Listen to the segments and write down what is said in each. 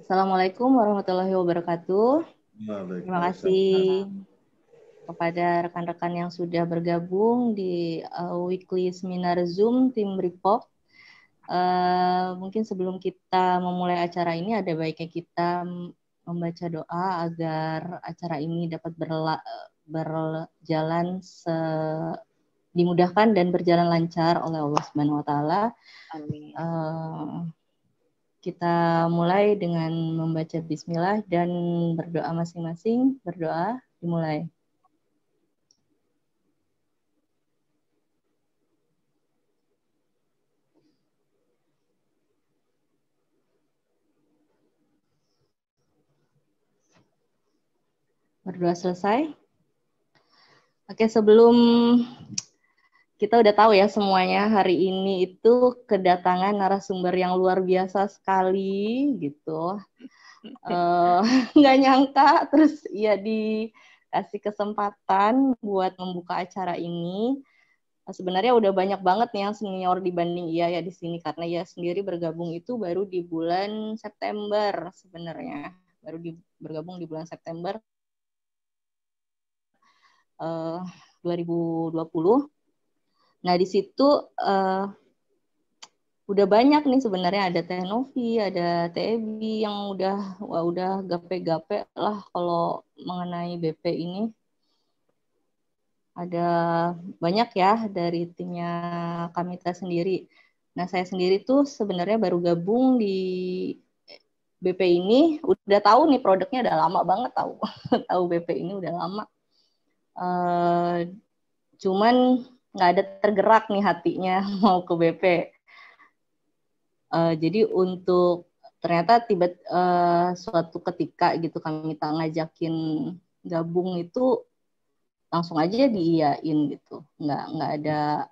Assalamualaikum warahmatullahi wabarakatuh. Terima Waalaikumsalam. kasih kepada rekan-rekan yang sudah bergabung di weekly seminar Zoom tim Bripop. Mungkin sebelum kita memulai acara ini, ada baiknya kita membaca doa agar acara ini dapat berjalan dimudahkan dan berjalan lancar oleh Allah Subhanahu wa taala. Amin. Kita mulai dengan membaca bismillah dan berdoa masing-masing. Berdoa, dimulai. Berdoa selesai. Oke, sebelum kita udah tahu ya semuanya, hari ini itu kedatangan narasumber yang luar biasa sekali gitu. Nggak nyangka, terus ya dikasih kesempatan buat membuka acara ini. Sebenarnya udah banyak banget nih yang senior dibanding ya di sini, karena ia sendiri bergabung itu baru di bulan September sebenarnya. Bergabung di bulan September 2020. Nah, di situ udah banyak nih sebenarnya, ada Teh Novi, ada Teh Ebi yang udah gape-gape lah kalau mengenai BP ini. Ada banyak ya dari timnya Kamita sendiri. Nah, saya sendiri tuh sebenarnya baru gabung di BP ini, udah tahu nih produknya udah lama banget tahu. Tahu BP ini udah lama. Cuman nggak ada tergerak nih hatinya mau ke BP. Jadi untuk ternyata suatu ketika gitu kami ngajakin gabung itu langsung aja diiyain gitu, nggak ada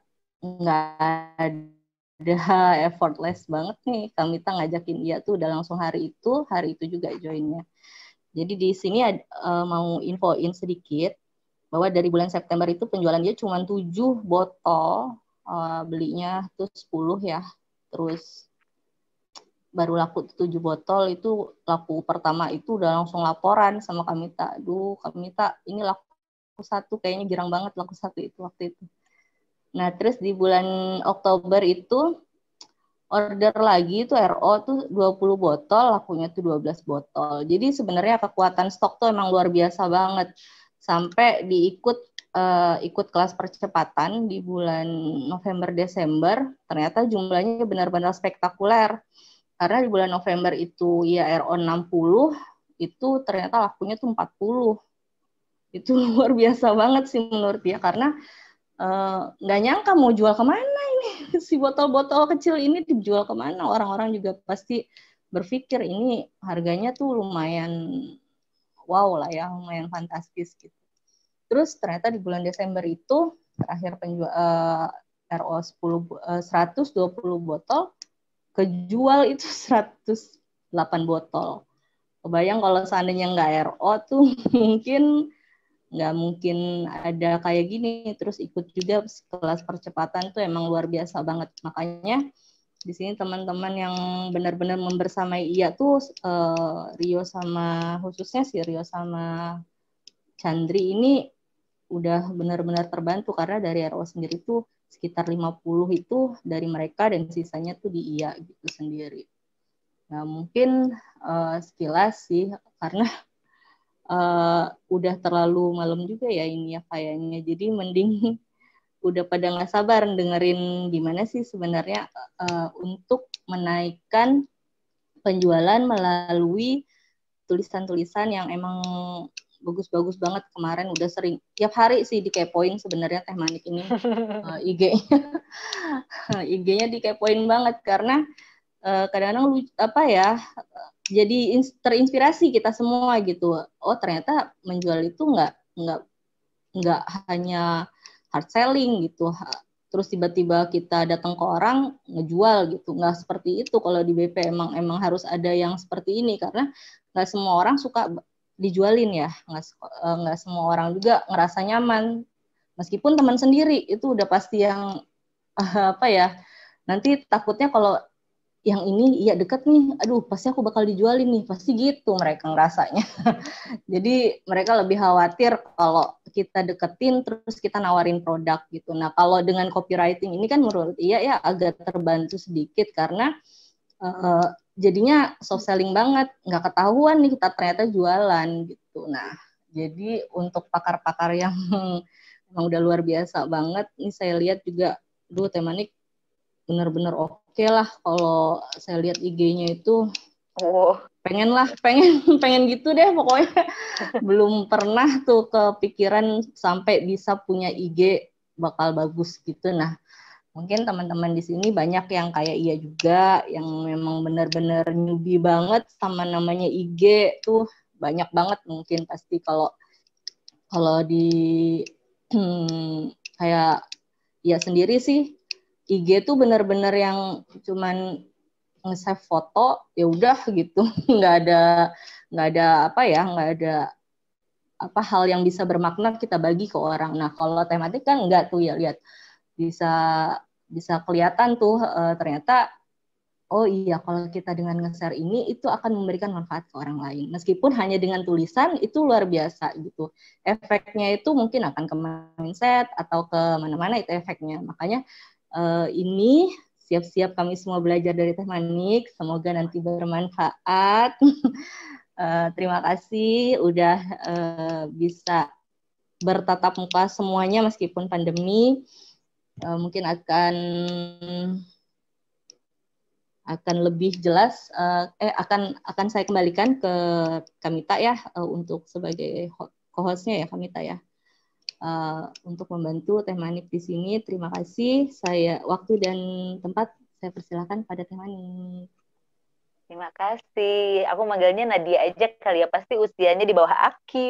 effortless banget nih, kami ngajakin iya tuh udah langsung hari itu juga joinnya. Jadi di sini mau infoin sedikit bahwa dari bulan September itu penjualan dia cuma 7 botol, belinya tuh 10 ya, terus baru laku 7 botol. Itu laku pertama itu udah langsung laporan sama Kamita, aduh Kamita ini laku 1, kayaknya girang banget laku 1 itu waktu itu. Nah terus di bulan Oktober itu order lagi itu RO tuh 20 botol, lakunya tuh 12 botol. Jadi sebenarnya kekuatan stok tuh emang luar biasa banget. Sampai ikut kelas percepatan di bulan November-Desember, ternyata jumlahnya benar-benar spektakuler. Karena di bulan November itu ya RO 60, itu ternyata lakunya tuh 40. Itu luar biasa banget sih menurut dia, karena nggak nyangka mau jual kemana ini. Si botol-botol kecil ini dijual kemana, orang-orang juga pasti berpikir ini harganya tuh lumayan wow lah ya, lumayan fantastis gitu. Terus ternyata di bulan Desember itu terakhir penjual RO 120 botol, kejual itu 108 botol. Kebayang kalau seandainya nggak RO tuh mungkin nggak mungkin ada kayak gini. Terus ikut juga kelas percepatan tuh emang luar biasa banget. Makanya di sini teman-teman yang benar-benar membersamai iya tuh Rio sama, khususnya si Rio sama Chandri ini udah benar-benar terbantu, karena dari RO sendiri tuh sekitar 50 itu dari mereka dan sisanya tuh di iya gitu sendiri. Nah mungkin sekilas sih, karena udah terlalu malam juga ya ini ya kayaknya, jadi mending udah pada nggak sabar dengerin gimana sih sebenarnya untuk menaikkan penjualan melalui tulisan-tulisan yang emang bagus-bagus banget. Kemarin udah sering tiap hari sih dikepoin sebenarnya Teh Manik ini IG-nya IG-nya dikepoin banget, karena kadang-kadang apa ya, jadi terinspirasi kita semua gitu. Oh ternyata menjual itu nggak hanya hard selling gitu, terus tiba-tiba kita datang ke orang ngejual gitu, nggak seperti itu. Kalau di BP emang harus ada yang seperti ini, karena nggak semua orang suka dijualin ya, nggak semua orang juga ngerasa nyaman, meskipun teman sendiri itu udah pasti yang apa ya, nanti takutnya kalau yang ini iya deket nih, aduh pasti aku bakal dijualin nih, pasti gitu mereka ngerasanya. Jadi mereka lebih khawatir kalau kita deketin terus kita nawarin produk gitu. Nah kalau dengan copywriting ini kan menurut iya ya agak terbantu sedikit karena jadinya soft selling banget, nggak ketahuan nih kita ternyata jualan gitu. Nah jadi untuk pakar-pakar yang emang udah luar biasa banget, ini saya lihat juga, Temanik bener-bener oke lah kalau saya lihat IG-nya itu. Pengen lah, pengen gitu deh pokoknya. Belum pernah tuh kepikiran sampai bisa punya IG bakal bagus gitu. Nah, mungkin teman-teman di sini banyak yang kayak iya juga, yang memang benar-benar newbie banget sama namanya IG tuh banyak banget mungkin pasti kalau di kayak ya sendiri sih IG tuh benar-benar yang cuman nge-save foto ya udah gitu nggak ada apa ya nggak ada apa hal yang bisa bermakna kita bagi ke orang. Nah kalau tematik kan enggak tuh ya lihat bisa bisa kelihatan tuh ternyata oh iya kalau kita dengan nge-share ini itu akan memberikan manfaat ke orang lain meskipun hanya dengan tulisan itu luar biasa gitu efeknya itu mungkin akan ke mindset atau ke mana-mana itu efeknya. Makanya ini siap-siap kami semua belajar dari Teh Manik. Semoga nanti bermanfaat. Terima kasih udah bisa bertatap muka semuanya meskipun pandemi. Mungkin akan lebih jelas. Akan saya kembalikan ke Kamita ya untuk sebagai co-hostnya ya Kamita ya. Untuk membantu Teh Manik di sini. Terima kasih. Saya waktu dan tempat saya persilakan pada Teh Manik. Terima kasih. Aku manggilnya Nadia aja kali ya. Pasti usianya di bawah aku.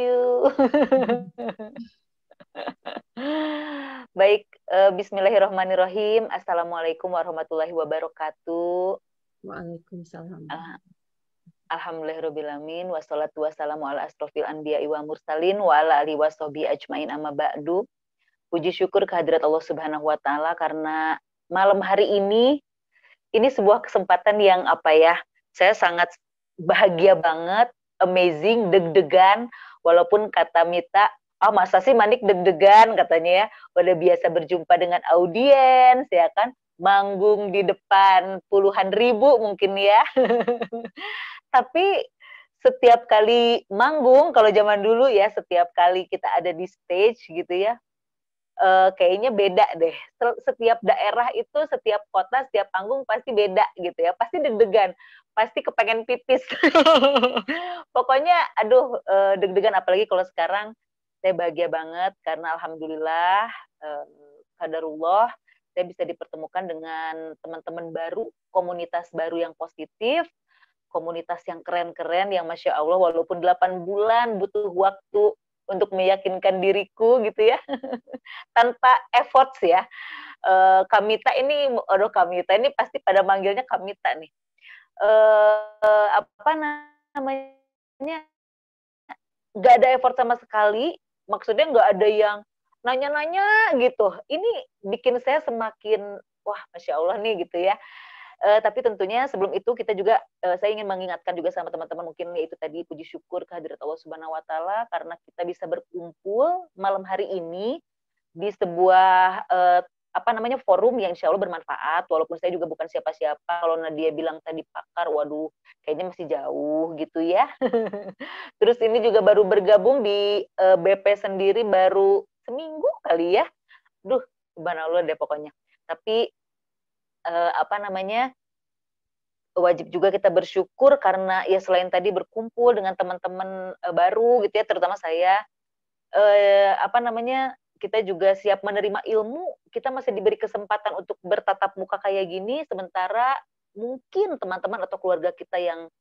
Baik, bismillahirrahmanirrahim. Assalamualaikum warahmatullahi wabarakatuh. Waalaikumsalam. Alhamdulillahirrahmanirrahim. Wassalatu wassalamu ala asrofil anbiya wa mursalin wa ala alihi wassobi ajmain amma ba'du. Puji syukur kehadirat Allah Subhanahu wa Ta'ala karena malam hari ini sebuah kesempatan yang apa ya, saya sangat bahagia banget, amazing, deg-degan, walaupun kata Mita, masa sih Manik deg-degan katanya ya, udah biasa berjumpa dengan audiens ya kan, manggung di depan puluhan ribu mungkin ya. Tapi setiap kali manggung, kalau zaman dulu ya, setiap kali kita ada di stage gitu ya, kayaknya beda deh. Setiap daerah itu, setiap kota, setiap panggung pasti beda gitu ya. Pasti deg-degan, pasti kepengen pipis. Pokoknya, aduh, deg-degan. Apalagi kalau sekarang saya bahagia banget karena alhamdulillah, qadarullah, saya bisa dipertemukan dengan teman-teman baru, komunitas baru yang positif, komunitas yang keren-keren, yang Masya Allah, walaupun 8 bulan butuh waktu untuk meyakinkan diriku gitu ya. Tanpa effort ya. Kamita ini, aduh Kamita ini pasti pada manggilnya Kamita nih. Apa namanya? Gak ada effort sama sekali. Maksudnya gak ada yang nanya-nanya gitu. Ini bikin saya semakin, wah Masya Allah nih gitu ya. Tapi tentunya sebelum itu kita juga saya ingin mengingatkan juga sama teman-teman mungkin yaitu tadi puji syukur kehadirat Allah Subhanahu wa Ta'ala karena kita bisa berkumpul malam hari ini di sebuah forum yang insya Allah bermanfaat walaupun saya juga bukan siapa-siapa. Kalau Nadia bilang tadi pakar, waduh kayaknya masih jauh gitu ya. Terus ini juga baru bergabung di BP sendiri baru seminggu kali ya. Duh, subhanallah deh pokoknya. Tapi wajib juga kita bersyukur karena ya selain tadi berkumpul dengan teman-teman baru gitu ya, terutama saya kita juga siap menerima ilmu, kita masih diberi kesempatan untuk bertatap muka kayak gini, sementara mungkin teman-teman atau keluarga kita yang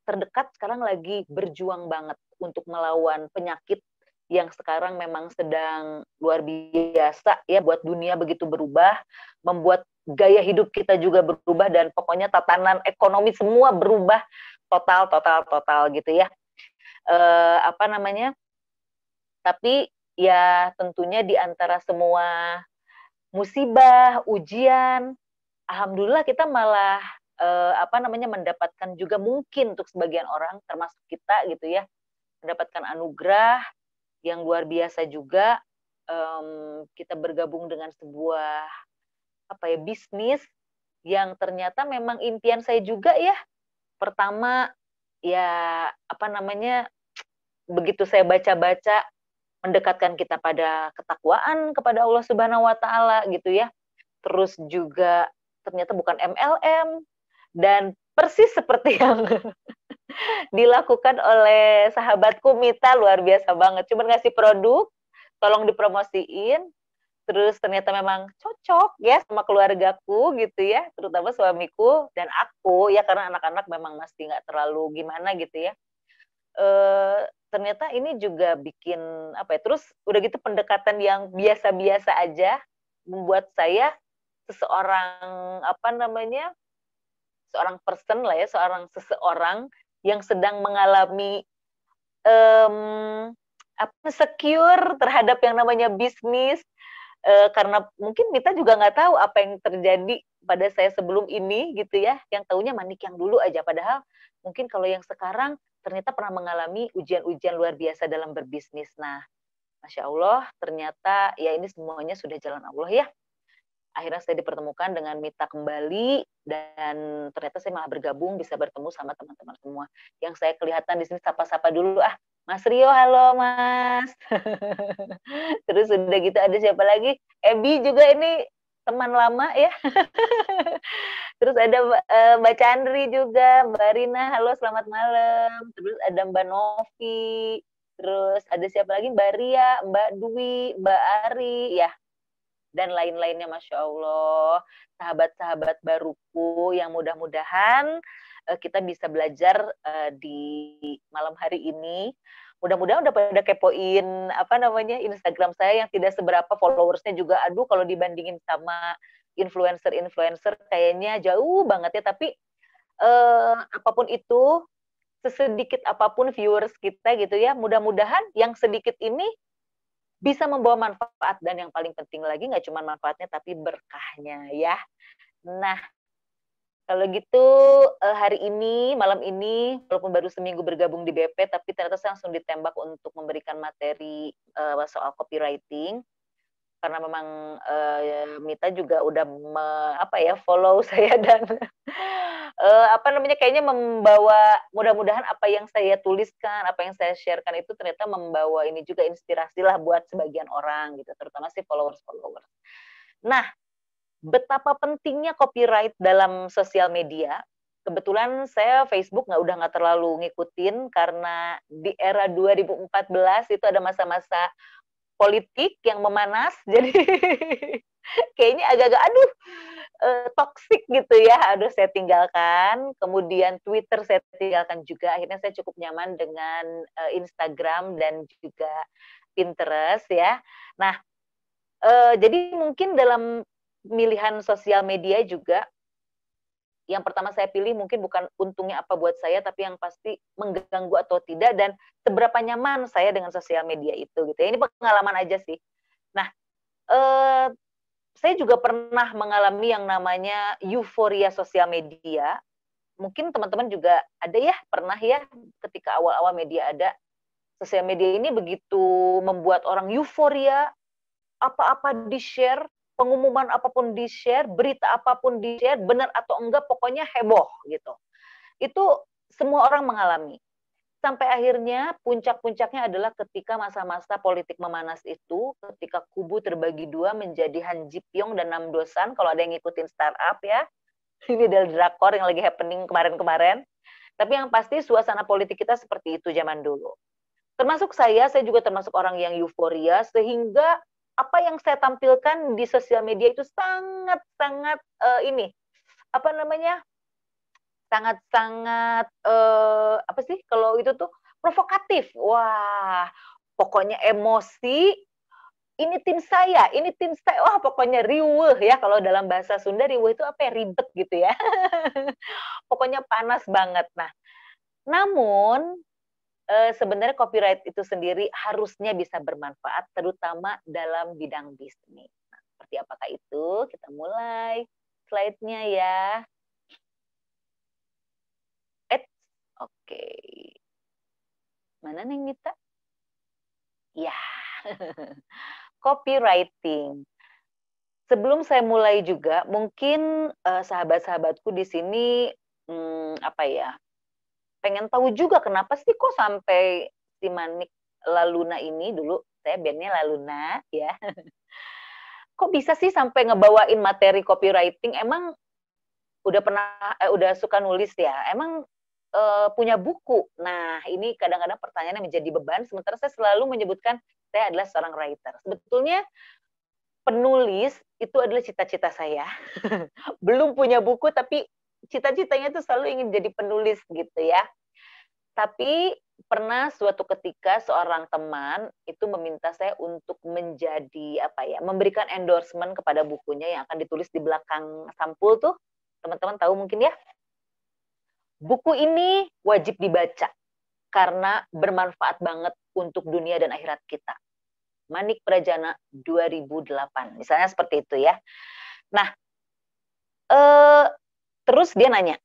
terdekat sekarang lagi berjuang banget untuk melawan penyakit yang sekarang memang sedang luar biasa ya, buat dunia begitu berubah, membuat gaya hidup kita juga berubah, dan pokoknya tatanan ekonomi semua berubah total gitu ya. Tapi ya tentunya di antara semua musibah, ujian, alhamdulillah kita malah mendapatkan juga mungkin untuk sebagian orang termasuk kita gitu ya, mendapatkan anugerah yang luar biasa juga. Kita bergabung dengan sebuah bisnis yang ternyata memang impian saya juga ya. Pertama ya begitu saya baca-baca, mendekatkan kita pada ketakwaan kepada Allah Subhanahu wa taala gitu ya. Terus juga ternyata bukan MLM, dan persis seperti yang dilakukan oleh sahabatku Mita, luar biasa banget. Cuma ngasih produk, tolong dipromosiin, terus ternyata memang cocok ya sama keluargaku gitu ya, terutama suamiku dan aku ya, karena anak-anak memang masih nggak terlalu gimana gitu ya. Ternyata ini juga bikin terus udah gitu pendekatan yang biasa-biasa aja membuat saya seseorang seorang person lah ya, seseorang yang sedang mengalami secure terhadap yang namanya bisnis, karena mungkin Mita juga nggak tahu apa yang terjadi pada saya sebelum ini gitu ya, yang taunya manik yang dulu aja, padahal mungkin kalau yang sekarang ternyata pernah mengalami ujian-ujian luar biasa dalam berbisnis. Nah, Masya Allah, ternyata ya ini semuanya sudah jalan Allah ya. Akhirnya saya dipertemukan dengan Mita kembali, dan ternyata saya malah bergabung, bisa bertemu sama teman-teman semua. Yang saya kelihatan di sini sapa-sapa dulu, Mas Rio, halo Mas. Terus udah gitu ada siapa lagi? Ebi juga ini teman lama ya. Terus ada Mbak Chandri juga, Mbak Rina, halo selamat malam. Terus ada Mbak Novi, terus ada siapa lagi? Mbak Ria, Mbak Dwi, Mbak Ari, ya, dan lain-lainnya. Masya Allah, sahabat-sahabat baruku yang mudah-mudahan kita bisa belajar di malam hari ini. Mudah-mudahan udah pada kepoin Instagram saya yang tidak seberapa followersnya juga. Aduh, kalau dibandingin sama influencer kayaknya jauh banget ya. Tapi apapun itu, sesedikit apapun viewers kita gitu ya, mudah-mudahan yang sedikit ini bisa membawa manfaat, dan yang paling penting lagi nggak cuma manfaatnya tapi berkahnya ya. Nah, kalau gitu hari ini, malam ini, walaupun baru seminggu bergabung di BP, tapi ternyata saya langsung ditembak untuk memberikan materi soal copywriting, karena memang Mita juga udah follow saya, dan kayaknya membawa, mudah-mudahan apa yang saya tuliskan, apa yang saya sharekan itu ternyata membawa ini juga inspirasi lah buat sebagian orang gitu, terutama sih followers. Nah, betapa pentingnya copyright dalam sosial media. Kebetulan saya Facebook udah nggak terlalu ngikutin, karena di era 2014 itu ada masa-masa politik yang memanas, jadi kayaknya agak-agak toksik gitu ya. Aduh, saya tinggalkan. Kemudian Twitter saya tinggalkan juga. Akhirnya saya cukup nyaman dengan Instagram dan juga Pinterest ya. Nah, jadi mungkin dalam pemilihan sosial media juga, yang pertama saya pilih mungkin bukan untungnya apa buat saya, tapi yang pasti mengganggu atau tidak, dan seberapa nyaman saya dengan sosial media itu gitu ya. Ini pengalaman aja sih. Nah, saya juga pernah mengalami yang namanya euforia sosial media. Mungkin teman-teman juga ada ya, pernah ya, ketika awal-awal media ada, sosial media ini begitu membuat orang euforia, apa-apa di-share, pengumuman apapun di-share, berita apapun di-share, benar atau enggak, pokoknya heboh gitu. Itu semua orang mengalami. Sampai akhirnya puncak-puncaknya adalah ketika masa-masa politik memanas itu, ketika kubu terbagi dua menjadi Han Ji Pyong dan Nam Do San, kalau ada yang ngikutin startup ya. Ini adalah drakor yang lagi happening kemarin-kemarin. Tapi yang pasti suasana politik kita seperti itu zaman dulu. Termasuk saya juga termasuk orang yang euforia, sehingga apa yang saya tampilkan di sosial media itu sangat-sangat sangat-sangat kalau itu tuh provokatif. Wah, pokoknya emosi, ini tim saya, wah pokoknya riweuh ya, kalau dalam bahasa Sunda riweuh itu ribet gitu ya. Pokoknya panas banget. Nah, namun sebenarnya copyright itu sendiri harusnya bisa bermanfaat, terutama dalam bidang bisnis. Nah, seperti apakah itu? Kita mulai slide-nya ya. Oke. Mana nih Mita? Ya. Copywriting. Sebelum saya mulai juga, mungkin sahabat-sahabatku di sini apa ya? Pengen tahu juga kenapa sih kok sampai si Manik Laluna ini dulu, saya bandnya Laluna ya. Kok bisa sih sampai ngebawain materi copywriting? Emang udah suka nulis ya? Emang punya buku? Nah, ini kadang-kadang pertanyaannya menjadi beban, sementara saya selalu menyebutkan saya adalah seorang writer. Sebetulnya penulis itu adalah cita-cita saya. Belum punya buku, tapi cita-citanya itu selalu ingin jadi penulis gitu ya. Tapi pernah suatu ketika seorang teman itu meminta saya untuk menjadi apa ya, memberikan endorsement kepada bukunya yang akan ditulis di belakang sampul tuh. Teman-teman tahu mungkin ya. Buku ini wajib dibaca karena bermanfaat banget untuk dunia dan akhirat kita. Manik Prajana 2008. Misalnya seperti itu ya. Nah, terus dia nanya,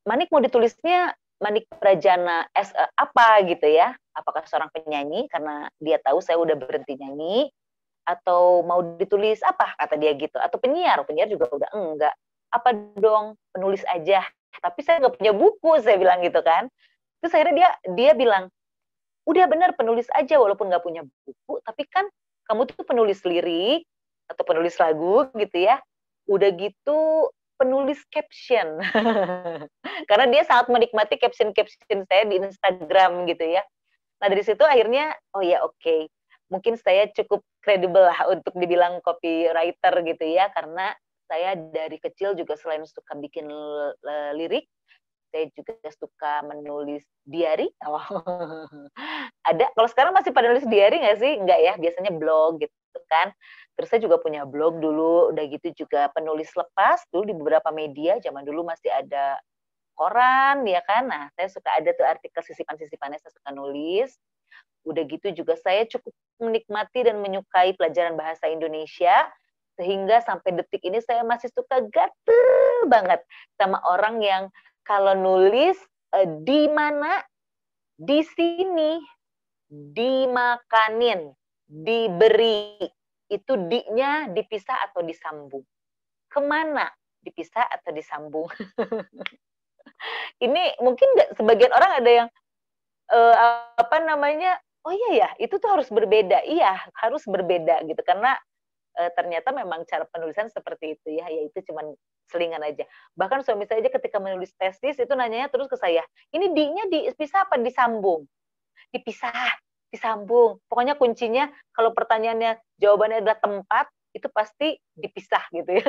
Manik mau ditulisnya Manik Prajana as apa gitu ya? Apakah seorang penyanyi karena dia tahu saya udah berhenti nyanyi, atau mau ditulis apa kata dia gitu, atau penyiar juga udah enggak, apa dong penulis aja, tapi saya nggak punya buku, saya bilang gitu kan. Terus akhirnya dia bilang, udah bener penulis aja walaupun nggak punya buku, tapi kan kamu tuh penulis lirik atau penulis lagu gitu ya, udah gitu penulis caption. Karena dia sangat menikmati caption-caption saya di Instagram gitu ya. Nah dari situ akhirnya, oh ya oke. Mungkin saya cukup kredibel lah untuk dibilang copywriter gitu ya, karena saya dari kecil juga selain suka bikin lirik, saya juga suka menulis diary. Oh. Ada, kalau sekarang masih pada nulis diary nggak sih? Nggak ya, biasanya blog gitu kan. Terus saya juga punya blog dulu, udah gitu juga penulis lepas dulu di beberapa media, zaman dulu masih ada koran ya kan. Nah, saya suka ada tuh artikel sisipan-sisipannya, saya suka nulis. Udah gitu juga saya cukup menikmati dan menyukai pelajaran bahasa Indonesia, sehingga sampai detik ini saya masih suka gatel banget sama orang yang kalau nulis di mana, di sini, dimakanin, diberi, itu di-nya dipisah atau disambung. Kemana dipisah atau disambung? Ini mungkin nggak, sebagian orang ada yang apa namanya, oh iya ya, itu tuh harus berbeda. Iya, harus berbeda gitu, karena ternyata memang cara penulisan seperti itu ya, yaitu cuman selingan aja. Bahkan suami saya aja ketika menulis tesis itu nanyanya terus ke saya, ini di-nya dipisah apa disambung? Dipisah, disambung. Pokoknya kuncinya kalau pertanyaannya jawabannya adalah tempat, itu pasti dipisah gitu ya.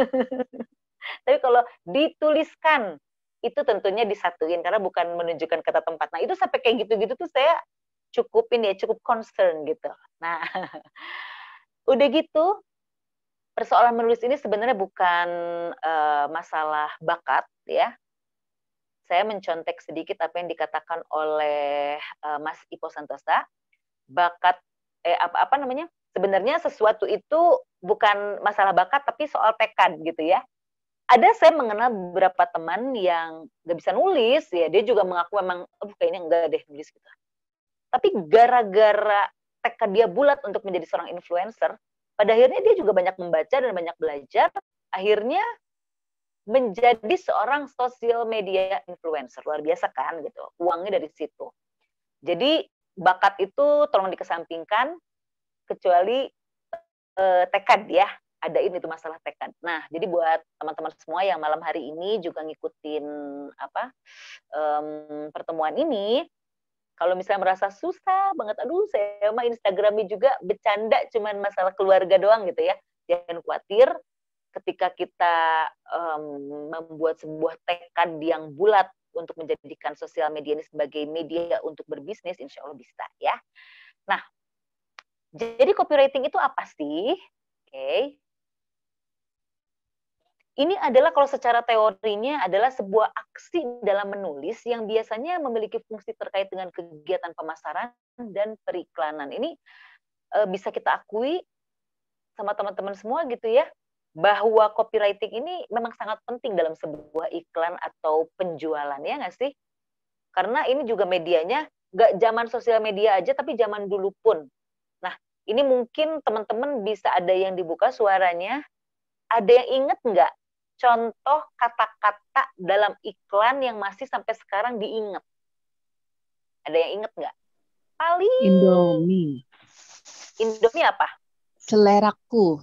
Tapi kalau dituliskan, itu tentunya disatuin karena bukan menunjukkan kata tempat. Nah, itu sampai kayak gitu-gitu tuh saya cukup concern gitu. Nah, udah gitu persoalan menulis ini sebenarnya bukan masalah bakat ya. Saya mencontek sedikit apa yang dikatakan oleh Mas Ipo Santosa. Bakat apa namanya? Sebenarnya sesuatu itu bukan masalah bakat tapi soal tekad gitu ya. Ada, saya mengenal beberapa teman yang nggak bisa nulis ya, dia juga mengaku memang kayaknya enggak deh nulis gitu. Tapi gara-gara tekad dia bulat untuk menjadi seorang influencer, pada akhirnya dia juga banyak membaca dan banyak belajar, akhirnya menjadi seorang social media influencer. Luar biasa kan gitu, uangnya dari situ. Jadi bakat itu tolong dikesampingkan, kecuali tekad ya, adain itu masalah tekad. Nah, jadi buat teman-teman semua yang malam hari ini juga ngikutin apa pertemuan ini, kalau misalnya merasa susah banget, aduh saya mah Instagramnya juga bercanda cuman masalah keluarga doang gitu ya, jangan khawatir. Ketika kita membuat sebuah tekad yang bulat untuk menjadikan sosial media ini sebagai media untuk berbisnis, insya Allah bisa ya. Nah, jadi copywriting itu apa sih? Oke. Ini adalah kalau secara teorinya adalah sebuah aksi dalam menulis yang biasanya memiliki fungsi terkait dengan kegiatan pemasaran dan periklanan. Ini bisa kita akui sama teman-teman semua gitu ya, bahwa copywriting ini memang sangat penting dalam sebuah iklan atau penjualan, ya nggak sih? Karena ini juga medianya nggak zaman sosial media aja, tapi zaman dulu pun. Nah, ini mungkin teman-teman bisa ada yang dibuka suaranya. Ada yang inget nggak contoh kata-kata dalam iklan yang masih sampai sekarang diingat? Ada yang inget nggak? Paling Indomie. Indomie apa? Seleraku.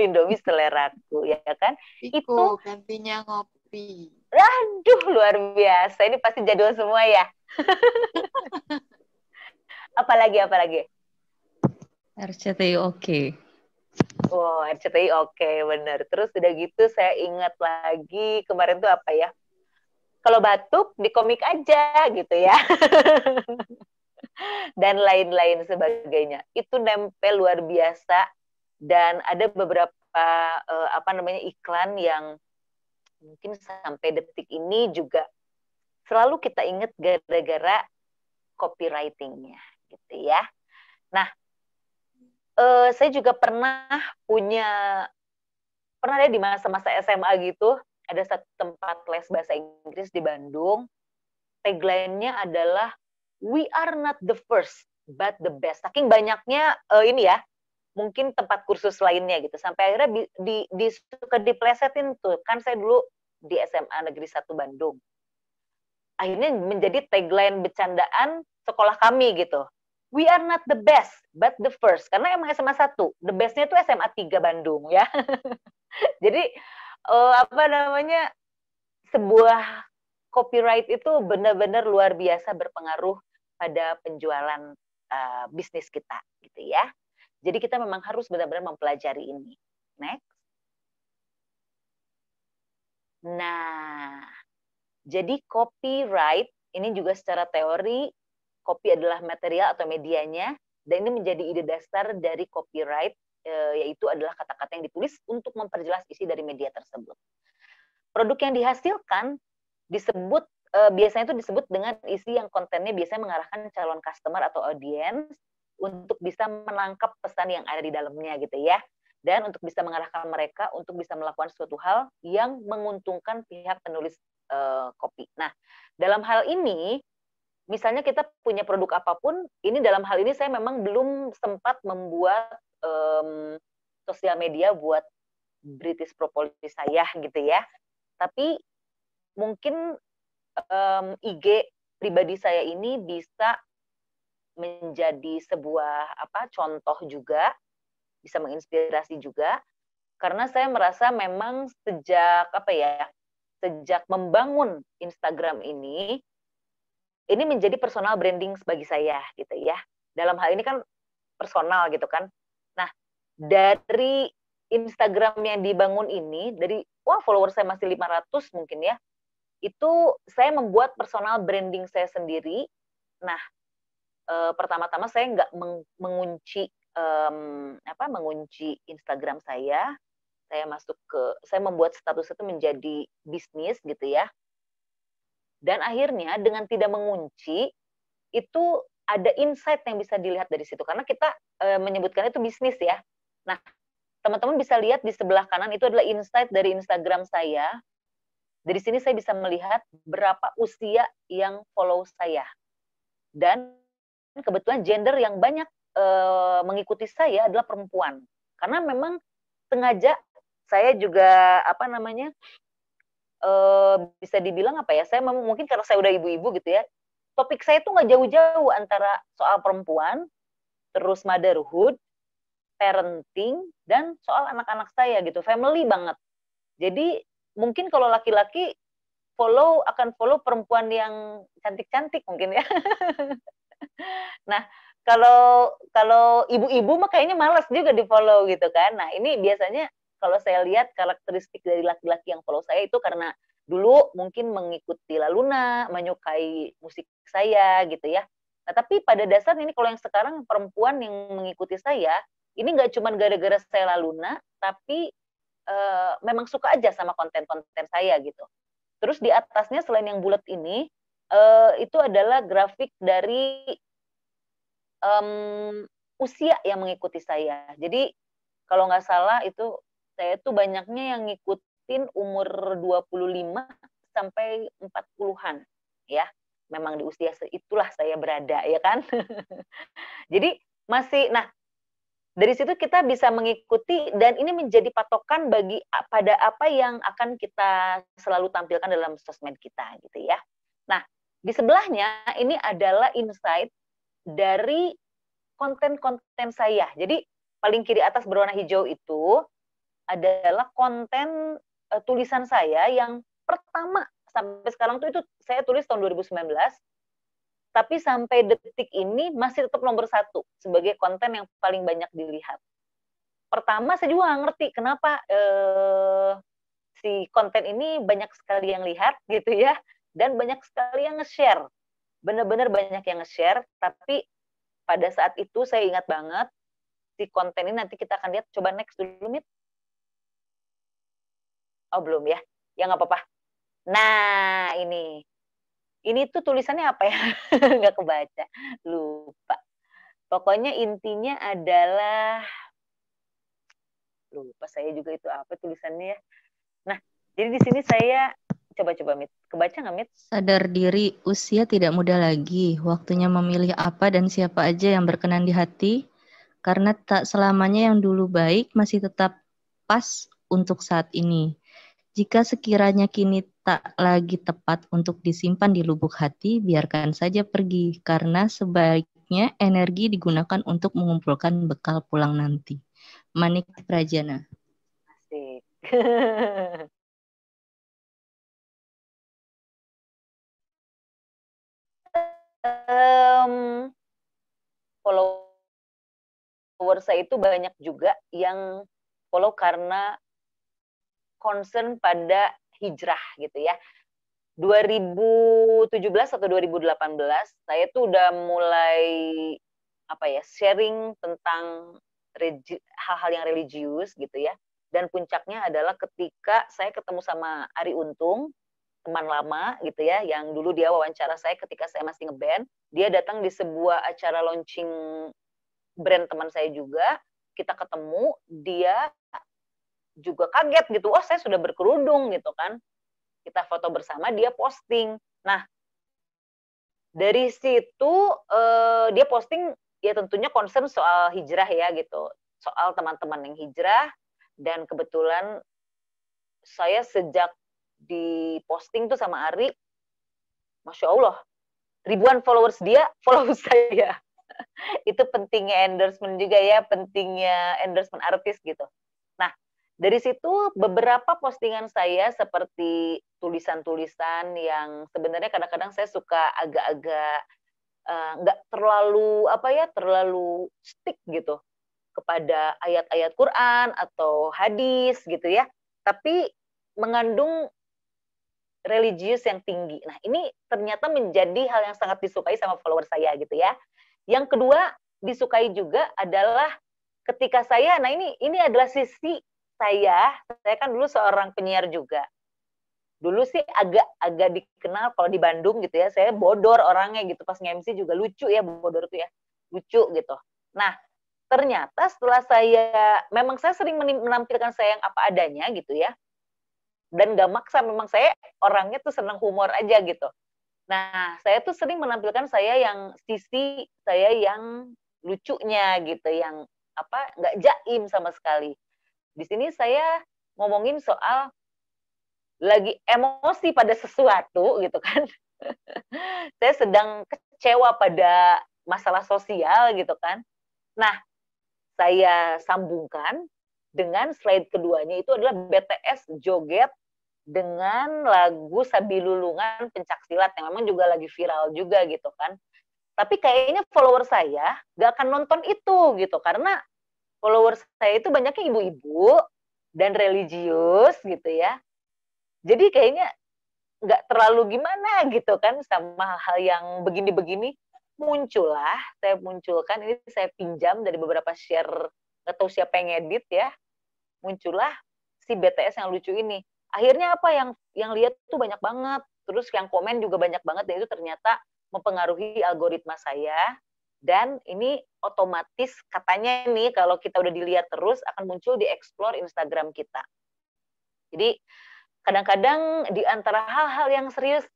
Indomie seleraku, ya kan? Itu gantinya ngopi. Aduh, luar biasa. Ini pasti jadul semua ya. Apalagi? RCTI oke. Oh, RCTI oke, bener. Terus udah gitu saya ingat lagi kemarin tuh apa ya? Kalau batuk di komik aja gitu ya. Dan lain-lain sebagainya. Itu nempel luar biasa. Dan ada beberapa iklan yang mungkin sampai detik ini juga selalu kita ingat gara-gara copywriting-nya gitu ya. Nah, saya juga pernah ada di masa-masa SMA gitu, ada satu tempat les bahasa Inggris di Bandung. Tagline-nya adalah "We are not the first, but the best." Saking banyaknya ini ya, mungkin tempat kursus lainnya gitu. Sampai akhirnya suka diplesetin tuh. Kan saya dulu di SMA Negeri 1 Bandung. Akhirnya menjadi tagline bercandaan sekolah kami gitu. We are not the best, but the first. Karena emang SMA 1. The best-nya itu SMA 3 Bandung ya. Jadi sebuah copyright itu benar-benar luar biasa berpengaruh pada penjualan bisnis kita gitu ya. Jadi kita memang harus benar-benar mempelajari ini. Next. Nah, jadi copyright ini juga secara teori, copy adalah material atau medianya, dan ini menjadi ide dasar dari copyright, yaitu adalah kata-kata yang ditulis untuk memperjelas isi dari media tersebut. Produk yang dihasilkan disebut biasanya itu disebut dengan isi yang kontennya biasanya mengarahkan calon customer atau audiens untuk bisa menangkap pesan yang ada di dalamnya gitu ya, dan untuk bisa mengarahkan mereka untuk bisa melakukan suatu hal yang menguntungkan pihak penulis kopi. Nah, dalam hal ini misalnya kita punya produk apapun, ini dalam hal ini saya memang belum sempat membuat sosial media buat British Propolis saya gitu ya. Tapi mungkin IG pribadi saya ini bisa menjadi sebuah contoh juga, bisa menginspirasi juga, karena saya merasa memang sejak membangun Instagram ini menjadi personal branding bagi saya gitu ya. Dalam hal ini kan personal gitu kan. Nah, dari Instagram yang dibangun ini, dari follower saya masih 500 mungkin ya, itu saya membuat personal branding saya sendiri. Nah, pertama-tama saya nggak mengunci Instagram saya. Saya membuat status itu menjadi bisnis gitu ya. Dan akhirnya dengan tidak mengunci, itu ada insight yang bisa dilihat dari situ. Karena kita menyebutkan itu bisnis ya. Nah, teman-teman bisa lihat di sebelah kanan itu adalah insight dari Instagram saya. Dari sini saya bisa melihat berapa usia yang follow saya. Dan kebetulan gender yang banyak mengikuti saya adalah perempuan. Karena memang sengaja saya juga bisa dibilang saya mungkin karena saya udah ibu-ibu gitu ya, topik saya tuh nggak jauh-jauh antara soal perempuan, terus motherhood, parenting, dan soal anak-anak saya gitu, family banget. Jadi mungkin kalau laki-laki akan follow perempuan yang cantik-cantik mungkin ya. Nah, kalau ibu-ibu mah kayaknya malas juga di follow gitu kan. Nah, ini biasanya kalau saya lihat karakteristik dari laki-laki yang follow saya itu karena dulu mungkin mengikuti Laluna, menyukai musik saya gitu ya. Nah, tapi pada dasarnya ini kalau yang sekarang perempuan yang mengikuti saya, ini nggak cuma gara-gara saya Laluna, tapi memang suka aja sama konten-konten saya gitu. Terus di atasnya selain yang bulat ini, itu adalah grafik dari usia yang mengikuti saya. Jadi kalau nggak salah itu saya tuh banyaknya yang ngikutin umur 25 sampai 40-an ya. memang di usia itulah saya berada, ya kan? Jadi masih, nah dari situ kita bisa mengikuti dan ini menjadi patokan bagi pada apa yang akan kita selalu tampilkan dalam sosmed kita gitu ya. Nah, di sebelahnya ini adalah insight dari konten-konten saya. Jadi paling kiri atas berwarna hijau itu adalah konten tulisan saya yang pertama sampai sekarang tuh itu saya tulis tahun 2019. Tapi sampai detik ini masih tetap nomor 1 sebagai konten yang paling banyak dilihat. Pertama, saya juga nggak ngerti kenapa si konten ini banyak sekali yang lihat gitu ya, dan banyak sekali yang nge-share. Benar-benar banyak yang nge-share, tapi pada saat itu saya ingat banget, si konten ini nanti kita akan lihat, coba next dulu, Mit. Oh, belum ya? Ya nggak apa-apa. Nah, ini tuh tulisannya apa ya? Nggak kebaca, lupa. Pokoknya intinya adalah, lupa saya juga itu apa tulisannya ya. Nah, jadi di sini saya, coba Mit, kebaca nggak Mit? Sadar diri, usia tidak muda lagi. Waktunya memilih apa dan siapa aja yang berkenan di hati. Karena tak selamanya yang dulu baik masih tetap pas untuk saat ini. Jika sekiranya kini tak lagi tepat untuk disimpan di lubuk hati, biarkan saja pergi, karena sebaiknya energi digunakan untuk mengumpulkan bekal pulang nanti. Manik Prajana. Asik. Follower saya itu banyak juga yang follow karena concern pada hijrah gitu ya. 2017 atau 2018 saya tuh udah mulai sharing tentang hal-hal yang religius gitu ya. Dan puncaknya adalah ketika saya ketemu sama Arie Untung, teman lama gitu ya, yang dulu dia wawancara saya ketika saya masih ngeband. Dia datang di sebuah acara launching brand teman saya juga. Kita ketemu, dia juga kaget gitu, oh saya sudah berkerudung gitu kan. Kita foto bersama, dia posting. Nah, dari situ dia posting ya tentunya concern soal hijrah ya gitu, soal teman-teman yang hijrah. Dan kebetulan saya sejak di posting tuh sama Ari, Masya Allah, ribuan followers dia follow saya. Itu pentingnya endorsement juga ya, pentingnya endorsement artis gitu. Nah, dari situ beberapa postingan saya seperti tulisan-tulisan yang sebenarnya kadang-kadang saya suka agak-agak nggak terlalu stick gitu kepada ayat-ayat Quran atau hadis gitu ya, tapi mengandung religius yang tinggi. Nah, ini ternyata menjadi hal yang sangat disukai sama follower saya gitu ya. Yang kedua disukai juga adalah ketika saya, nah ini adalah sisi saya kan dulu seorang penyiar juga. Dulu sih agak dikenal kalau di Bandung gitu ya, saya bodor orangnya gitu, pas nge-MC juga lucu ya, bodor tuh ya, lucu gitu. Nah, ternyata setelah memang saya sering menampilkan saya yang apa adanya gitu ya, dan gak maksa, memang saya orangnya tuh senang humor aja gitu. Nah, saya tuh sering menampilkan saya yang sisi saya yang lucunya gitu, yang nggak jaim sama sekali. Di sini saya ngomongin soal lagi emosi pada sesuatu gitu kan. Saya sedang kecewa pada masalah sosial gitu kan. Nah, saya sambungkan dengan slide keduanya, itu adalah BTS joget dengan lagu Sabilulungan Pencaksilat yang memang juga lagi viral juga gitu kan. Tapi kayaknya follower saya gak akan nonton itu gitu, karena follower saya itu banyaknya ibu-ibu dan religius gitu ya. Jadi kayaknya gak terlalu gimana gitu kan sama hal yang begini-begini. Saya munculkan, ini saya pinjam dari beberapa share, gak tahu siapa yang edit ya, muncullah si BTS yang lucu ini. Akhirnya apa, yang lihat tuh banyak banget, terus yang komen juga banyak banget, dan itu ternyata mempengaruhi algoritma saya. Dan ini otomatis katanya nih, kalau kita udah dilihat terus akan muncul di explore Instagram kita. Jadi kadang-kadang di antara hal-hal yang serius,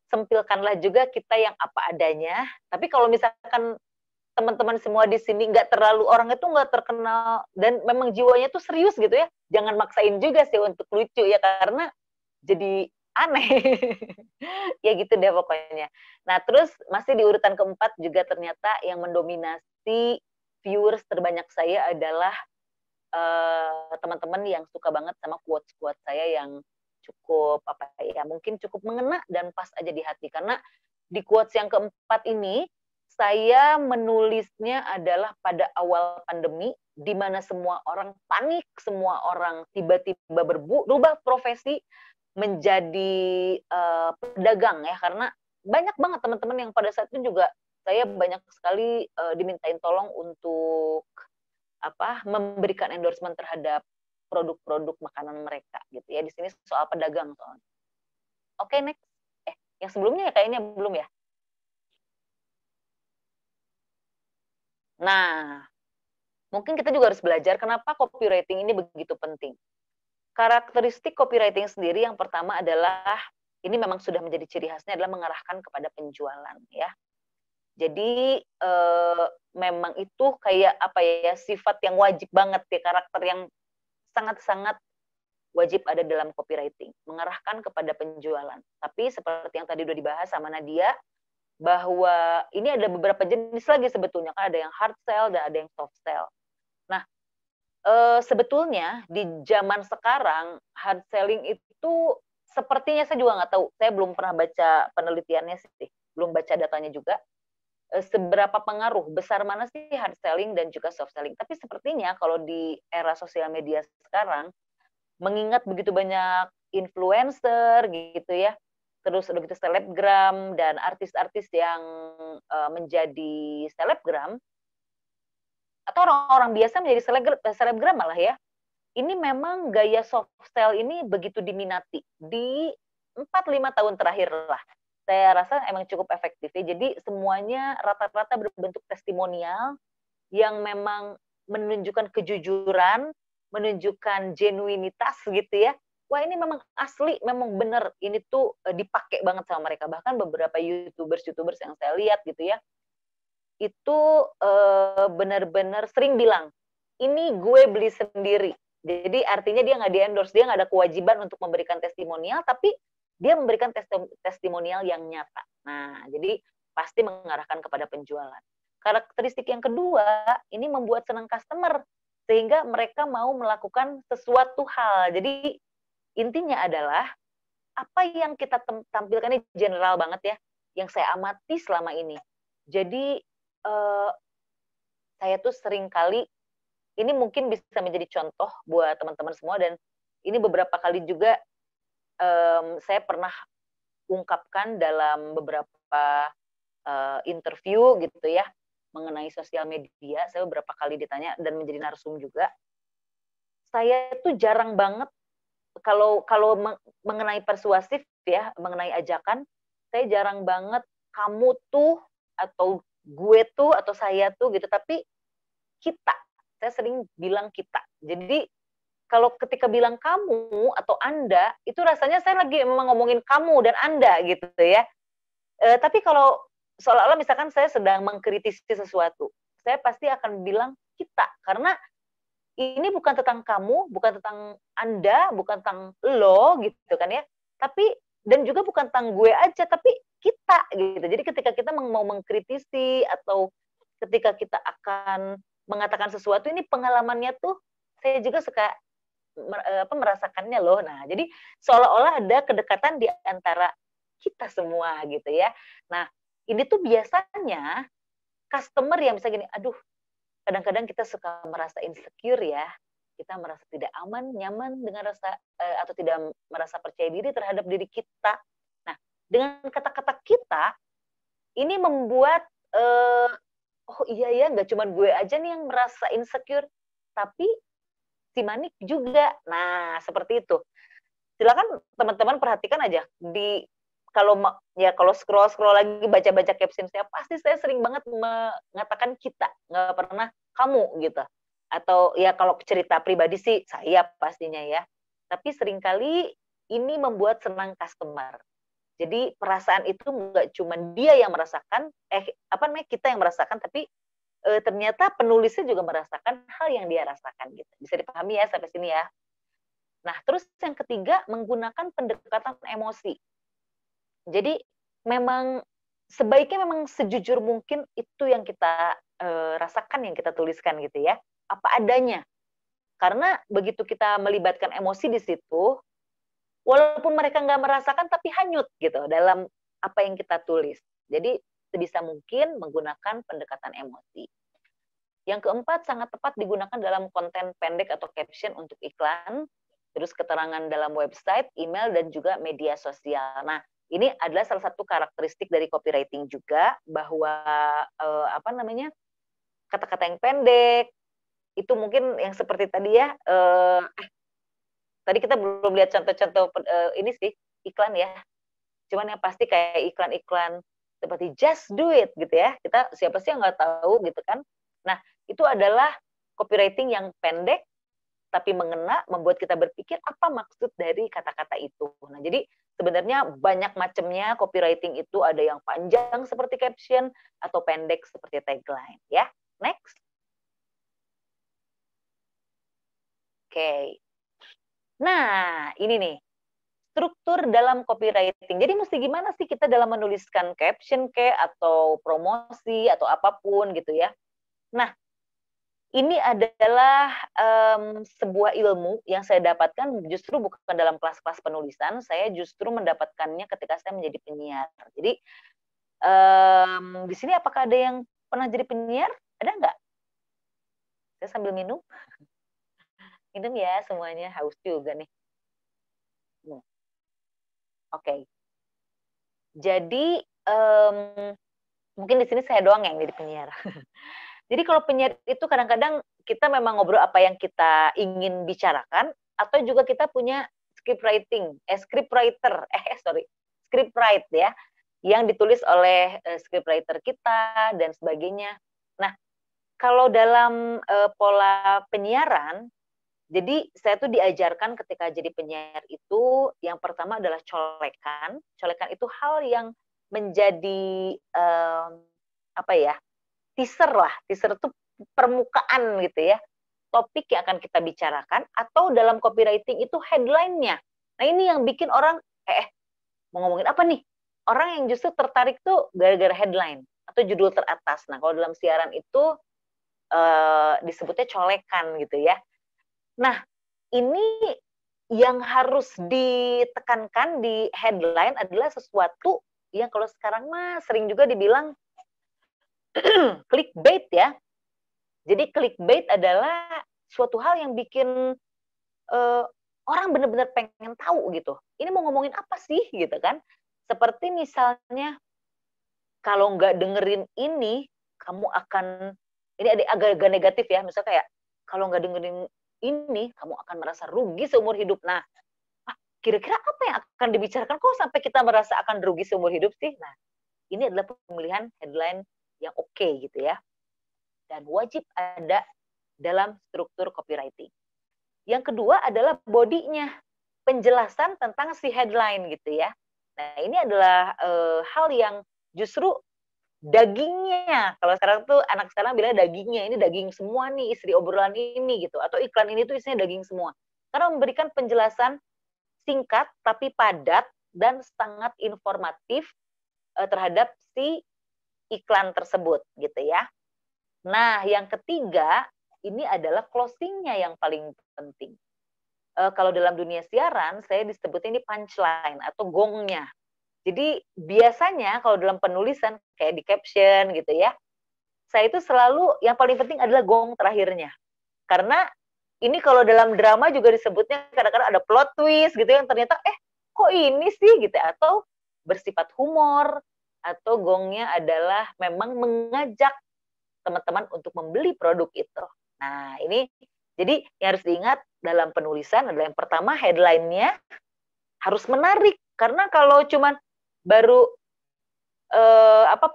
sempilkanlah juga kita yang apa adanya. Tapi kalau misalkan teman-teman semua di sini nggak terlalu, orang itu nggak terkenal dan memang jiwanya tuh serius gitu ya, jangan maksain juga sih untuk lucu ya, karena jadi aneh. Ya gitu deh pokoknya. Nah terus masih di urutan keempat juga ternyata yang mendominasi viewers terbanyak saya adalah teman-teman yang suka banget sama quotes-quotes saya yang cukup apa ya, mungkin cukup mengena dan pas aja di hati. Karena di quotes yang keempat ini saya menulisnya adalah pada awal pandemi, di mana semua orang panik, semua orang tiba-tiba berubah profesi menjadi pedagang ya, karena banyak banget teman-teman yang pada saat itu juga saya banyak sekali dimintain tolong untuk memberikan endorsement terhadap produk-produk makanan mereka gitu ya. Di sini soal pedagang soalnya. Oke, next. Yang sebelumnya ya kayaknya belum ya. Nah, mungkin kita juga harus belajar kenapa copywriting ini begitu penting. Karakteristik copywriting sendiri yang pertama adalah, ini memang sudah menjadi ciri khasnya, adalah mengarahkan kepada penjualan ya. Jadi memang itu kayak apa ya, sifat yang wajib banget ya, karakter yang sangat-sangat wajib ada dalam copywriting, mengarahkan kepada penjualan. Tapi seperti yang tadi udah dibahas sama Nadia, bahwa ini ada beberapa jenis lagi sebetulnya, kan ada yang hard sell dan ada yang soft sell. Nah, sebetulnya di zaman sekarang hard selling itu sepertinya, saya juga nggak tahu, saya belum pernah baca penelitiannya sih, belum baca datanya juga, seberapa pengaruh, besar mana sih hard selling dan juga soft selling. Tapi sepertinya kalau di era sosial media sekarang, mengingat begitu banyak influencer gitu ya, terus udah gitu selebgram dan artis-artis yang menjadi selebgram, atau orang-orang biasa menjadi selebgram malah ya, ini memang gaya soft sell ini begitu diminati di 4-5 tahun terakhir lah. Saya rasa emang cukup efektif ya. Jadi semuanya rata-rata berbentuk testimonial yang memang menunjukkan kejujuran, menunjukkan genuinitas gitu ya. Wah ini memang asli, memang benar, ini tuh dipakai banget sama mereka. Bahkan beberapa YouTubers yang saya lihat gitu ya, itu benar-benar sering bilang, ini gue beli sendiri. Jadi artinya dia nggak di-endorse, dia nggak ada kewajiban untuk memberikan testimonial, tapi dia memberikan testimonial yang nyata. Nah, jadi pasti mengarahkan kepada penjualan. Karakteristik yang kedua, ini membuat senang customer, sehingga mereka mau melakukan sesuatu hal. Jadi intinya adalah apa yang kita tampilkan ini general banget ya, yang saya amati selama ini. Jadi saya tuh sering kali, ini mungkin bisa menjadi contoh buat teman-teman semua, dan ini beberapa kali juga saya pernah ungkapkan dalam beberapa interview gitu ya, mengenai sosial media. Saya beberapa kali ditanya dan menjadi narsum juga. Saya tuh jarang banget kalau mengenai persuasif ya, mengenai ajakan, saya jarang banget kamu tuh atau gue tuh atau saya tuh gitu, tapi kita. Saya sering bilang kita. Jadi kalau ketika bilang kamu atau Anda, itu rasanya saya lagi memang ngomongin kamu dan Anda gitu ya. Tapi kalau seolah-olah misalkan saya sedang mengkritisi sesuatu, saya pasti akan bilang kita, karena ini bukan tentang kamu, bukan tentang Anda, bukan tentang lo gitu kan ya. Tapi dan juga bukan tentang gue aja, tapi kita gitu. Jadi ketika kita mau mengkritisi atau ketika kita akan mengatakan sesuatu, ini pengalamannya tuh saya juga suka merasakannya loh. Nah, jadi seolah-olah ada kedekatan di antara kita semua gitu ya. Nah, ini tuh biasanya customer yang bisa gini, aduh, kadang-kadang kita suka merasa insecure ya, kita merasa tidak aman, nyaman dengan rasa atau tidak merasa percaya diri terhadap diri kita. Nah, dengan kata-kata kita, ini membuat oh iya ya, nggak cuma gue aja nih yang merasa insecure, tapi si Manik juga. Nah, seperti itu. Silakan teman-teman perhatikan aja di kalau scroll lagi baca-baca caption saya, pasti saya sering banget mengatakan kita, nggak pernah kamu gitu. Atau ya kalau cerita pribadi sih saya pastinya ya. Tapi seringkali ini membuat senang customer. Jadi perasaan itu nggak cuma dia yang merasakan, kita yang merasakan, tapi ternyata penulisnya juga merasakan hal yang dia rasakan gitu. Bisa dipahami ya sampai sini ya. Nah, terus yang ketiga, menggunakan pendekatan emosi. Jadi memang sebaiknya memang sejujur mungkin itu yang kita rasakan, yang kita tuliskan gitu ya, apa adanya. Karena begitu kita melibatkan emosi di situ, walaupun mereka nggak merasakan tapi hanyut gitu dalam apa yang kita tulis. Jadi sebisa mungkin menggunakan pendekatan emosi. Yang keempat, sangat tepat digunakan dalam konten pendek atau caption untuk iklan, terus keterangan dalam website, email, dan juga media sosial. Nah, ini adalah salah satu karakteristik dari copywriting juga, bahwa kata-kata yang pendek, itu mungkin yang seperti tadi ya, tadi kita belum lihat contoh-contoh ini sih, iklan ya. Cuman yang pasti kayak iklan-iklan seperti just do it gitu ya. Kita siapa sih yang nggak tahu gitu kan. Nah, itu adalah copywriting yang pendek tapi mengena, membuat kita berpikir apa maksud dari kata-kata itu. Nah, jadi sebenarnya banyak macamnya copywriting itu, ada yang panjang seperti caption atau pendek seperti tagline ya. Next. Oke. Nah, ini nih. Struktur dalam copywriting. Jadi mesti gimana sih kita dalam menuliskan caption atau promosi atau apapun gitu ya. Nah, ini adalah sebuah ilmu yang saya dapatkan justru bukan dalam kelas-kelas penulisan, saya justru mendapatkannya ketika saya menjadi penyiar. Jadi di sini apakah ada yang pernah jadi penyiar? Ada nggak? Saya sambil minum. Minum ya semuanya, haus juga nih. Oke. Jadi mungkin di sini saya doang yang jadi penyiar. Jadi kalau penyiar itu kadang-kadang kita memang ngobrol apa yang kita ingin bicarakan, atau juga kita punya script write ya, yang ditulis oleh script writer kita dan sebagainya. Nah, kalau dalam pola penyiaran, jadi saya tuh diajarkan ketika jadi penyiar itu, yang pertama adalah colekan. Colekan itu hal yang menjadi teaser lah. Teaser itu permukaan gitu ya. Topik yang akan kita bicarakan, atau dalam copywriting itu headline-nya. Nah, ini yang bikin orang mau ngomongin apa nih? Orang yang justru tertarik tuh gara-gara headline atau judul teratas. Nah, kalau dalam siaran itu disebutnya colekan gitu ya. Nah, ini yang harus ditekankan di headline adalah sesuatu yang kalau sekarang mah sering juga dibilang clickbait ya. Jadi clickbait adalah suatu hal yang bikin orang benar-benar pengen tahu gitu. Ini mau ngomongin apa sih gitu kan? Seperti misalnya kalau nggak dengerin ini, kamu akan, ini ada agak-agak negatif ya. Misalnya kayak kalau nggak dengerin ini, kamu akan merasa rugi seumur hidup. Nah, kira-kira apa yang akan dibicarakan kok sampai kita merasa akan rugi seumur hidup sih? Nah, ini adalah pemilihan headline yang oke gitu ya. Dan wajib ada dalam struktur copywriting. Yang kedua adalah bodinya, penjelasan tentang si headline gitu ya. Nah, ini adalah hal yang justru dagingnya. Kalau sekarang tuh anak sekarang bilang dagingnya, ini daging semua nih isi obrolan ini gitu, atau iklan ini tuh isinya daging semua. Karena memberikan penjelasan singkat tapi padat dan sangat informatif terhadap si iklan tersebut gitu ya. Nah, yang ketiga ini adalah closing-nya yang paling penting. Kalau dalam dunia siaran saya disebutnya ini punchline atau gongnya. Jadi biasanya kalau dalam penulisan kayak di caption gitu ya, saya itu selalu yang paling penting adalah gong terakhirnya. Karena ini kalau dalam drama juga disebutnya kadang-kadang ada plot twist gitu yang ternyata kok ini sih gitu, atau bersifat humor, atau gongnya adalah memang mengajak teman-teman untuk membeli produk itu. Nah, ini jadi yang harus diingat dalam penulisan adalah yang pertama headline-nya harus menarik, karena kalau cuman baru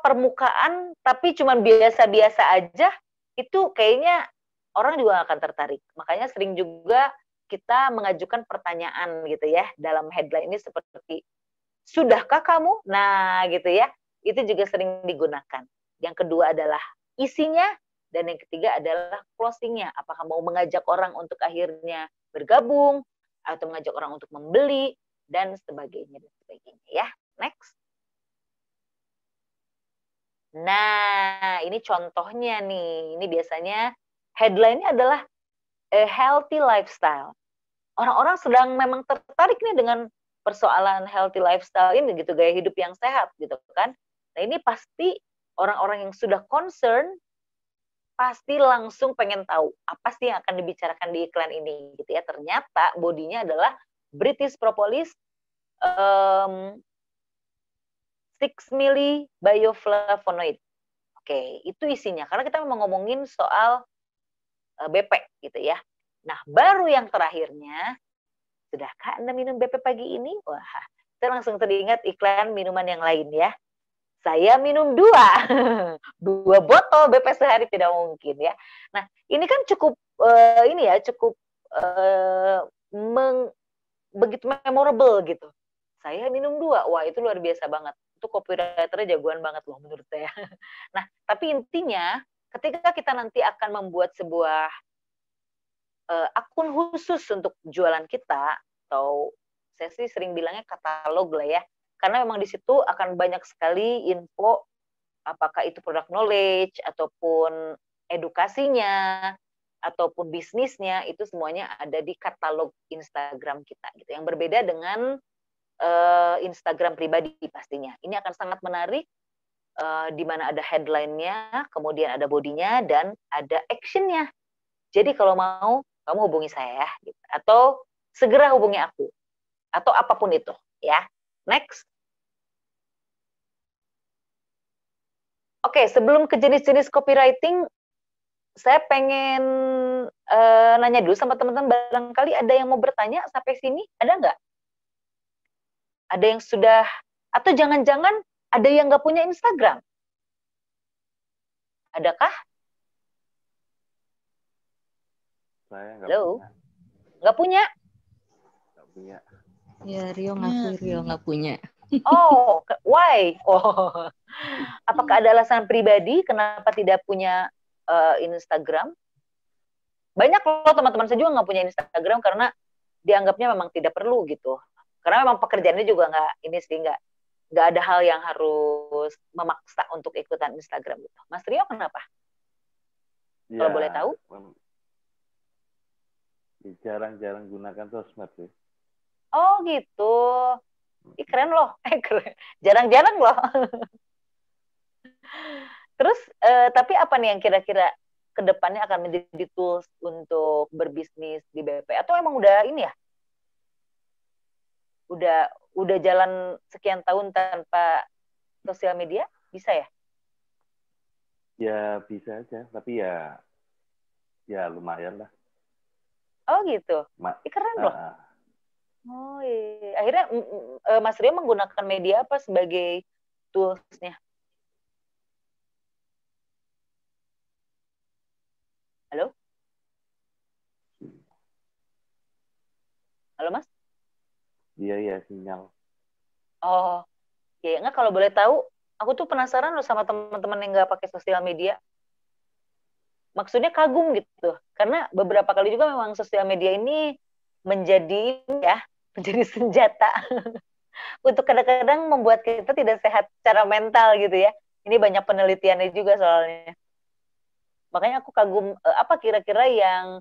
permukaan tapi cuman biasa-biasa aja, itu kayaknya orang juga akan tertarik. Makanya sering juga kita mengajukan pertanyaan gitu ya dalam headline ini, seperti Sudahkah kamu? Nah, gitu ya. Itu juga sering digunakan. Yang kedua adalah isinya, dan yang ketiga adalah closingnya. Apakah mau mengajak orang untuk akhirnya bergabung, atau mengajak orang untuk membeli, dan sebagainya. Ya, next. Nah, ini contohnya nih. Ini biasanya headline-nya adalah a healthy lifestyle. Orang-orang sedang memang tertarik nih dengan persoalan healthy lifestyle ini gitu, gaya hidup yang sehat gitu kan. Nah, ini pasti orang-orang yang sudah concern pasti langsung pengen tahu apa sih yang akan dibicarakan di iklan ini gitu ya. Ternyata bodinya adalah British Propolis 6 milli bioflavonoid. Oke, itu isinya. Karena kita memang ngomongin soal BP gitu ya. Nah, baru yang terakhirnya, sudahkah Anda minum BP pagi ini? Wah, saya langsung teringat iklan minuman yang lain ya. Saya minum 2 botol BP sehari tidak mungkin ya. Nah, ini kan cukup begitu memorable gitu. Saya minum 2, wah itu luar biasa banget. Itu copywriter jagoan banget loh menurut saya. Nah, tapi intinya ketika kita nanti akan membuat sebuah akun khusus untuk jualan kita, atau saya sih sering bilangnya katalog lah ya, karena memang di situ akan banyak sekali info, apakah itu product knowledge, ataupun edukasinya, ataupun bisnisnya, itu semuanya ada di katalog Instagram kita gitu. Yang berbeda dengan Instagram pribadi pastinya. Ini akan sangat menarik, di mana ada headline-nya, kemudian ada bodinya, dan ada action-nya. Jadi kalau mau, kamu hubungi saya ya, gitu. Atau segera hubungi aku, atau apapun itu ya. Next. Oke, sebelum ke jenis-jenis copywriting, saya pengen nanya dulu sama teman-teman, barangkali ada yang mau bertanya sampai sini, ada nggak? Ada yang sudah, atau jangan-jangan ada yang nggak punya Instagram? Adakah? Saya nggak Halo? punya. Nggak punya? Nggak punya. Ya, Rio ngaku Rio nggak punya. Oh, why? Oh, apakah ada alasan pribadi kenapa tidak punya Instagram? Banyak loh teman-teman saya juga nggak punya Instagram karena dianggapnya memang tidak perlu gitu. Karena memang pekerjaannya juga nggak ada hal yang harus memaksa untuk ikutan Instagram gitu. Mas Rio kenapa? Kalau boleh tahu? Jarang-jarang gunakan sosmed sih. Oh gitu. Ih, keren loh. Keren. Jarang-jarang loh. Terus tapi apa nih yang kira-kira kedepannya akan menjadi tools untuk berbisnis di BP? Atau emang udah ini ya? Udah jalan sekian tahun tanpa sosial media? Bisa ya? Ya bisa aja, tapi ya lumayan lah. Oh gitu. Keren loh. Oh iya. Akhirnya Mas Rio menggunakan media apa sebagai toolsnya? Halo? Halo Mas? Iya sinyal. Oh, ya nggak, kalau boleh tahu, aku tuh penasaran loh sama teman-teman yang nggak pakai sosial media. Maksudnya kagum gitu, karena beberapa kali juga memang sosial media ini menjadi senjata untuk kadang-kadang membuat kita tidak sehat secara mental gitu ya. Ini banyak penelitiannya juga soalnya. Makanya aku kagum apa kira-kira yang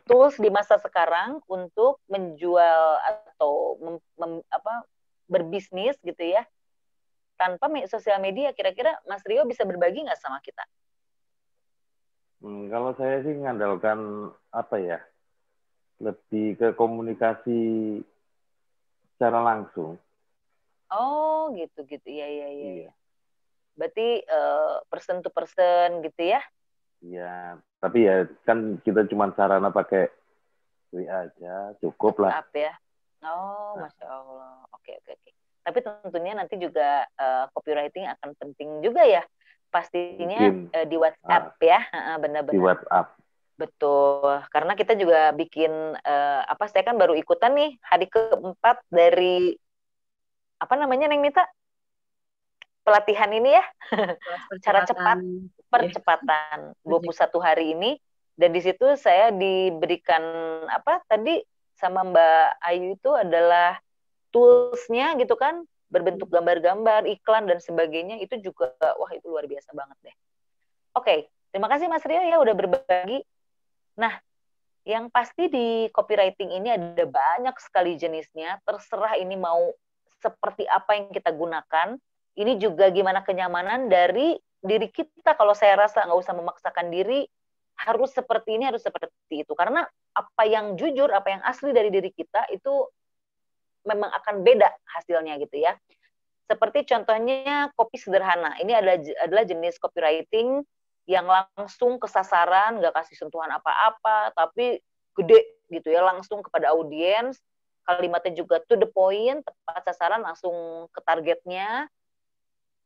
tools di masa sekarang untuk menjual atau berbisnis gitu ya tanpa sosial media. Kira-kira Mas Rio bisa berbagi nggak sama kita? Kalau saya sih mengandalkan lebih ke komunikasi secara langsung. Oh gitu ya. Berarti person to person gitu ya? Iya, tapi ya kan kita cuma sarana pakai WA aja, cukup lah. WhatsApp ya. Oh, Masya Allah. Oke. Tapi tentunya nanti juga copywriting akan penting juga ya. Pastinya di WhatsApp ya. Benar-benar. Di WhatsApp. Betul. Karena kita juga bikin, saya kan baru ikutan nih hari keempat dari apa namanya Neng Mita? Pelatihan ini ya. Cara cepat percepatan 21 hari ini, dan di situ saya diberikan apa tadi sama Mbak Ayu itu adalah tools-nya gitu kan, berbentuk gambar-gambar, iklan dan sebagainya, itu juga wah itu luar biasa banget deh. Oke, terima kasih Mas Rio ya udah berbagi. Nah, yang pasti di copywriting ini ada banyak sekali jenisnya, terserah ini mau seperti apa yang kita gunakan. Ini juga gimana kenyamanan dari diri kita. Kalau saya rasa nggak usah memaksakan diri, harus seperti ini, harus seperti itu. Karena apa yang jujur, apa yang asli dari diri kita, itu memang akan beda hasilnya gitu ya. Seperti contohnya kopi sederhana. Ini adalah jenis copywriting yang langsung ke sasaran, nggak kasih sentuhan apa-apa, tapi gede gitu ya, langsung kepada audiens. Kalimatnya juga to the point, tepat sasaran, langsung ke targetnya.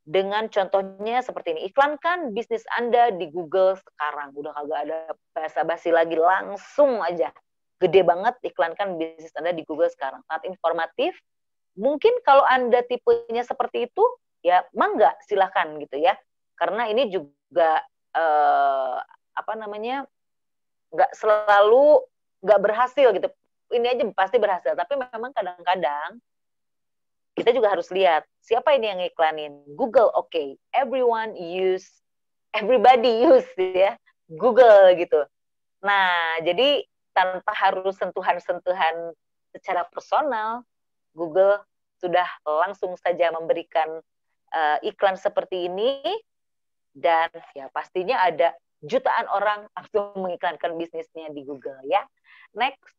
Dengan contohnya seperti ini, iklankan bisnis Anda di Google sekarang. Udah kagak ada basa-basi lagi, langsung aja. Gede banget, iklankan bisnis Anda di Google sekarang. Sangat informatif. Mungkin kalau Anda tipenya seperti itu, ya mangga, silahkan gitu ya. Karena ini juga, nggak selalu nggak berhasil gitu. Ini aja pasti berhasil, tapi memang kadang-kadang kita juga harus lihat siapa ini yang ngiklanin. Google, oke. Everybody use ya, Google gitu. Nah, jadi tanpa harus sentuhan-sentuhan secara personal, Google sudah langsung saja memberikan iklan seperti ini, dan ya pastinya ada jutaan orang langsung mengiklankan bisnisnya di Google ya. Next.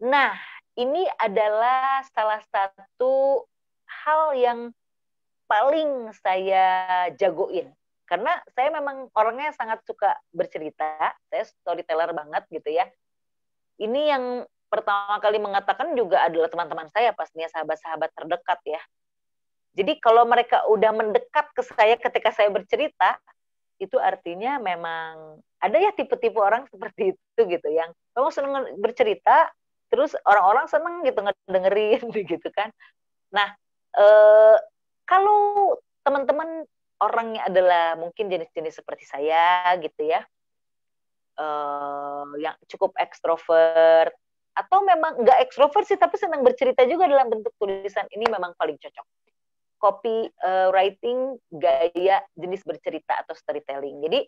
Nah, ini adalah salah satu hal yang paling saya jagoin. Karena saya memang orangnya sangat suka bercerita, saya storyteller banget gitu ya. Ini yang pertama kali mengatakan juga adalah teman-teman saya, pastinya sahabat-sahabat terdekat ya. Jadi kalau mereka udah mendekat ke saya ketika saya bercerita, itu artinya memang ada ya tipe-tipe orang seperti itu gitu, yang kamu senang bercerita, terus orang-orang seneng gitu ngedengerin gitu kan. Nah, kalau teman-teman orangnya adalah mungkin jenis-jenis seperti saya gitu ya, yang cukup ekstrovert, atau memang nggak ekstrovert sih tapi senang bercerita juga dalam bentuk tulisan, ini memang paling cocok. Copy writing gaya jenis bercerita atau storytelling. Jadi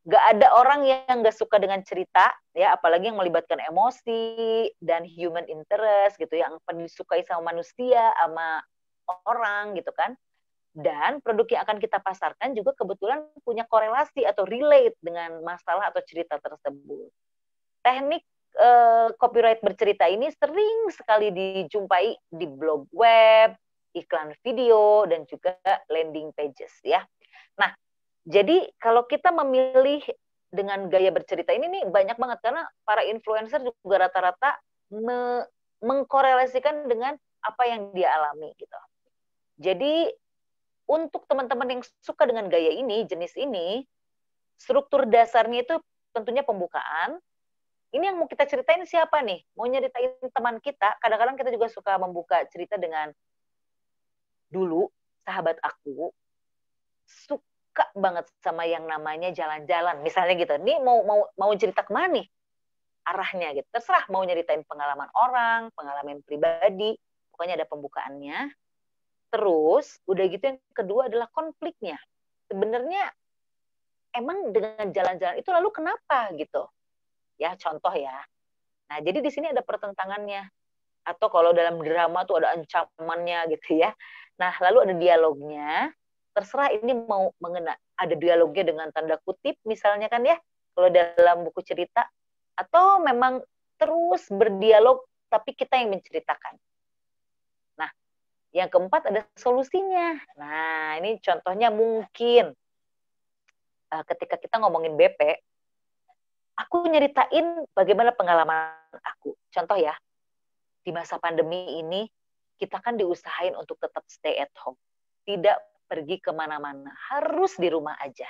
nggak ada orang yang nggak suka dengan cerita ya, apalagi yang melibatkan emosi dan human interest gitu, yang disukai sama manusia, sama orang gitu kan. Dan produk yang akan kita pasarkan juga kebetulan punya korelasi atau relate dengan masalah atau cerita tersebut. Teknik copyright bercerita ini sering sekali dijumpai di blog web, iklan video, dan juga landing pages ya. Nah, jadi kalau kita memilih dengan gaya bercerita ini nih banyak banget, karena para influencer juga rata-rata mengkorelasikan dengan apa yang dia alami gitu. Jadi untuk teman-teman yang suka dengan gaya ini, jenis ini, struktur dasarnya itu tentunya pembukaan. Ini yang mau kita ceritain siapa nih? Mau nyeritain teman kita, kadang-kadang kita juga suka membuka cerita dengan, dulu sahabat aku suka banget sama yang namanya jalan-jalan, misalnya gitu. Ini mau cerita kemana nih arahnya gitu, terserah, mau nyeritain pengalaman orang, pengalaman pribadi, pokoknya ada pembukaannya. Terus udah gitu yang kedua adalah konfliknya. Sebenarnya emang dengan jalan-jalan itu lalu kenapa gitu ya, contoh ya. Nah, jadi di sini ada pertentangannya, atau kalau dalam drama tuh ada ancamannya gitu ya. Nah, lalu ada dialognya. Terserah ini mau mengena, ada dialognya dengan tanda kutip misalnya kan ya, kalau dalam buku cerita, atau memang terus berdialog tapi kita yang menceritakan. Nah, yang keempat ada solusinya. Nah, ini contohnya mungkin ketika kita ngomongin BP, aku nyeritain bagaimana pengalaman aku. Contoh ya, di masa pandemi ini kita kan diusahain untuk tetap stay at home, tidak pergi kemana-mana, harus di rumah aja.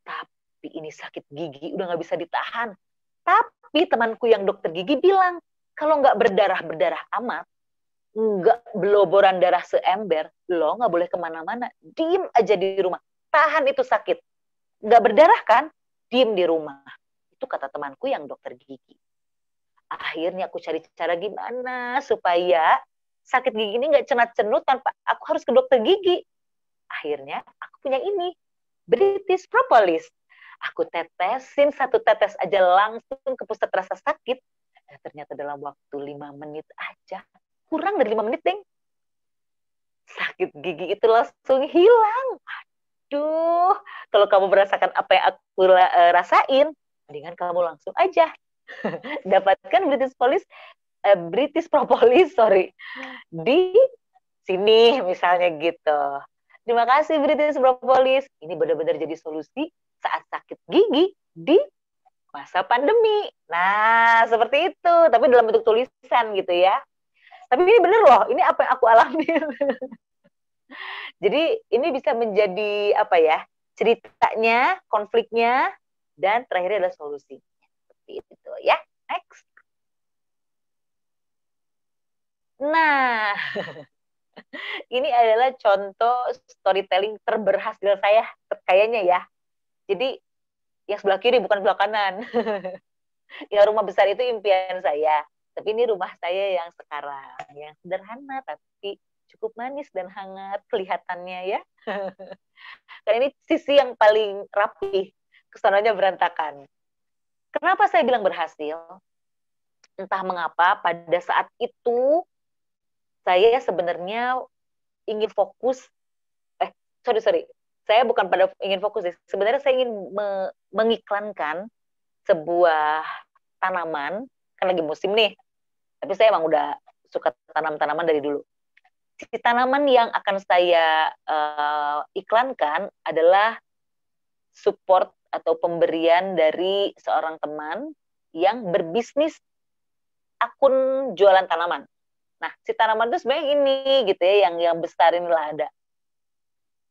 Tapi ini sakit gigi udah nggak bisa ditahan. Tapi temanku yang dokter gigi bilang, kalau nggak berdarah-berdarah amat, nggak beloboran darah seember, lo nggak boleh kemana-mana, diem aja di rumah, tahan itu sakit, nggak berdarah kan, diem di rumah. Itu kata temanku yang dokter gigi. Akhirnya aku cari cara gimana supaya sakit gigi ini nggak cenat-cenut tanpa aku harus ke dokter gigi. Akhirnya aku punya ini, British Propolis. Aku tetesin 1 tetes aja langsung ke pusat rasa sakit. Dan ternyata dalam waktu 5 menit aja, kurang dari 5 menit, Deng, sakit gigi itu langsung hilang. Aduh, kalau kamu merasakan apa yang aku rasain, mendingan kamu langsung aja dapatkan British Propolis di sini misalnya gitu. Terima kasih British Propolis. Ini benar-benar jadi solusi saat sakit gigi di masa pandemi. Nah, seperti itu. Tapi dalam bentuk tulisan gitu ya. Tapi ini bener loh. Ini apa yang aku alami. Jadi ini bisa menjadi apa ya? Ceritanya, konfliknya, dan terakhirnya adalah solusi. Seperti itu ya. Next. Nah, ini adalah contoh storytelling terberhasil saya kayaknya ya. Jadi yang sebelah kiri bukan sebelah kanan. Yang rumah besar itu impian saya. Tapi ini rumah saya yang sekarang. Yang sederhana tapi cukup manis dan hangat kelihatannya ya. Karena ini sisi yang paling rapi. Kesananya berantakan. Kenapa saya bilang berhasil? Entah mengapa pada saat itu saya sebenarnya ingin fokus, saya bukan pada ingin fokus, sebenarnya saya ingin mengiklankan sebuah tanaman, kan lagi musim nih, tapi saya emang udah suka tanam-tanaman dari dulu. Si tanaman yang akan saya iklankan adalah support atau pemberian dari seorang teman yang berbisnis akun jualan tanaman. Nah, si tanaman itu sebenarnya ini gitu ya, yang besar inilah ada.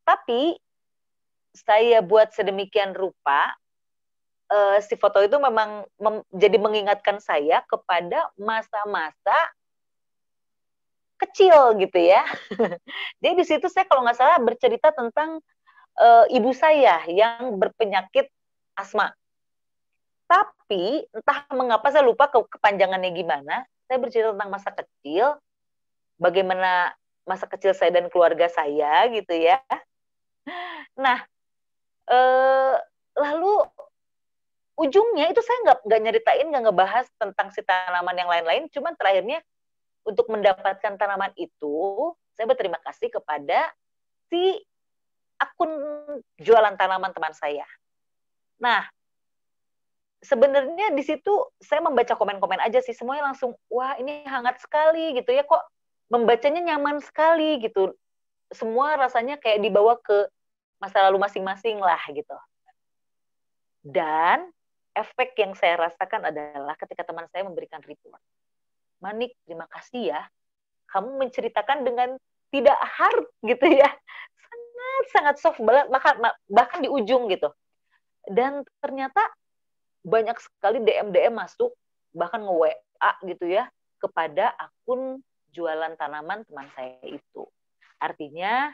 Tapi saya buat sedemikian rupa, si foto itu memang jadi mengingatkan saya kepada masa-masa kecil gitu ya. Jadi di situ saya kalau nggak salah bercerita tentang ibu saya yang berpenyakit asma. Tapi entah mengapa saya lupa kepanjangannya gimana. Saya bercerita tentang masa kecil, bagaimana masa kecil saya dan keluarga saya gitu ya. Nah, lalu ujungnya itu saya nggak nyeritain, nggak ngebahas tentang si tanaman yang lain-lain, cuman terakhirnya untuk mendapatkan tanaman itu, saya berterima kasih kepada si akun jualan tanaman teman saya. Nah, sebenarnya di situ saya membaca komen-komen aja sih, semuanya langsung, wah ini hangat sekali gitu ya, kok membacanya nyaman sekali gitu. Semua rasanya kayak dibawa ke masa lalu masing-masing lah gitu. Dan efek yang saya rasakan adalah ketika teman saya memberikan report. Manik, terima kasih ya. Kamu menceritakan dengan tidak hard gitu ya. Sangat soft banget, bahkan di ujung gitu. Dan ternyata banyak sekali DM masuk, bahkan nge-WA gitu ya, kepada akun jualan tanaman teman saya itu. Artinya,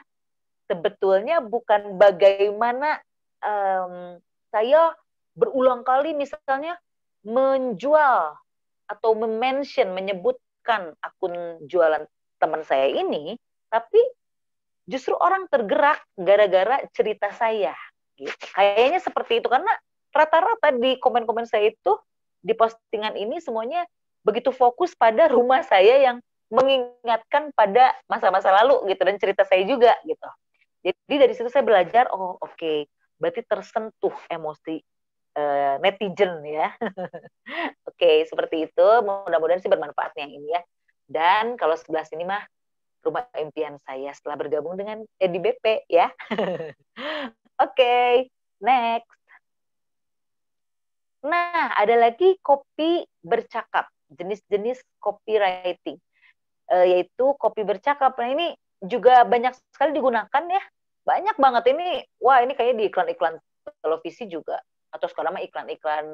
sebetulnya bukan bagaimana saya berulang kali misalnya menjual atau menyebutkan akun jualan teman saya ini, tapi justru orang tergerak gara-gara cerita saya. Gitu. Kayaknya seperti itu, karena rata-rata di komen-komen saya itu, di postingan ini semuanya begitu fokus pada rumah saya yang mengingatkan pada masa-masa lalu gitu, dan cerita saya juga gitu. Jadi dari situ saya belajar, oh oke, berarti tersentuh emosi netizen ya. Oke, seperti itu. Mudah-mudahan sih bermanfaatnya yang ini ya. Dan kalau sebelah sini mah rumah impian saya setelah bergabung dengan di BP ya. Oke, next. Nah, ada lagi kopi bercakap, jenis-jenis copywriting, yaitu kopi bercakap. Nah, ini juga banyak sekali digunakan ya. Banyak banget ini. Wah, ini kayaknya di iklan-iklan televisi juga. Atau sekarang mah iklan-iklan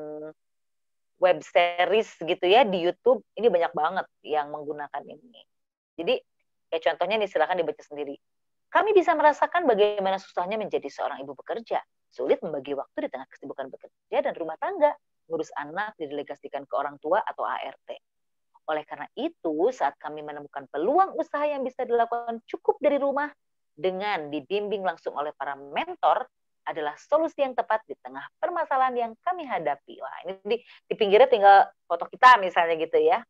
web series gitu ya di YouTube. Ini banyak banget yang menggunakan ini. Jadi ya contohnya nih silakan dibaca sendiri. Kami bisa merasakan bagaimana susahnya menjadi seorang ibu bekerja. Sulit membagi waktu di tengah kesibukan bekerja dan rumah tangga. Ngurus anak didelegasikan ke orang tua atau ART. Oleh karena itu, saat kami menemukan peluang usaha yang bisa dilakukan cukup dari rumah dengan dibimbing langsung oleh para mentor adalah solusi yang tepat di tengah permasalahan yang kami hadapi. Wah, ini di pinggirnya tinggal foto kita misalnya gitu ya.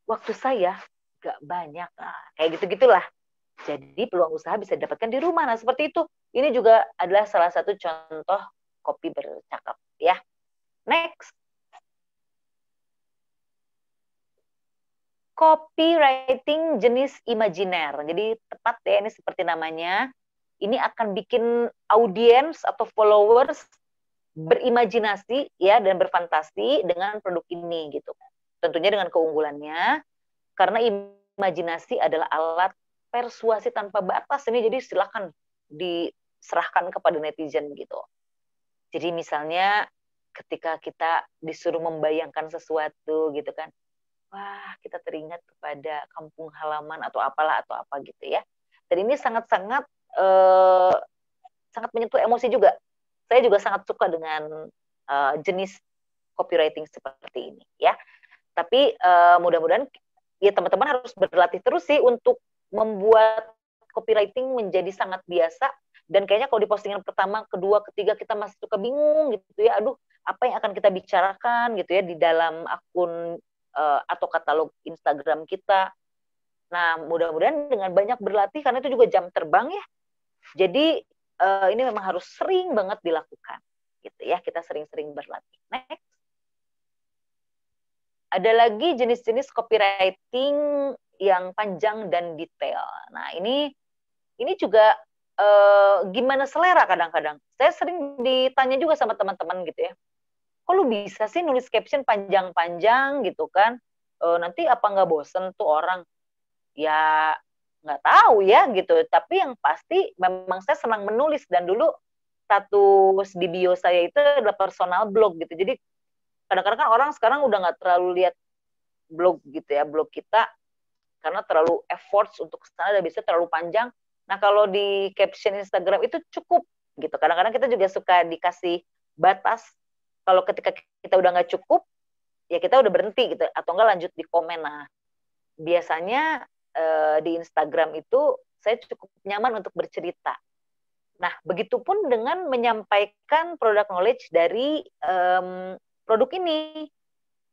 Waktu saya gak banyak. Nah, kayak gitu-gitulah. Jadi peluang usaha bisa didapatkan di rumah. Nah, seperti itu. Ini juga adalah salah satu contoh kopi bercakap ya. Next. Copywriting jenis imajiner. Jadi tepat ya, ini seperti namanya. Ini akan bikin audiens atau followers berimajinasi ya dan berfantasi dengan produk ini gitu. Tentunya dengan keunggulannya karena imajinasi adalah alat persuasi tanpa batas ini, jadi silakan diserahkan kepada netizen gitu. Jadi misalnya ketika kita disuruh membayangkan sesuatu gitu kan, wah kita teringat kepada kampung halaman atau apalah atau apa gitu ya. Dan ini sangat-sangat sangat menyentuh emosi juga. Saya juga sangat suka dengan jenis copywriting seperti ini ya. Tapi mudah-mudahan ya teman-teman harus berlatih terus sih untuk membuat copywriting menjadi sangat biasa. Dan kayaknya kalau di postingan pertama, kedua, ketiga kita masih suka bingung gitu ya. Aduh, apa yang akan kita bicarakan gitu ya di dalam akun atau katalog Instagram kita. Nah, mudah-mudahan dengan banyak berlatih, karena itu juga jam terbang ya. Jadi ini memang harus sering banget dilakukan gitu ya. Kita sering-sering berlatih. Next. Ada lagi jenis-jenis copywriting yang panjang dan detail. Nah, ini juga gimana selera kadang-kadang. Saya sering ditanya juga sama teman-teman gitu ya. Kok lu bisa sih nulis caption panjang-panjang gitu kan? Nanti apa nggak bosen tuh orang? Ya nggak tahu ya gitu. Tapi yang pasti memang saya senang menulis, dan dulu status di bio saya itu adalah personal blog gitu. Jadi kadang-kadang kan orang sekarang udah nggak terlalu lihat blog gitu ya, blog kita, karena terlalu efforts untuk kesana dan bisa terlalu panjang. Nah, kalau di caption Instagram itu cukup gitu. Kadang-kadang kita juga suka dikasih batas. Kalau ketika kita udah nggak cukup, ya kita udah berhenti gitu, atau nggak lanjut di komen. Nah, biasanya di Instagram itu saya cukup nyaman untuk bercerita. Nah, begitupun dengan menyampaikan product knowledge dari produk ini.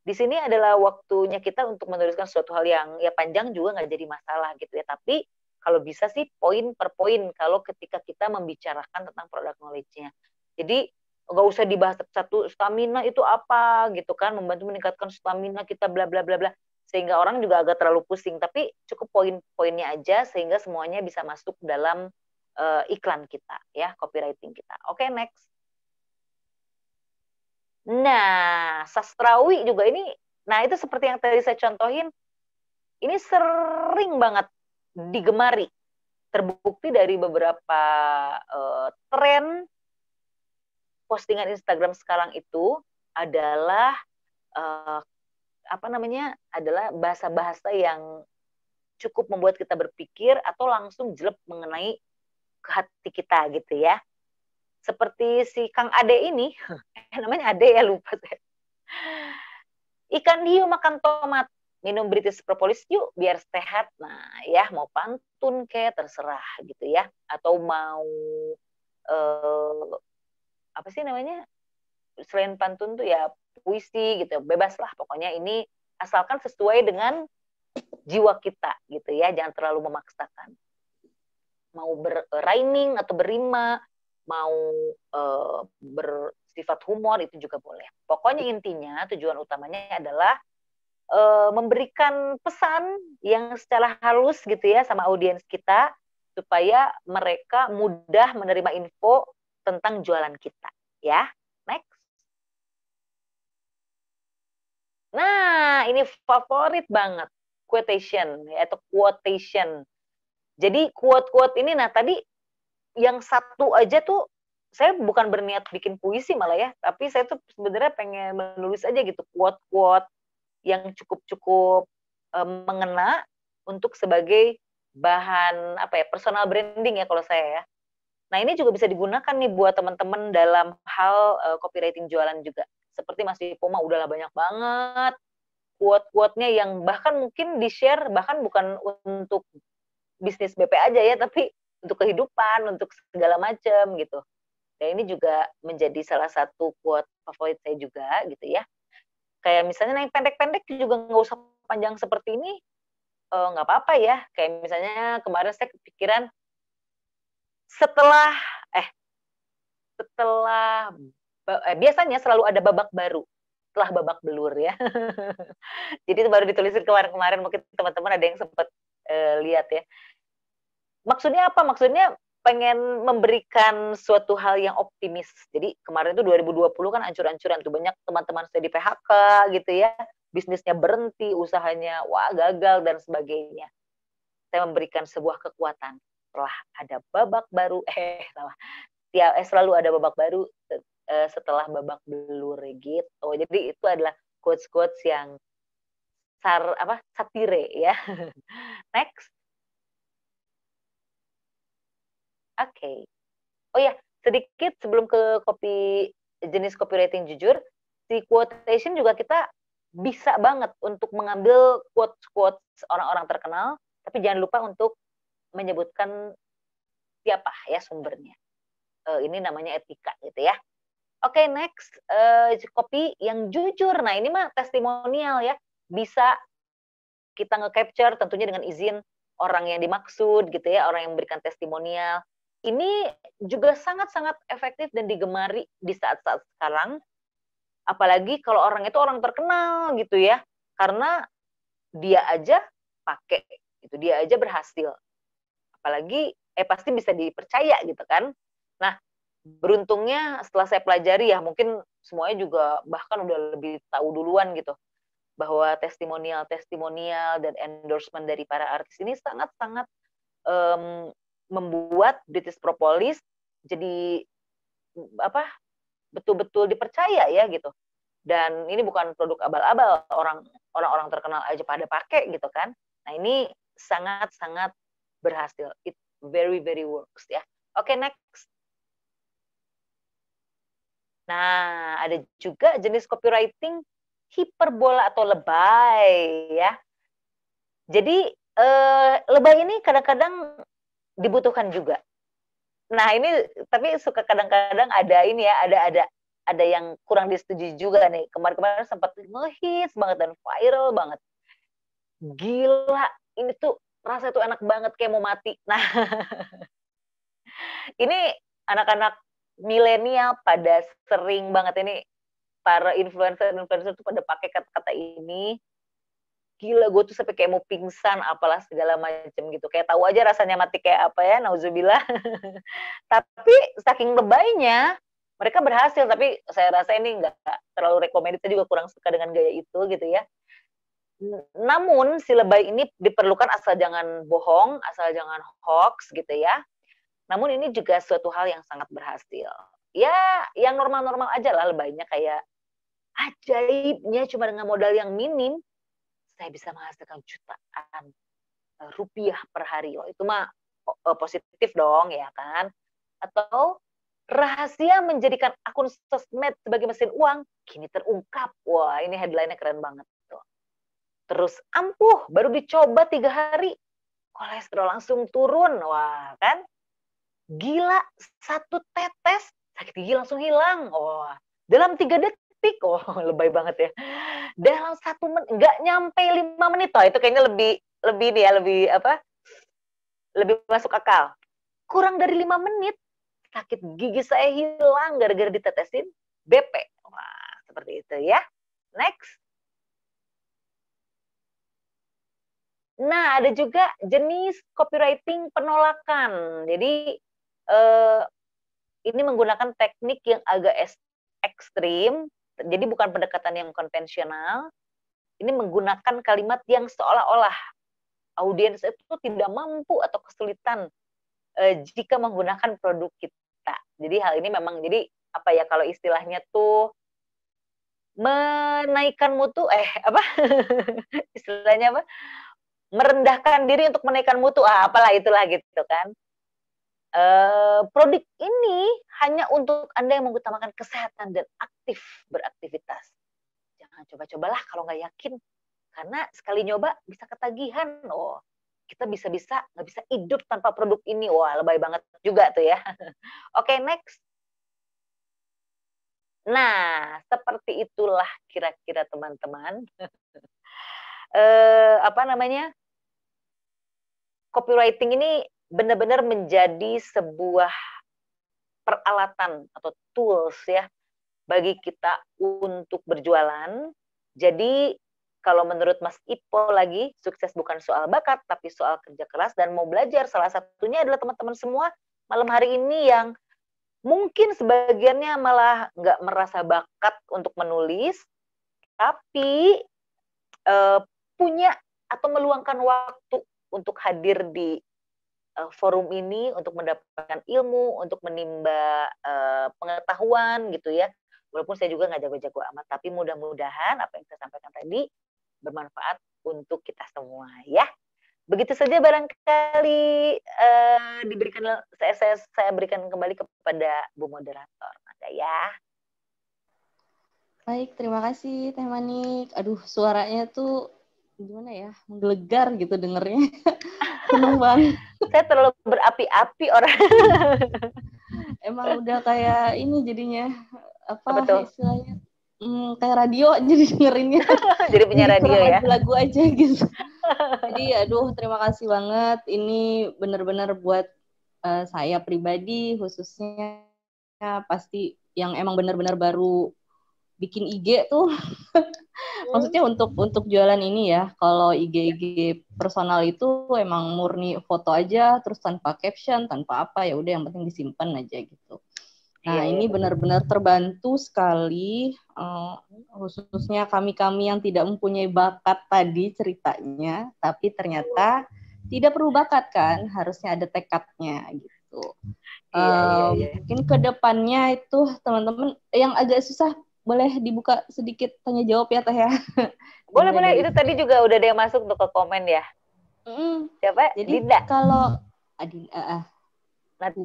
Di sini adalah waktunya kita untuk menuliskan suatu hal yang ya panjang juga nggak jadi masalah gitu ya. Tapi kalau bisa sih poin per poin kalau ketika kita membicarakan tentang product knowledge-nya. Jadi nggak usah dibahas satu, stamina itu apa gitu kan, membantu meningkatkan stamina kita bla bla bla bla, sehingga orang juga agak terlalu pusing. Tapi cukup poin-poinnya aja sehingga semuanya bisa masuk dalam iklan kita ya, copywriting kita. Oke, next. Nah, sastrawi juga ini, nah itu seperti yang tadi saya contohin, ini sering banget digemari. Terbukti dari beberapa tren postingan Instagram sekarang itu adalah adalah bahasa-bahasa yang cukup membuat kita berpikir atau langsung jelek mengenai ke hati kita gitu ya. Seperti si Kang Ade ini, namanya Ade ya, lupa saya. Ikan hiu makan tomat, minum British propolis yuk biar sehat. Nah ya, mau pantun kayak terserah gitu ya. Atau mau apa sih namanya? Selain pantun tuh ya puisi gitu, bebas lah. Pokoknya ini asalkan sesuai dengan jiwa kita gitu ya, jangan terlalu memaksakan. Mau ber-rhyming atau berima, mau bersifat humor itu juga boleh. Pokoknya intinya tujuan utamanya adalah memberikan pesan yang secara halus gitu ya sama audiens kita supaya mereka mudah menerima info tentang jualan kita ya. Next. Nah, ini favorit banget, quotation atau quotation. Jadi quote-quote ini, nah tadi yang satu aja tuh saya bukan berniat bikin puisi malah ya, tapi saya tuh sebenarnya pengen menulis aja gitu quote-quote yang cukup-cukup mengena untuk sebagai bahan personal branding ya kalau saya ya. Nah, ini juga bisa digunakan nih buat teman-teman dalam hal copywriting jualan juga. Seperti Mas Dipo mah udahlah banyak banget quote-quote-nya yang bahkan mungkin di-share bahkan bukan untuk bisnis BP aja ya, tapi untuk kehidupan, untuk segala macam gitu. Dan ini juga menjadi salah satu quote favorit saya juga gitu ya. Kayak misalnya yang pendek-pendek juga nggak usah panjang seperti ini, nggak apa-apa ya. Kayak misalnya kemarin saya kepikiran setelah biasanya selalu ada babak baru setelah babak belur ya. Jadi itu baru ditulisin kemarin-kemarin, mungkin teman-teman ada yang sempat lihat ya. Maksudnya apa? Maksudnya pengen memberikan suatu hal yang optimis. Jadi kemarin itu 2020 kan ancur-ancuran tuh, banyak teman-teman saya di PHK gitu ya, bisnisnya berhenti, usahanya wah gagal dan sebagainya. Saya memberikan sebuah kekuatan. Setelah ada babak baru, selalu ada babak baru setelah babak belur gitu. Jadi itu adalah quotes-quotes yang satire ya. Next. Oke. Oh ya, sedikit sebelum ke jenis copywriting jujur, si quotation juga kita bisa banget untuk mengambil quotes orang-orang terkenal, tapi jangan lupa untuk menyebutkan siapa ya sumbernya. Ini namanya etika gitu ya. Oke, next, copy yang jujur. Nah, ini mah testimonial ya. Bisa kita nge-capture tentunya dengan izin orang yang dimaksud gitu ya, orang yang memberikan testimonial. Ini juga sangat-sangat efektif dan digemari di saat-saat sekarang. Apalagi kalau orang itu orang terkenal gitu ya. Karena dia aja pakai gitu, dia aja berhasil. Apalagi pasti bisa dipercaya gitu kan. Nah, beruntungnya setelah saya pelajari ya, mungkin semuanya juga bahkan udah lebih tahu duluan gitu, bahwa testimonial dan endorsement dari para artis ini sangat-sangat membuat British Propolis jadi betul-betul dipercaya ya gitu. Dan ini bukan produk abal-abal, orang-orang terkenal aja pada pakai gitu kan. Nah, ini sangat-sangat berhasil. It very very works ya. Oke, next. Nah, ada juga jenis copywriting hiperbola atau lebay ya. Jadi lebay ini kadang-kadang dibutuhkan juga. Nah, ini tapi suka kadang-kadang ada ini ya, ada yang kurang disetujui juga nih. Kemarin-kemarin sempat ngehits banget dan viral banget. Gila, ini tuh rasa tuh enak banget kayak mau mati. Nah, ini anak-anak milenial pada sering banget ini, para influencer tuh pada pakai kata-kata ini. Gila, gue tuh sampai kayak mau pingsan apalah segala macam gitu, kayak tahu aja rasanya mati kayak apa ya, nauzubillah. Tapi saking lebaynya mereka berhasil, tapi saya rasa ini nggak terlalu recommended, saya juga kurang suka dengan gaya itu gitu ya. Namun si lebay ini diperlukan asal jangan bohong, asal jangan hoax gitu ya. Namun ini juga suatu hal yang sangat berhasil. Ya, yang normal-normal aja lah lebaynya, kayak ajaibnya cuma dengan modal yang minim, saya bisa menghasilkan jutaan rupiah per hari. Oh, itu mah positif dong ya kan. Atau rahasia menjadikan akun sosmed sebagai mesin uang kini terungkap. Wah, ini headline-nya keren banget. Terus ampuh, baru dicoba 3 hari, kolesterol langsung turun. Wah, kan? Gila, 1 tetes sakit gigi langsung hilang. Oh, dalam 3 detik. Oh, lebay banget ya. Dalam 1 menit, nggak nyampe 5 menit. Oh, itu kayaknya lebih masuk akal. Kurang dari 5 menit, sakit gigi saya hilang gara-gara ditetesin BP. Wah, seperti itu ya. Next. Nah, ada juga jenis copywriting penolakan. Jadi, ini menggunakan teknik yang agak ekstrim, jadi bukan pendekatan yang konvensional. Ini menggunakan kalimat yang seolah-olah audiens itu tidak mampu atau kesulitan jika menggunakan produk kita. Jadi hal ini memang, jadi apa ya, kalau istilahnya tuh menaikkan mutu, istilahnya apa? merendahkan diri untuk menaikkan mutu, apalah itulah gitu kan. Produk ini hanya untuk Anda yang mengutamakan kesehatan dan aktif beraktivitas. Jangan coba-cobalah kalau nggak yakin. Karena sekali nyoba bisa ketagihan. Oh, kita bisa-bisa nggak bisa hidup tanpa produk ini. Wah, lebay banget juga tuh ya. Oke, next. Nah, seperti itulah kira-kira teman-teman. Copywriting ini benar-benar menjadi sebuah peralatan atau tools ya bagi kita untuk berjualan. Jadi kalau menurut Mas Ipo lagi, sukses bukan soal bakat tapi soal kerja keras dan mau belajar. Salah satunya adalah teman-teman semua malam hari ini yang mungkin sebagiannya malah nggak merasa bakat untuk menulis, tapi punya atau meluangkan waktu untuk hadir di forum ini untuk mendapatkan ilmu, untuk menimba pengetahuan gitu ya. Walaupun saya juga nggak jago-jago amat, tapi mudah-mudahan apa yang saya sampaikan tadi bermanfaat untuk kita semua ya. Begitu saja barangkali saya berikan kembali kepada Bu Moderator. Ada ya. Baik, terima kasih Teh Manik. Aduh, suaranya tuh gimana ya, menggelegar gitu dengernya. Seneng banget. Saya terlalu berapi-api orang. Emang udah kayak ini jadinya apa Betul. istilahnya kayak radio jadi dengerinnya. Jadi punya radio ya. Lagu aja gitu. Jadi aduh terima kasih banget. Ini benar-benar buat saya pribadi khususnya pasti yang emang benar-benar baru bikin IG tuh. Maksudnya untuk jualan ini ya, kalau IG personal itu emang murni foto aja, terus tanpa caption, tanpa apa, ya udah yang penting disimpan aja gitu. Nah ini benar-benar terbantu sekali, khususnya kami-kami yang tidak mempunyai bakat tadi ceritanya, tapi ternyata tidak perlu bakat kan, harusnya ada tekadnya gitu. Mungkin kedepannya itu teman-teman yang agak susah, boleh dibuka sedikit tanya jawab ya Teh ya. Boleh. Itu tadi juga udah ada yang masuk tuh ke komen ya. Siapa? Jadi Dinda. Kalau nanti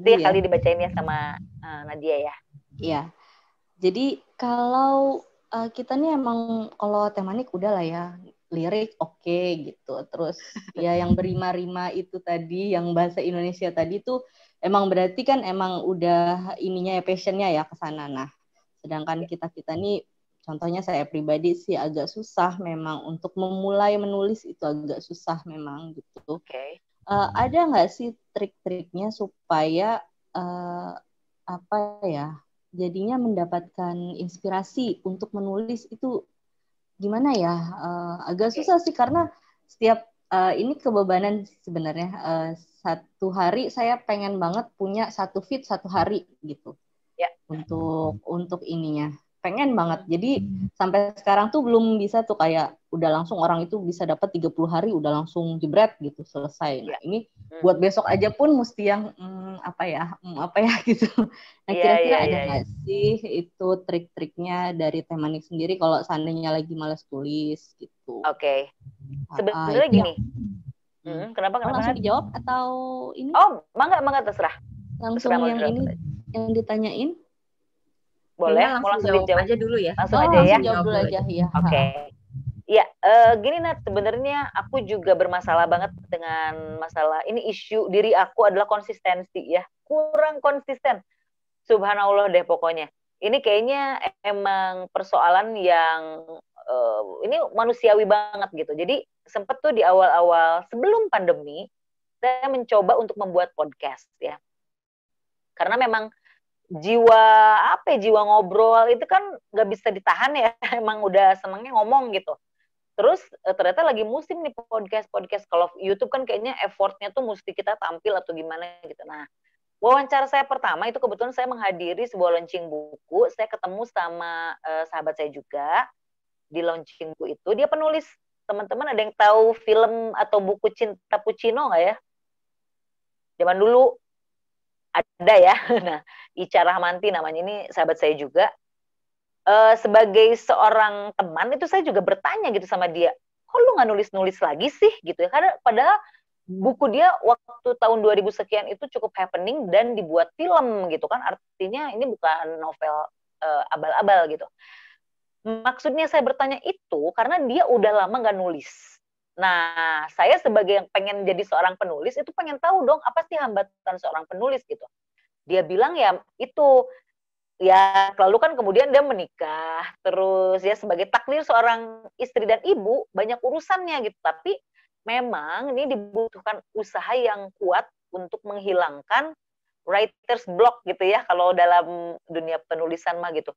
ya kali dibacainnya sama Nadia ya. Iya. Jadi kalau kita nih emang kalau Teh Manik udah lah ya, lirik oke gitu. Terus ya yang berima-rima itu tadi, yang bahasa Indonesia tadi tuh emang berarti kan emang udah ininya ya, passionnya ya ke sana. Nah, sedangkan kita nih, contohnya saya pribadi sih agak susah memang untuk memulai menulis itu agak susah memang gitu. Ada nggak sih trik-triknya supaya jadinya mendapatkan inspirasi untuk menulis itu gimana ya? Agak susah sih karena setiap ini kebebanan sebenarnya. Satu hari saya pengen banget punya satu feed satu hari gitu. Untuk ininya pengen banget, jadi sampai sekarang tuh belum bisa tuh kayak udah langsung orang itu bisa dapat 30 hari udah langsung jebret gitu selesai. Nah ini buat besok aja pun mesti yang apa ya gitu. Nah kira-kira ada nggak sih itu trik-triknya dari Teh Manik sendiri kalau seandainya lagi malas tulis gitu? Sebenarnya gini. Kenapa langsung dijawab atau ini? Mangga terserah. Langsung yang ini yang ditanyain. Boleh, mau langsung dijawab aja dulu ya. Langsung aja ya. Jawab dulu aja ya. Ya, gini Nat, sebenarnya aku juga bermasalah banget dengan masalah ini. Isu diri aku adalah konsistensi ya. Kurang konsisten. Subhanallah deh pokoknya. Ini kayaknya emang persoalan yang ini manusiawi banget gitu. Jadi sempet tuh di awal-awal sebelum pandemi saya mencoba untuk membuat podcast ya. Karena memang jiwa ngobrol itu kan nggak bisa ditahan ya, emang udah senangnya ngomong gitu. Terus ternyata lagi musim nih podcast. Kalau YouTube kan kayaknya effortnya tuh mesti kita tampil atau gimana gitu. Nah, wawancara saya pertama itu kebetulan saya menghadiri sebuah launching buku. Saya ketemu sama sahabat saya juga di launching buku itu. Dia penulis. Teman-teman ada yang tahu film atau buku Cinta Puccino nggak ya? Zaman dulu ada ya. Nah, Ica Rahmanti namanya, ini sahabat saya juga. Sebagai seorang teman itu saya juga bertanya gitu sama dia, kok lu nggak nulis-nulis lagi sih gitu ya, karena padahal buku dia waktu tahun 2000 sekian itu cukup happening dan dibuat film gitu kan, artinya ini bukan novel abal-abal gitu. Maksudnya saya bertanya itu karena dia udah lama nggak nulis. Nah, saya sebagai yang pengen jadi seorang penulis itu pengen tahu dong apa sih hambatan seorang penulis gitu. Dia bilang ya itu, ya lalu kan kemudian dia menikah, terus ya sebagai takdir seorang istri dan ibu banyak urusannya gitu. Tapi memang ini dibutuhkan usaha yang kuat untuk menghilangkan writer's block gitu ya kalau dalam dunia penulisan mah gitu.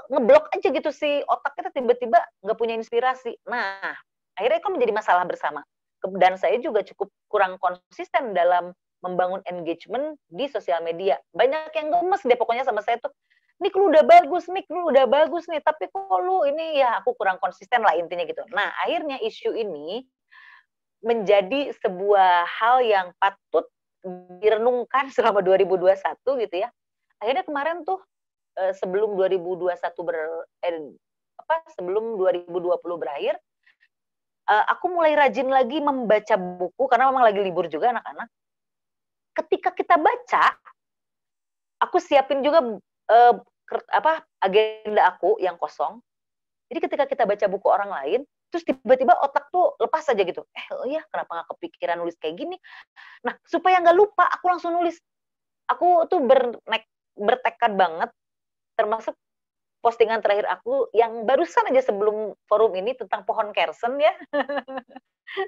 Ngeblok aja gitu sih otak kita, tiba-tiba nggak punya inspirasi. Nah, akhirnya itu menjadi masalah bersama. Dan saya juga cukup kurang konsisten dalam membangun engagement di sosial media. Banyak yang gemes deh pokoknya sama saya tuh, Nik lu udah bagus, Nik lu udah bagus nih, tapi kok lu ini, ya aku kurang konsisten lah intinya gitu. Nah, akhirnya isu ini menjadi sebuah hal yang patut direnungkan selama 2021 gitu ya. Akhirnya kemarin tuh sebelum 2021 sebelum 2020 berakhir, aku mulai rajin lagi membaca buku karena memang lagi libur juga anak-anak. Ketika kita baca, aku siapin juga agenda aku yang kosong. Jadi ketika kita baca buku orang lain, terus tiba-tiba otak tuh lepas aja gitu. Ya kenapa nggak kepikiran nulis kayak gini? Nah, supaya nggak lupa, aku langsung nulis. Aku tuh bertekad banget, termasuk postingan terakhir aku yang barusan aja sebelum forum ini tentang pohon kersen ya.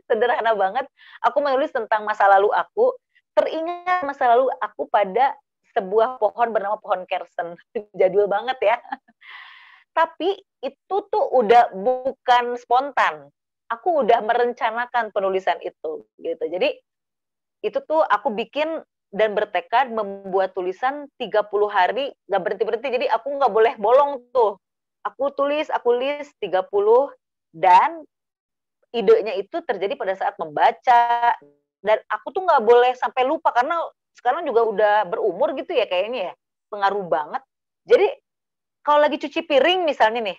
Sederhana banget. Aku menulis tentang masa lalu aku, teringat masa lalu aku pada sebuah pohon bernama pohon kersen. Jadul banget ya. Tapi itu tuh udah bukan spontan. Aku udah merencanakan penulisan itu gitu. Jadi itu tuh aku bikin dan bertekad membuat tulisan 30 hari gak berhenti-berhenti. Jadi aku gak boleh bolong tuh. Aku tulis 30, dan idenya itu terjadi pada saat membaca. Dan aku tuh gak boleh sampai lupa, karena sekarang juga udah berumur gitu ya kayaknya ya. Pengaruh banget. Jadi kalau lagi cuci piring misalnya nih,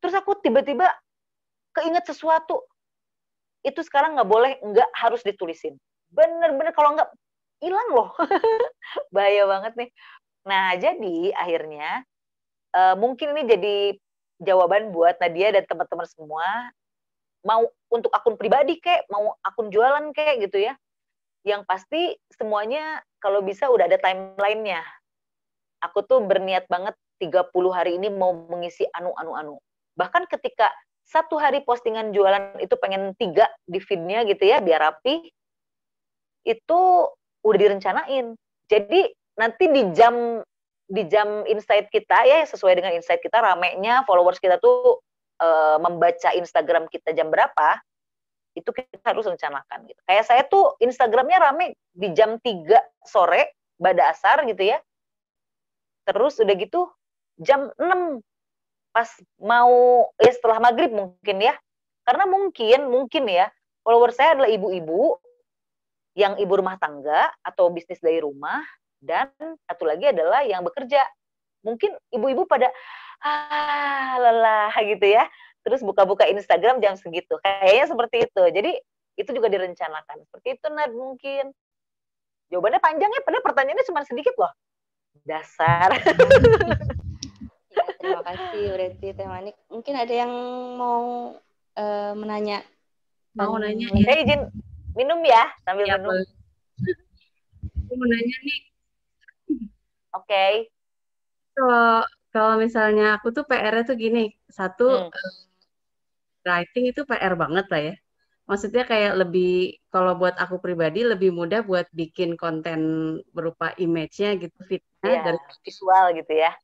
terus aku tiba-tiba keinget sesuatu, itu sekarang gak boleh, gak harus ditulisin. Bener-bener kalau nggak hilang loh. Bahaya banget nih. Nah, jadi akhirnya mungkin ini jadi jawaban buat Nadia dan teman-teman semua, mau untuk akun pribadi kek, mau akun jualan kek gitu ya. Yang pasti semuanya kalau bisa udah ada timeline-nya. Aku tuh berniat banget 30 hari ini mau mengisi anu. Bahkan ketika satu hari postingan jualan itu pengen 3 di feed-nya gitu ya, biar rapi, itu udah direncanain. Jadi nanti di jam insight kita ya, sesuai dengan insight kita, ramenya followers kita tuh membaca Instagram kita jam berapa, itu kita harus rencanakan gitu. Kayak saya tuh Instagramnya rame di jam 3 sore, bada asar gitu ya. Terus udah gitu jam 6 pas mau setelah maghrib mungkin ya. Karena mungkin ya followers saya adalah ibu-ibu yang ibu rumah tangga atau bisnis dari rumah, dan satu lagi adalah yang bekerja. Mungkin ibu-ibu pada lelah gitu ya, terus buka-buka Instagram jam segitu. Kayaknya seperti itu. Jadi itu juga direncanakan. Seperti itu, Nad, mungkin. Jawabannya panjang ya, padahal pertanyaannya cuma sedikit loh. Dasar. Ya, terima kasih berarti Teh Manik. Mungkin ada yang mau menanya. Mau nanya Saya izin minum ya, sambil ya, minum. Aku mau nanya nih. Oke. Kalau misalnya aku tuh PR-nya tuh gini, satu writing itu PR banget lah ya. Maksudnya kayak lebih, kalau buat aku pribadi lebih mudah buat bikin konten berupa image-nya gitu, feed-nya Ya, dari visual gitu ya.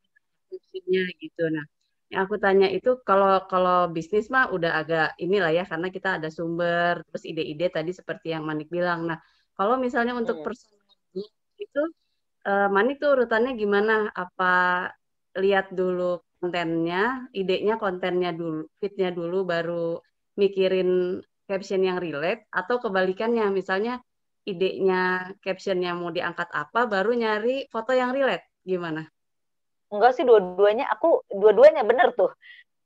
feed-nya gitu. Nah, yang aku tanya itu kalau bisnis mah udah agak inilah ya, karena kita ada sumber, terus ide-ide tadi seperti yang Manik bilang. Nah, kalau misalnya untuk personal itu, Manik tuh urutannya gimana? Apa lihat dulu kontennya, idenya kontennya dulu, feed-nya dulu, baru mikirin caption yang relate, atau kebalikannya, misalnya idenya captionnya mau diangkat apa, baru nyari foto yang relate, gimana? Enggak sih, dua-duanya bener tuh.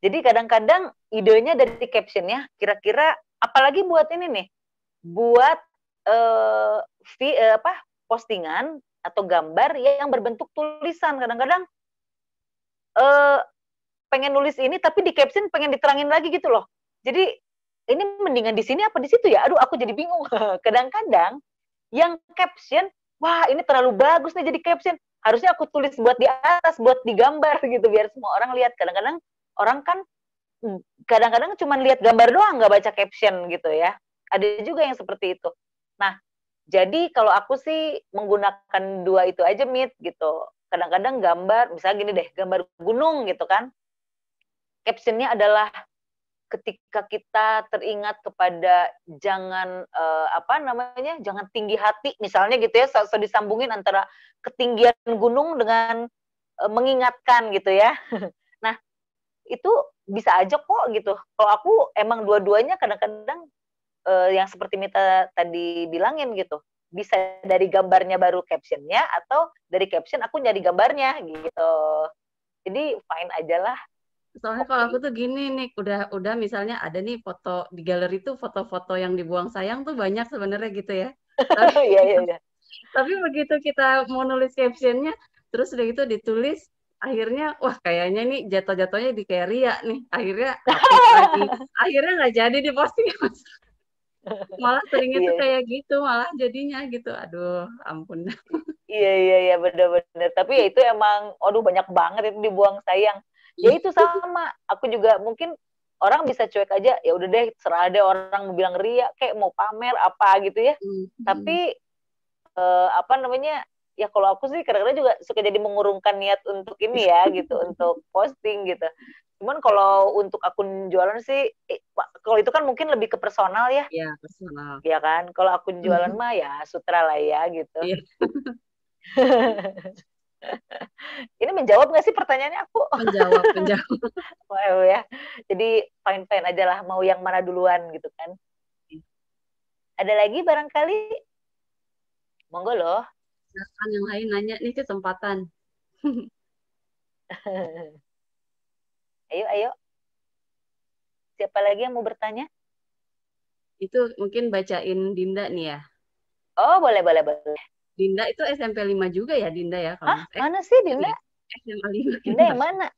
Jadi kadang-kadang idenya dari captionnya, kira-kira apalagi buat ini nih, buat postingan atau gambar yang berbentuk tulisan. Kadang-kadang pengen nulis ini tapi di caption pengen diterangin lagi gitu loh. Jadi ini mendingan di sini apa di situ ya? Aduh, aku jadi bingung. Kadang-kadang yang caption, wah ini terlalu bagus nih jadi caption. Harusnya aku tulis buat di atas, buat digambar gitu biar semua orang lihat. Kadang-kadang orang kan kadang-kadang cuma lihat gambar doang, nggak baca caption gitu ya. Ada juga yang seperti itu. Nah, jadi kalau aku sih menggunakan dua itu aja, Mit, gitu. Kadang-kadang gambar, misalnya gini deh, gambar gunung gitu kan. Captionnya adalah ketika kita teringat kepada jangan jangan tinggi hati misalnya gitu ya, disambungin antara ketinggian gunung dengan mengingatkan gitu ya. Nah, itu bisa aja kok gitu. Kalau aku emang dua-duanya kadang-kadang yang seperti Mita tadi bilangin gitu. Bisa dari gambarnya baru captionnya atau dari caption aku nyari gambarnya gitu. Jadi fine aja lah. Soalnya kalau aku tuh gini nih, udah misalnya ada nih foto di galeri tuh foto-foto yang dibuang sayang tuh banyak sebenarnya gitu ya. Iya. Tapi begitu kita mau nulis captionnya, terus udah gitu ditulis, akhirnya wah kayaknya nih jatuh-jatuhnya di kayak Ria nih. Akhirnya hapus lagi. Akhirnya nggak jadi diposting. Malah seringnya tuh kayak gitu, malah jadinya gitu. Aduh, ampun. Iya bener-bener. Tapi ya itu emang, aduh banyak banget itu dibuang sayang. Ya itu sama, aku juga mungkin orang bisa cuek aja, ya udah deh serah deh orang mau bilang Ria kayak mau pamer apa gitu ya. Tapi ya kalau aku sih kadang-kadang juga suka jadi mengurungkan niat untuk ini ya gitu, untuk posting gitu. Cuman kalau untuk akun jualan sih, kalau itu kan mungkin lebih ke personal ya. Iya, personal. Iya kan, kalau akun jualan mah ya sutra lah ya gitu. Iya. Ini menjawab nggak sih pertanyaannya aku? Menjawab. Wow ya. Jadi fine aja lah, mau yang mana duluan gitu kan. Ada lagi barangkali? Monggo loh. Silakan yang lain nanya nih, kesempatan. Ayo. Siapa lagi yang mau bertanya? Itu mungkin bacain Dinda nih ya. Oh, boleh. Dinda itu SMP 5 juga ya, Dinda ya? Mana sih Dinda? SMA 5. Dinda yang mana?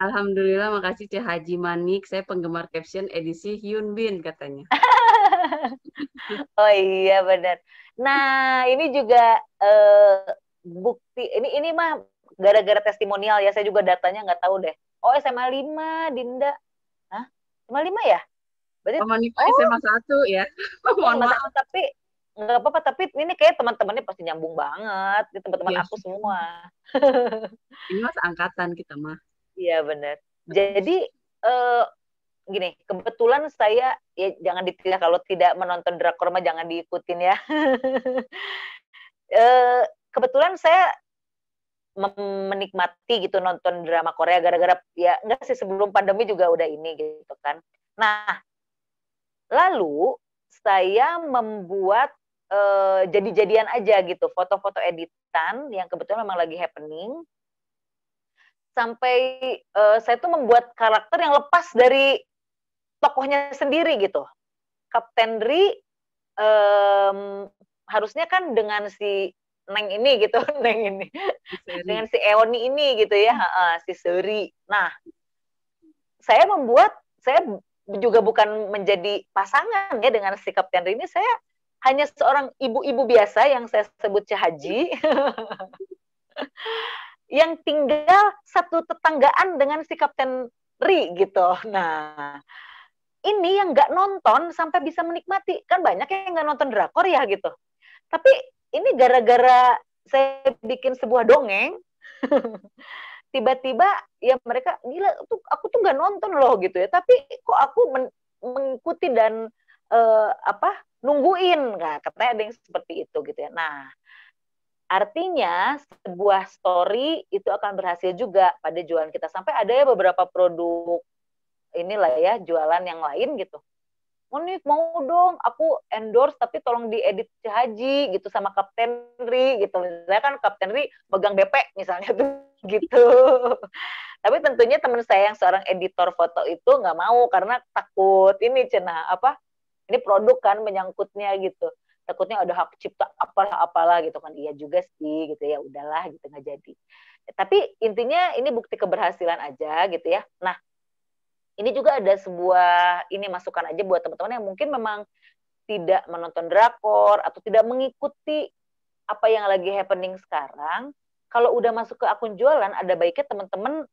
Alhamdulillah, makasih Cik Haji Manik. Saya penggemar caption edisi Hyun Bin katanya. Oh iya benar. Nah, ini juga bukti. Ini mah gara-gara testimonial ya. Saya juga datanya nggak tahu deh. Oh, SMA 5 Dinda. Hah? SMA 5 ya? Berarti Manik SMA 1 ya. Mohon maaf. Tapi nggak apa-apa, tapi ini kayak teman-temannya pasti nyambung banget. Ini teman-teman aku semua. Ini mas angkatan kita mah. Iya benar. Jadi gini, kebetulan saya ya jangan ditilah kalau tidak menonton drakor mah jangan diikutin ya. Kebetulan saya menikmati gitu nonton drama Korea gara-gara ya enggak sih sebelum pandemi juga udah ini gitu kan. Nah, lalu saya membuat jadi-jadian aja gitu, foto-foto editan yang kebetulan memang lagi happening. Sampai saya tuh membuat karakter yang lepas dari tokohnya sendiri gitu. Kapten Ri harusnya kan dengan si Neng ini gitu, Neng ini. Dengan si Eoni ini gitu ya, si Seri. Nah, saya juga bukan menjadi pasangan ya dengan si Kapten Ri ini, saya hanya seorang ibu-ibu biasa yang saya sebut Haji yang tinggal satu tetanggaan dengan si Kapten Ri gitu. Nah, ini yang nggak nonton sampai bisa menikmati. Kan banyak yang nggak nonton drakor ya gitu. Tapi ini gara-gara saya bikin sebuah dongeng, tiba-tiba ya mereka, gila, aku tuh nggak nonton loh gitu ya. Tapi kok aku mengikuti dan nungguin, nah, katanya ada yang seperti itu gitu ya. Nah, artinya sebuah story itu akan berhasil juga pada jualan kita. Sampai ada ya beberapa produk inilah ya jualan yang lain gitu. Monik mau dong, aku endorse tapi tolong diedit Haji gitu sama Kapten Ri gitu. Misalnya kan Kapten Ri megang BP misalnya tuh gitu. Tapi tentunya teman saya yang seorang editor foto itu nggak mau karena takut ini Cina apa? Ini produk kan menyangkutnya gitu. Takutnya ada hak cipta apalah gitu kan. Iya juga sih gitu ya, udahlah gitu nggak jadi. Tapi intinya ini bukti keberhasilan aja gitu ya. Nah, ini juga ada sebuah ini masukan aja buat teman-teman yang mungkin memang tidak menonton drakor atau tidak mengikuti apa yang lagi happening sekarang. Kalau udah masuk ke akun jualan, ada baiknya teman-teman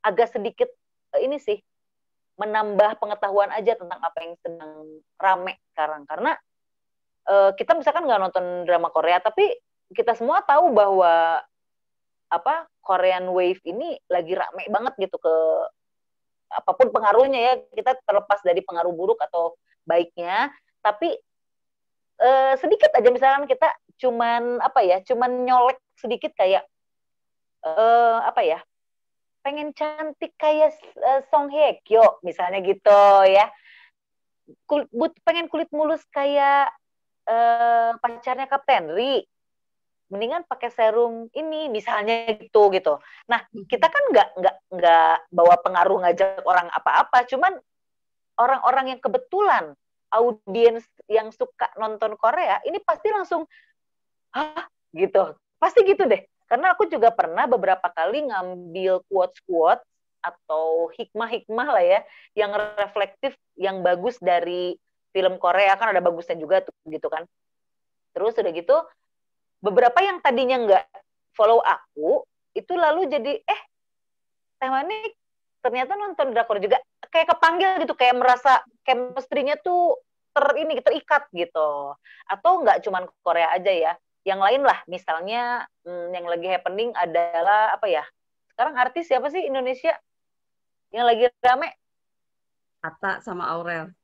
agak sedikit ini sih menambah pengetahuan aja tentang apa yang sedang rame sekarang. Karena kita misalkan nggak nonton drama Korea, tapi kita semua tahu bahwa apa Korean Wave ini lagi rame banget gitu ke apapun pengaruhnya ya, kita terlepas dari pengaruh buruk atau baiknya, tapi sedikit aja misalkan kita cuman nyolek sedikit kayak apa ya, pengen cantik kayak Song Hye Kyo misalnya gitu ya, pengen kulit mulus kayak pacarnya Kapten Ri, mendingan pakai serum ini misalnya gitu. Nah, kita kan nggak bawa pengaruh ngajak orang apa-apa, cuman orang-orang yang kebetulan audiens yang suka nonton Korea ini pasti langsung hah gitu, pasti gitu deh. Karena aku juga pernah beberapa kali ngambil quotes atau hikmah-hikmah lah ya, yang reflektif, yang bagus dari film Korea, kan ada bagusnya juga tuh gitu kan. Terus udah gitu beberapa yang tadinya nggak follow aku itu lalu jadi Teh Manik ternyata nonton drakor juga, kayak kepanggil gitu, kayak merasa chemistry-nya tuh terikat gitu. Atau nggak cuman Korea aja ya, yang lain lah, misalnya yang lagi happening adalah apa ya, sekarang artis siapa sih Indonesia yang lagi rame? Atta sama Aurel.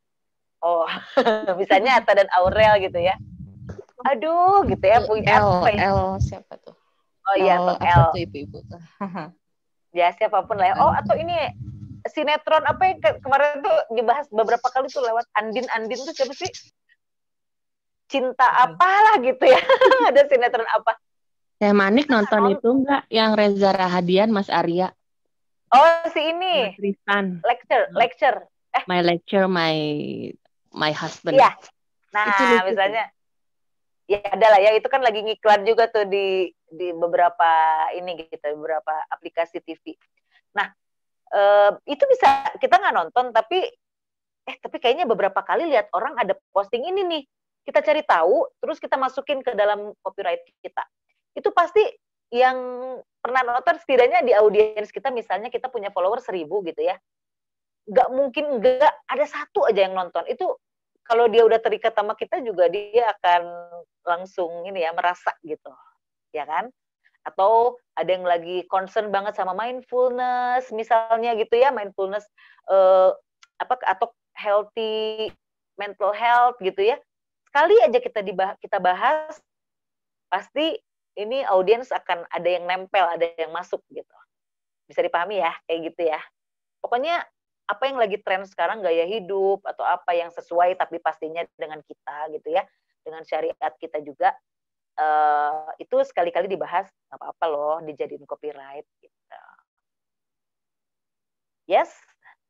Oh, misalnya Atta dan Aurel gitu ya. Aduh, gitu ya, punya apa ya? L siapa tuh? Oh iya, tuh apa L. tuh ibu-ibu tuh? Ya, siapapun lah ya. Oh, atau ini sinetron apa yang kemarin tuh dibahas beberapa kali tuh lewat Andin tuh siapa sih? Cinta apalah gitu ya. Ada sinetron apa? Teh Manik nonton itu enggak yang Reza Rahadian, Mas Arya? Oh, si ini. Mas Tristan. Lecture. My lecture, my husband. Iya. Nah, misalnya ya ada lah ya, itu kan lagi ngiklan juga tuh di beberapa ini gitu, beberapa aplikasi TV. Nah, itu bisa kita nggak nonton, tapi kayaknya beberapa kali lihat orang ada posting ini nih, kita cari tahu, terus kita masukin ke dalam copyright kita. Itu pasti yang pernah nonton setidaknya di audiens kita, misalnya kita punya follower 1000 gitu ya, nggak mungkin nggak ada satu aja yang nonton. Itu kalau dia udah terikat sama kita juga, dia akan langsung ini ya, merasa gitu, ya kan? Atau ada yang lagi concern banget sama mindfulness misalnya gitu ya, mindfulness atau healthy mental health gitu ya. Sekali aja kita bahas, pasti ini audiens akan ada yang nempel, ada yang masuk gitu. Bisa dipahami ya, kayak gitu ya. Pokoknya apa yang lagi tren sekarang, gaya hidup atau apa yang sesuai tapi pastinya dengan kita gitu ya, dengan syariat kita juga, itu sekali-kali dibahas, nggak apa-apa loh dijadiin copyright gitu. Yes,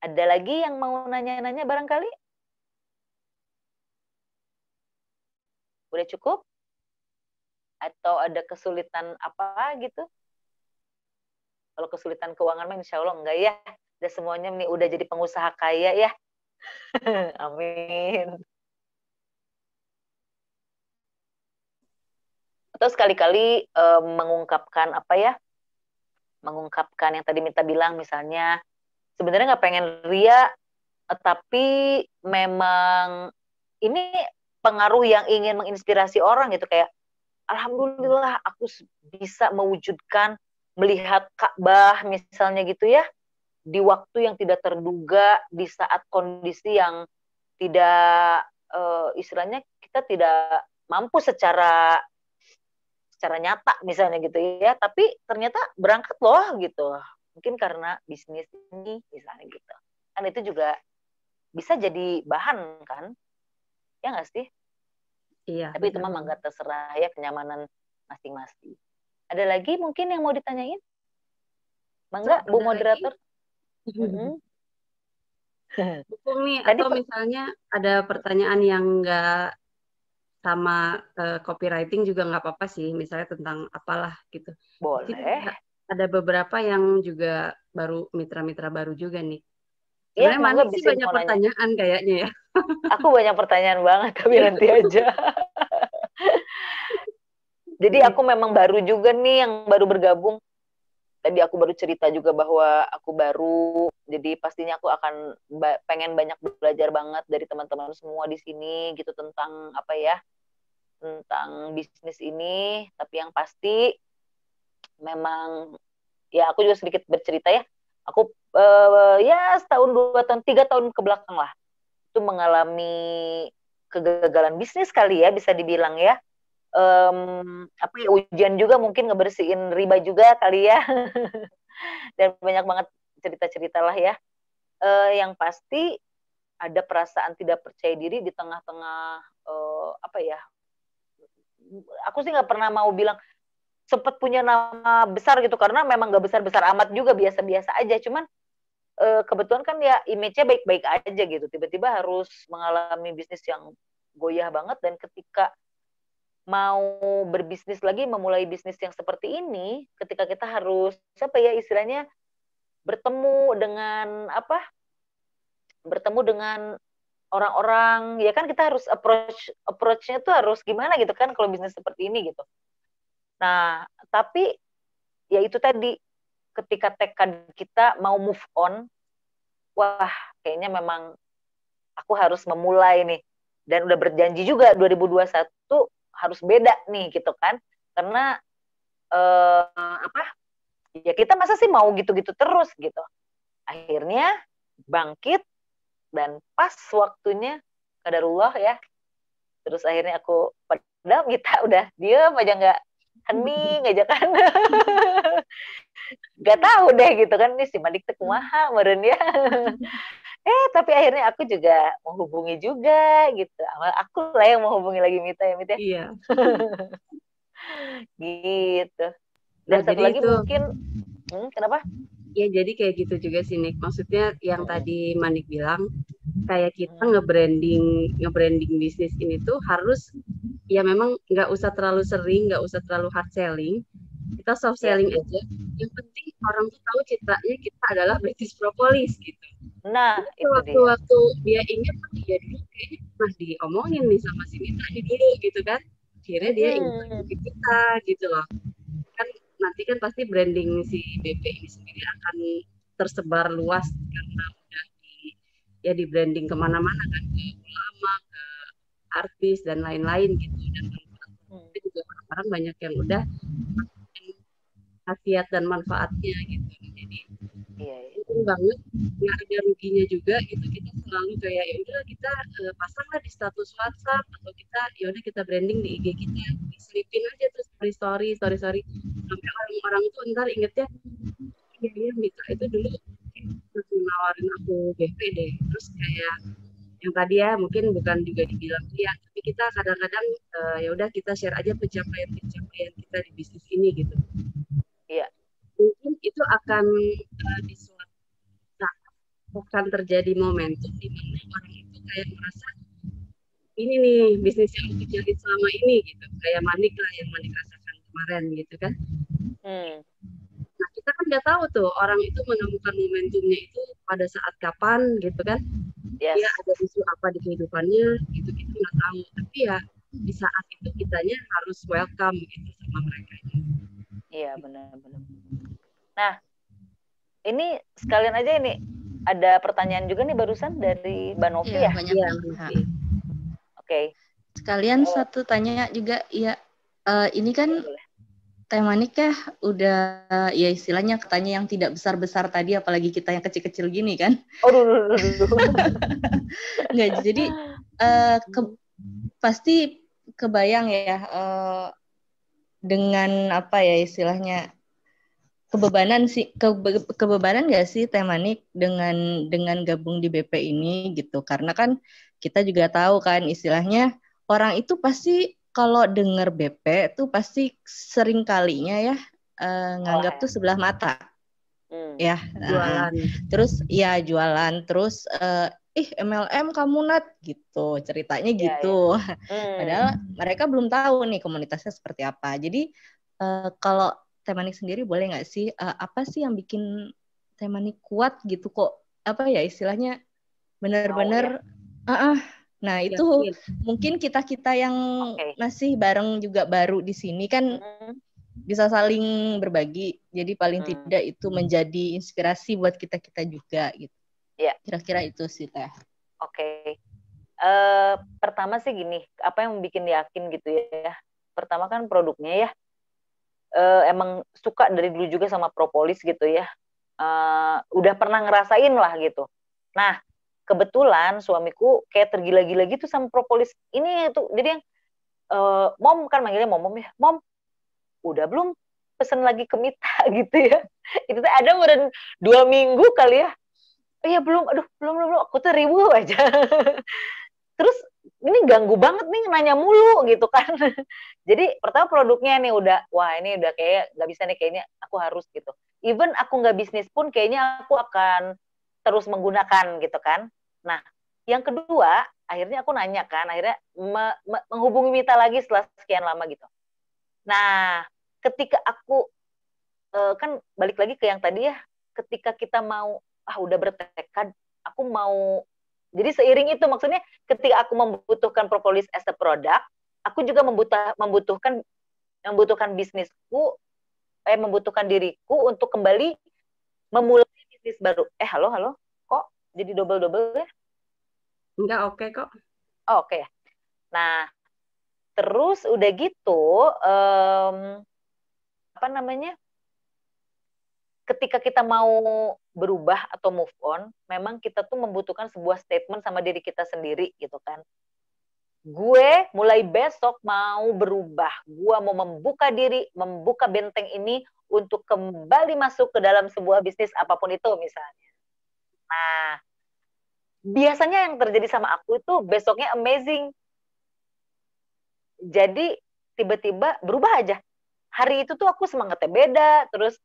ada lagi yang mau nanya-nanya barangkali? Udah cukup? Atau ada kesulitan apa gitu? Kalau kesulitan keuangan mah insya Allah enggak ya. Udah semuanya nih udah jadi pengusaha kaya ya. Amin. Atau sekali-kali mengungkapkan apa ya? Mengungkapkan yang tadi Mita bilang, misalnya sebenarnya nggak pengen ria, tapi memang ini pengaruh yang ingin menginspirasi orang gitu, kayak alhamdulillah aku bisa mewujudkan melihat Ka'bah misalnya gitu ya, di waktu yang tidak terduga, di saat kondisi yang tidak istilahnya kita tidak mampu secara nyata misalnya gitu ya, tapi ternyata berangkat loh gitu, mungkin karena bisnis ini misalnya gitu kan, itu juga bisa jadi bahan kan, ya nggak sih? Iya. Tapi itu memang nggak terserah ya, kenyamanan masing-masing. Ada lagi mungkin yang mau ditanyain? Mangga, Bu Ada lagi? moderator. Mm-mm. Dukung nih, Tadi atau misalnya ada pertanyaan yang nggak sama copywriting juga nggak apa-apa sih, misalnya tentang apalah gitu. Mungkin boleh. ada beberapa yang juga baru mitra-mitra baru juga nih. Iya, Sebenarnya mangga Manik sih bisa banyak mau nanya. pertanyaan kayaknya ya. Aku banyak pertanyaan banget, tapi nanti aja. Jadi aku memang baru juga nih yang baru bergabung. Tadi aku baru cerita juga bahwa aku baru, jadi pastinya aku akan pengen banyak belajar banget dari teman-teman semua di sini gitu tentang apa ya, tentang bisnis ini. Tapi yang pasti memang ya aku juga sedikit bercerita ya. Aku ya setahun 2 tahun 3 tahun ke belakang lah itu mengalami kegagalan bisnis kali ya bisa dibilang ya. Apa ya, ujian juga mungkin ngebersihin riba juga kali ya. Dan banyak banget cerita-cerita lah ya. Yang pasti ada perasaan tidak percaya diri di tengah-tengah apa ya, aku sih nggak pernah mau bilang sempat punya nama besar gitu karena memang nggak besar-besar amat juga, biasa-biasa aja. Cuman kebetulan kan ya image-nya baik-baik aja gitu, tiba-tiba harus mengalami bisnis yang goyah banget. Dan ketika mau berbisnis lagi, memulai bisnis yang seperti ini, ketika kita harus apa ya istilahnya bertemu dengan apa, bertemu dengan orang-orang, ya kan kita harus approach-nya tuh harus gimana gitu kan kalau bisnis seperti ini gitu. Nah, tapi ya itu tadi, ketika tekad kita mau move on, wah kayaknya memang aku harus memulai nih. Dan udah berjanji juga 2021 harus beda nih gitu kan. Karena apa? Ya kita masa sih mau gitu-gitu terus gitu. Akhirnya bangkit dan pas waktunya qadarullah ya. Terus akhirnya aku padahal kita udah diem aja nggak hening aja kan. Gak tahu deh gitu kan ini si Madik teh kumaha meureun ya. Tapi akhirnya aku juga menghubungi juga gitu. Aku lah yang menghubungi lagi Mita ya Mita. Iya. Gitu. Dan Nah, satu jadi lagi itu mungkin kenapa? ya jadi kayak gitu juga sih Nick. Maksudnya yang tadi Manik bilang kayak kita nge-branding bisnis ini tuh harus ya memang nggak usah terlalu sering, nggak usah terlalu hard selling. Kita soft selling aja. Yang penting orang tuh tahu citranya kita adalah bisnis propolis gitu. Nah, itu waktu dia ingat ya dulu kayaknya pernah diomongin nih sama si Mita ini dulu gitu kan. Akhirnya dia ingat kita gitu loh. Kan nanti kan pasti branding si BP ini sendiri akan tersebar luas karena udah di branding kemana-mana kan, ke ulama, ke artis dan lain-lain gitu. Dan juga orang-orang banyak yang udah khasiat dan manfaatnya gitu. Jadi penting banget, nggak ada ruginya juga gitu. Kita selalu kayak ya udah kita pasanglah di status WhatsApp atau kita ya udah kita branding di IG kita, diselipin aja tuh story sampai orang-orang tuh ntar ingetnya ya Mitra itu dulu nawarin aku BP deh. Terus kayak yang tadi ya mungkin bukan juga dibilang dia, tapi kita kadang-kadang ya udah kita share aja pencapaian kita di bisnis ini gitu. Iya. Mungkin itu akan di suatu saat akan terjadi momentum di mana orang itu kayak merasa ini nih bisnis yang aku jalin selama ini gitu. Kayak Manik lah yang Manik rasakan kemarin gitu kan. Nah kita kan nggak tahu tuh orang itu menemukan momentumnya itu pada saat kapan gitu kan. Dia ada isu apa di kehidupannya gitu kita nggak tahu. Tapi ya di saat itu kitanya harus welcome gitu sama mereka. Iya benar-benar. Nah ini sekalian aja ini ada pertanyaan juga nih barusan dari Mbak Novi ya. Banyak Oke. Sekalian satu tanya juga ya. Ini kan Teh Manik ya udah ya istilahnya katanya yang tidak besar-besar tadi, apalagi kita yang kecil-kecil gini kan. Nggak, jadi pasti kebayang ya dengan apa ya istilahnya kebebanan nggak sih Teh Manik dengan gabung di BP ini gitu, karena kan kita juga tahu kan istilahnya orang itu pasti kalau dengar BP tuh pasti sering kalinya ya nganggap tuh sebelah mata Ya. Jualan. Terus ya jualan, terus MLM kamu Nat gitu, ceritanya gitu. Padahal mereka belum tahu nih komunitasnya seperti apa. Jadi kalau Temanik sendiri boleh nggak sih apa sih yang bikin Temanik kuat gitu kok, apa ya istilahnya benar-benar nah itu mungkin kita yang masih bareng juga baru di sini kan bisa saling berbagi, jadi paling tidak itu menjadi inspirasi buat kita juga gitu. Kira-kira itu sih Teh. Pertama sih gini, apa yang bikin yakin gitu ya, pertama kan produknya ya, emang suka dari dulu juga sama propolis gitu ya, udah pernah ngerasain lah gitu. Nah kebetulan suamiku kayak tergila-gila gitu sama propolis ini itu, jadi yang mom kan manggilnya mom ya, mom udah belum pesen lagi ke Mita gitu ya. Itu tuh ada udah 2 minggu kali ya. Iya belum, aduh belum, aku tuh ribu aja. Terus ini ganggu banget nih nanya mulu gitu kan. Jadi pertama produknya nih udah, wah ini udah kayak nggak bisa nih, kayaknya aku harus gitu. Even aku nggak bisnis pun kayaknya aku akan terus menggunakan gitu kan. Nah yang kedua akhirnya aku nanya kan, akhirnya menghubungi Mita lagi setelah sekian lama gitu. Nah, ketika aku kan balik lagi ke yang tadi ya, ketika kita mau udah bertekad, aku mau, jadi seiring itu maksudnya ketika aku membutuhkan propolis as a product, aku juga membutuhkan bisnisku, membutuhkan diriku untuk kembali memulai bisnis baru. Halo, kok jadi double ya? Enggak, oke kok. Oh, oke ya. Nah, terus udah gitu, ketika kita mau berubah atau move on, memang kita tuh membutuhkan sebuah statement sama diri kita sendiri gitu kan. Gue mulai besok mau berubah, gue mau membuka diri, membuka benteng ini untuk kembali masuk ke dalam sebuah bisnis apapun itu misalnya. Nah, biasanya yang terjadi sama aku itu besoknya amazing. Jadi tiba-tiba berubah aja. Hari itu tuh aku semangatnya beda, terus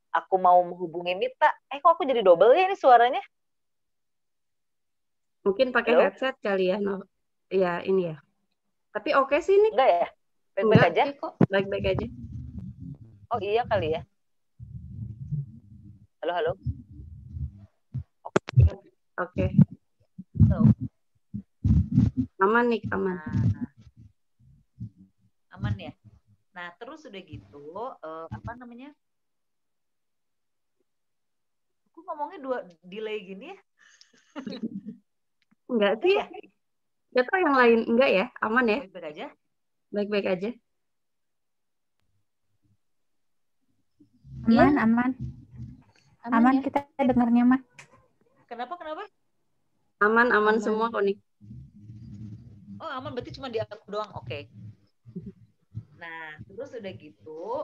aku mau menghubungi Mita, kok aku jadi double ya ini suaranya? Mungkin pakai headset kali ya, no. Ya ini ya. Tapi oke sih ini. Enggak ya? Baik-baik aja? Kok baik-baik aja. Oh iya kali ya. Halo. Oke. Aman nih, aman. Aman ya. Nah terus udah gitu, aku ngomongnya 2 delay gini ya? Enggak sih ya. Gak tau yang lain, enggak ya? Aman ya? Baik-baik aja? Baik-baik aja. Aman ya? Kita dengarnya mah. Kenapa? Aman semua kok nih. Oh aman, berarti cuma di aku doang, oke. Nah terus udah gitu,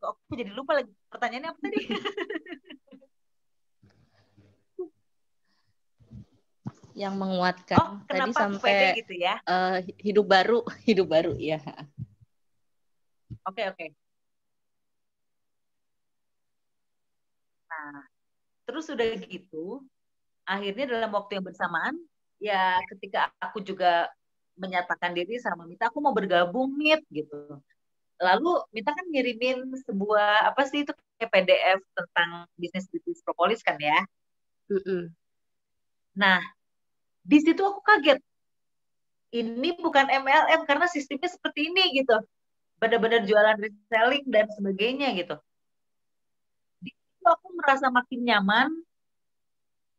aku jadi lupa lagi pertanyaannya apa tadi? Yang menguatkan tadi sampai gitu ya? hidup baru ya. Oke. Nah, terus udah gitu, akhirnya dalam waktu yang bersamaan, ya ketika aku juga menyatakan diri sama Mita, aku mau bergabung Mit gitu. Lalu Mita kan ngirimin sebuah apa sih itu kayak PDF tentang bisnis propolis kan ya? Nah, di situ aku kaget. Ini bukan MLM karena sistemnya seperti ini gitu. Benar-benar jualan reselling dan sebagainya gitu. Di situ aku merasa makin nyaman.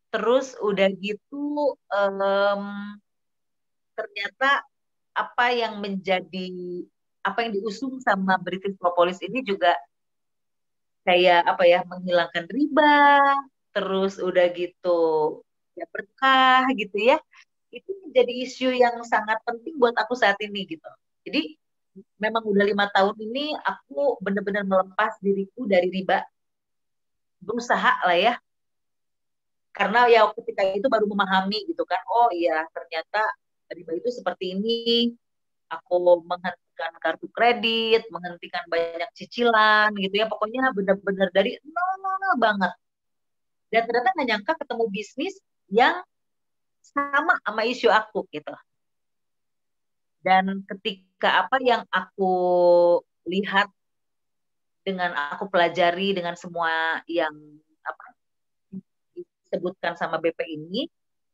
Terus udah gitu ternyata apa yang diusung sama British Propolis ini juga kayak menghilangkan riba, terus udah gitu ya berkah gitu ya. Itu menjadi isu yang sangat penting buat aku saat ini gitu. Jadi memang udah 5 tahun ini aku benar-benar melepas diriku dari riba, berusaha lah ya, karena ya ketika itu baru memahami gitu kan, oh iya ternyata riba itu seperti ini. Aku menghentikan kartu kredit, menghentikan banyak cicilan gitu ya. Pokoknya benar-benar dari nol banget. Dan ternyata nggak nyangka ketemu bisnis yang sama isu aku gitu. Dan ketika apa yang aku lihat, dengan aku pelajari dengan semua yang apa disebutkan sama BP ini,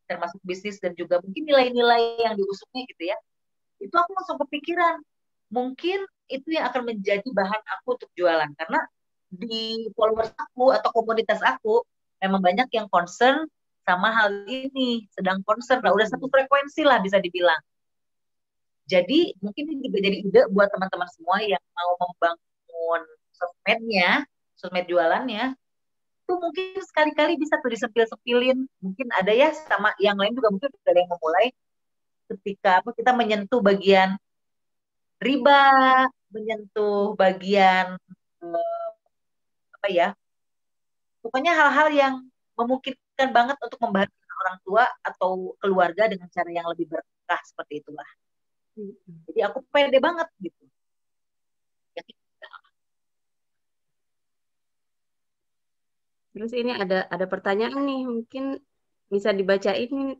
termasuk bisnis dan juga mungkin nilai-nilai yang diusungnya gitu ya, itu aku langsung kepikiran, mungkin itu yang akan menjadi bahan aku untuk jualan. Karena di followers aku atau komunitas aku memang banyak yang concern sama hal ini, sedang concern lah, udah satu frekuensi lah bisa dibilang. Jadi mungkin ini juga jadi ide buat teman-teman semua yang mau membangun sosmednya, sosmed jualannya, tuh mungkin sekali-kali bisa tuh disempil-sempilin. Mungkin ada ya sama yang lain juga mungkin ada yang memulai ketika apa kita menyentuh bagian riba, menyentuh bagian apa ya, pokoknya hal-hal yang memungkinkan banget untuk membahagiakan orang tua atau keluarga dengan cara yang lebih berkah seperti itulah. Jadi aku pede banget gitu. Terus ini ada pertanyaan nih, mungkin bisa dibacain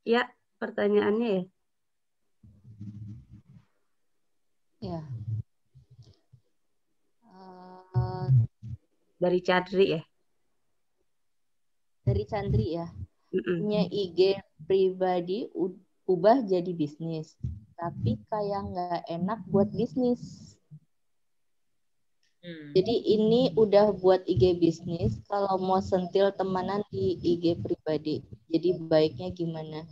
ya pertanyaannya ya. Ya. Dari Cadri ya. Dari Chandri ya. Punya IG pribadi ubah jadi bisnis, tapi kayak nggak enak buat bisnis. Jadi ini udah buat IG bisnis, kalau mau sentil temanan di IG pribadi. Jadi baiknya gimana?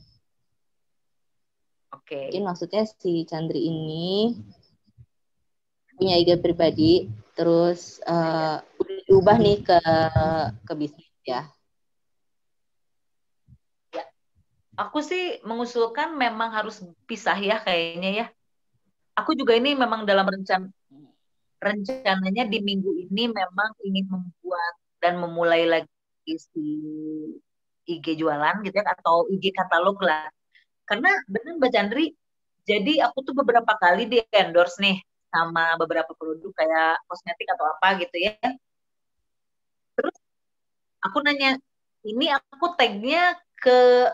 Oke. Mungkin maksudnya si Chandri ini punya IG pribadi, terus udah diubah nih ke bisnis ya. Aku sih mengusulkan memang harus pisah ya kayaknya ya. Aku juga ini memang dalam rencananya di minggu ini memang ingin membuat dan memulai lagi si IG jualan gitu ya, atau IG katalog lah. Karena benar Mbak Chandri, jadi aku tuh beberapa kali di endorse nih sama beberapa produk kayak kosmetik atau apa gitu ya. Terus aku nanya, ini aku tagnya ke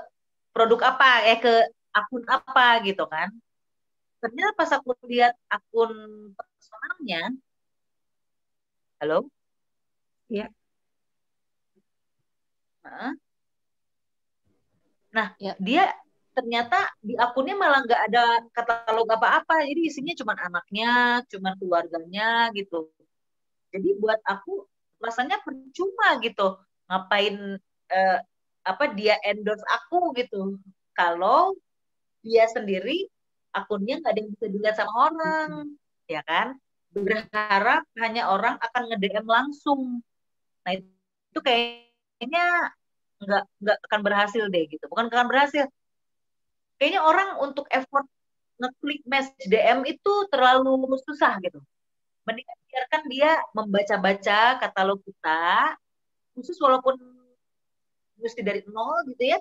produk apa, ke akun apa gitu kan. Ternyata pas aku lihat akun personalnya, halo? Ya. Nah, ya. Dia ternyata di akunnya malah nggak ada katalog apa-apa, jadi isinya cuma anaknya, cuma keluarganya gitu. Jadi buat aku rasanya percuma gitu, ngapain apa dia endorse aku gitu, kalau dia sendiri akunnya nggak ada yang bisa dilihat sama orang, ya kan? Berharap hanya orang akan nge-DM langsung. Nah itu kayaknya nggak akan berhasil deh gitu. Bukan akan berhasil. Kayaknya orang untuk effort ngeklik message DM itu terlalu susah gitu. Mendingan biarkan dia membaca-baca katalog kita, khusus walaupun mesti dari nol gitu ya.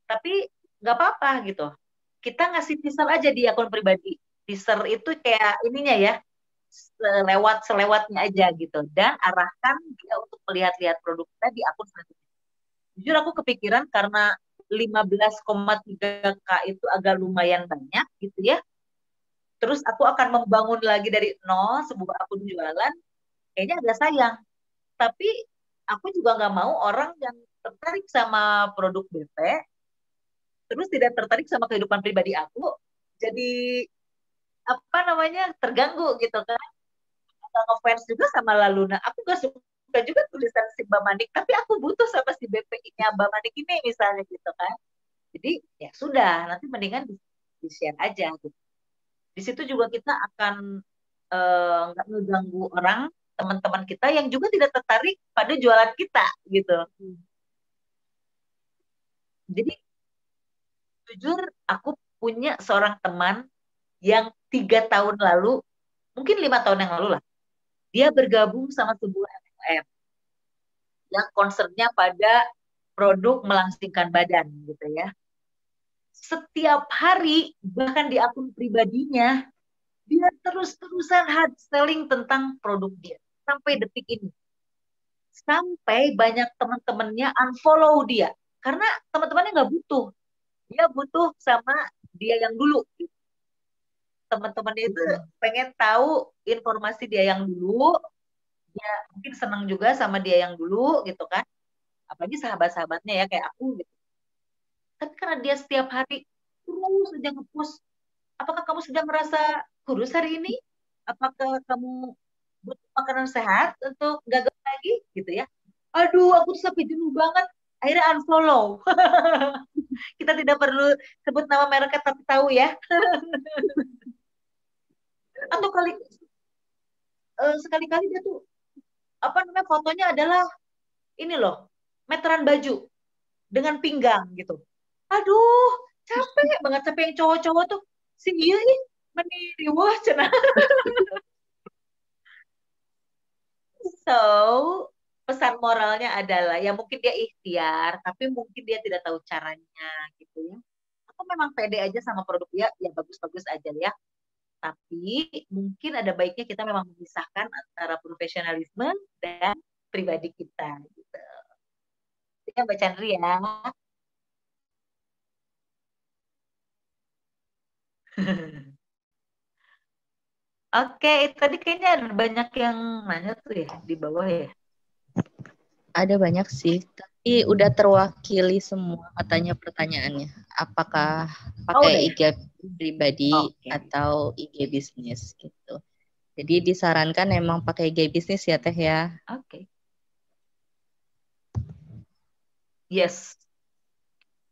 Tapi nggak apa-apa gitu. Kita ngasih teaser aja di akun pribadi. Teaser itu kayak ininya ya, selewatnya aja gitu. Dan arahkan dia untuk melihat-lihat produk kita di akun selanjutnya. Jujur aku kepikiran karena 15,3K itu agak lumayan banyak gitu ya. Terus aku akan membangun lagi dari nol sebuah akun jualan, kayaknya agak sayang. Tapi aku juga nggak mau orang yang tertarik sama produk BP, terus tidak tertarik sama kehidupan pribadi aku, jadi apa namanya terganggu gitu kan. Ngefans juga sama Laluna, aku gak suka juga tulisan si Mbak Manik, tapi aku butuh sama si BPI-nya Mbak Manik ini misalnya gitu kan. Jadi ya sudah, nanti mendingan di-share aja gitu. Di situ juga kita akan nggak ngeganggu orang, teman-teman kita yang juga tidak tertarik pada jualan kita gitu. Jadi jujur aku punya seorang teman yang 3 tahun lalu, mungkin 5 tahun yang lalu lah, dia bergabung sama sebuah MLM yang concernnya pada produk melangsingkan badan gitu ya. Setiap hari bahkan di akun pribadinya Dia terus-terusan hard selling tentang produk dia sampai detik ini. Sampai banyak teman-temannya unfollow dia karena teman-temannya nggak butuh. Dia butuh sama dia yang dulu. Teman-temannya itu pengen tahu informasi dia yang dulu. Dia mungkin senang juga sama dia yang dulu gitu kan. Apalagi sahabat-sahabatnya ya kayak aku gitu. Tapi karena dia setiap hari terus saja nge-post, apakah kamu sudah merasa kurus hari ini? Apakah kamu butuh makanan sehat untuk gagal lagi gitu ya? Aduh, aku tuh sampai jenuh banget. Akhirnya unfollow. Kita tidak perlu sebut nama mereknya tapi tahu ya. Atau sekali-kali dia tuh apa namanya fotonya adalah ini loh, meteran baju dengan pinggang gitu. Aduh, capek banget sampai yang cowok-cowok tuh si iya ih meniri wah cenah. So, pesan moralnya adalah ya mungkin dia ikhtiar, tapi mungkin dia tidak tahu caranya gitu ya. Atau memang pede aja sama produk dia, ya bagus-bagus aja ya. Tapi mungkin ada baiknya kita memang memisahkan antara profesionalisme dan pribadi kita gitu. Ya Mbak Chandri ya. Oke, tadi kayaknya ada banyak yang nanya tuh ya di bawah ya. Ada banyak sih, tapi udah terwakili semua katanya pertanyaannya. Apakah pakai IG pribadi atau IG bisnis gitu. Jadi disarankan emang pakai IG bisnis ya Teh ya. Oke. Yes.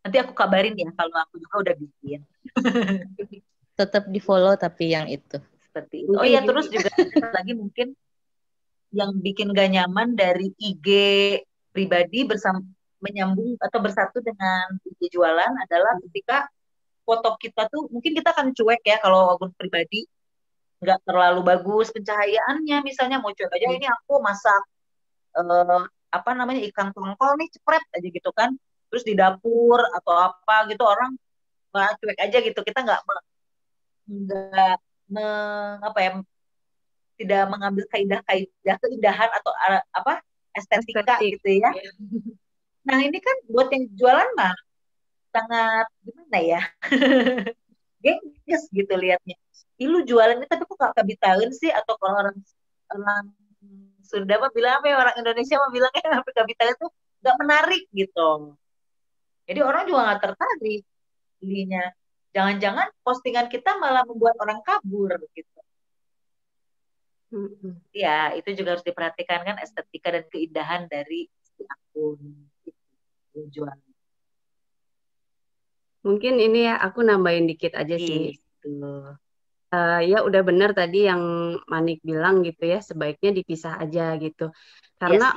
Nanti aku kabarin ya kalau aku juga udah bikin. Tetap di follow tapi yang itu. Seperti itu. Oh ya, terus juga ada lagi mungkin yang bikin gak nyaman dari IG pribadi menyambung atau bersatu dengan IG jualan adalah ketika foto kita tuh mungkin kita akan cuek ya kalau akun pribadi nggak terlalu bagus pencahayaannya, misalnya mau cuek aja ini aku masak apa namanya ikan tongkol nih cepret aja gitu kan, terus di dapur atau apa gitu orang nggak cuek aja gitu, kita nggak apa ya tidak mengambil keindahan atau apa estetika gitu ya. Nah ini kan buat yang jualan mah sangat gimana ya gengges gitu liatnya. Lu jualan ini tapi kok gak kabitaeun sih, atau kalau orang Sunda mah bilang apa ya, orang Indonesia mah bilangnya apa kabitaeun tuh gak menarik gitu. Jadi orang juga gak tertarik belinya. Jangan-jangan postingan kita malah membuat orang kabur gitu. Ya, itu juga harus diperhatikan kan estetika dan keindahan dari si akun jualan. Mungkin ini ya aku nambahin dikit aja sih. Ya udah benar tadi yang Manik bilang gitu ya, sebaiknya dipisah aja gitu. Karena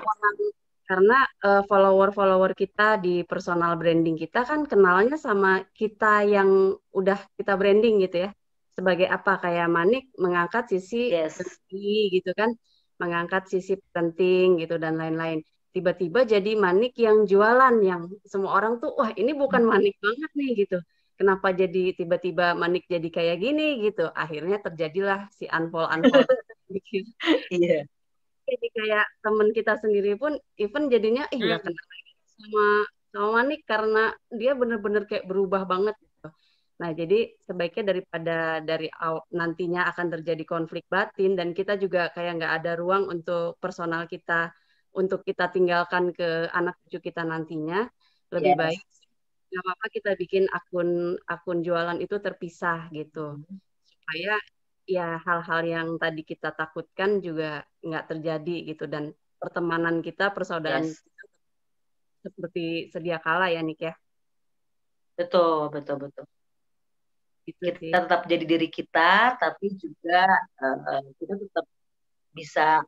karena follower-follower kita di personal branding kita kan kenalnya sama kita yang udah kita branding gitu ya. Sebagai apa, kayak Manik mengangkat sisi penting gitu kan, mengangkat sisi penting gitu dan lain-lain. Tiba-tiba jadi Manik yang jualan, yang semua orang tuh wah ini bukan Manik banget nih gitu. Kenapa jadi tiba-tiba Manik jadi kayak gini gitu. Akhirnya terjadilah si unfollow gitu. Iya. Jadi kayak teman kita sendiri pun even jadinya nggak kenal lagi sama Manik karena dia bener-bener kayak berubah banget gitu. Nah, jadi sebaiknya daripada nantinya akan terjadi konflik batin dan kita juga kayak nggak ada ruang untuk personal kita untuk kita tinggalkan ke anak cucu kita nantinya, lebih baik nggak apa-apa kita bikin akun jualan itu terpisah gitu, supaya ya hal-hal yang tadi kita takutkan juga nggak terjadi gitu, dan pertemanan kita, persaudaraan kita seperti sedia kala ya Nik ya. Betul. Kita tetap jadi diri kita, tapi juga kita tetap bisa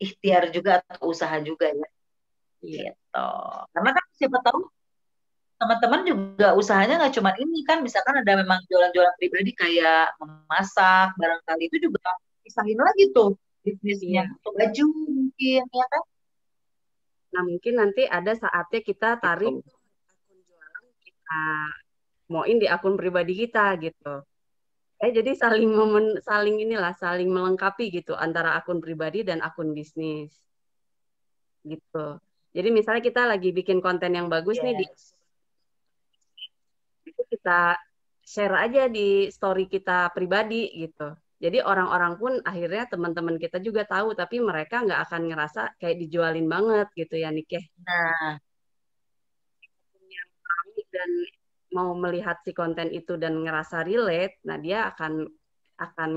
ikhtiar juga atau usaha juga ya. Gitu. Karena kan siapa tahu teman-teman juga usahanya nggak cuma ini kan, misalkan ada memang jualan-jualan pribadi kayak memasak barangkali, itu juga pisahin lagi tuh bisnisnya atau baju mungkin ya kan. Nah mungkin nanti ada saatnya kita tarik akun jualan, kita mauin di akun pribadi kita gitu. Jadi saling melengkapi gitu antara akun pribadi dan akun bisnis gitu. Jadi misalnya kita lagi bikin konten yang bagus nih Yes. itu kita share aja di story kita pribadi gitu. Jadi orang-orang pun akhirnya teman-teman kita juga tahu, tapi mereka nggak akan ngerasa kayak dijualin banget gitu ya, Nik ya. Nah, Yang tahu dan mau melihat si konten itu dan ngerasa relate, nah dia akan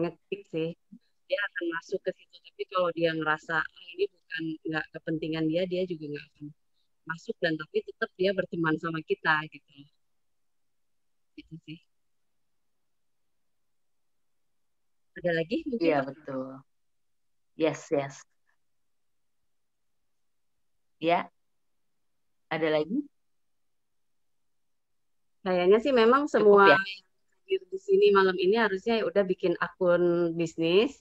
ngeklik sih. Dia akan masuk ke situ. Tapi kalau dia ngerasa ini bukan nggak kepentingan dia juga nggak akan masuk dan tapi tetap dia berteman sama kita gitu. Gitu sih. Ada lagi mungkin? iya betul. Yes. Ya, ada lagi? Kayaknya sih memang Cukup semua ya? yang hadir di sini malam ini harusnya ya udah bikin akun bisnis.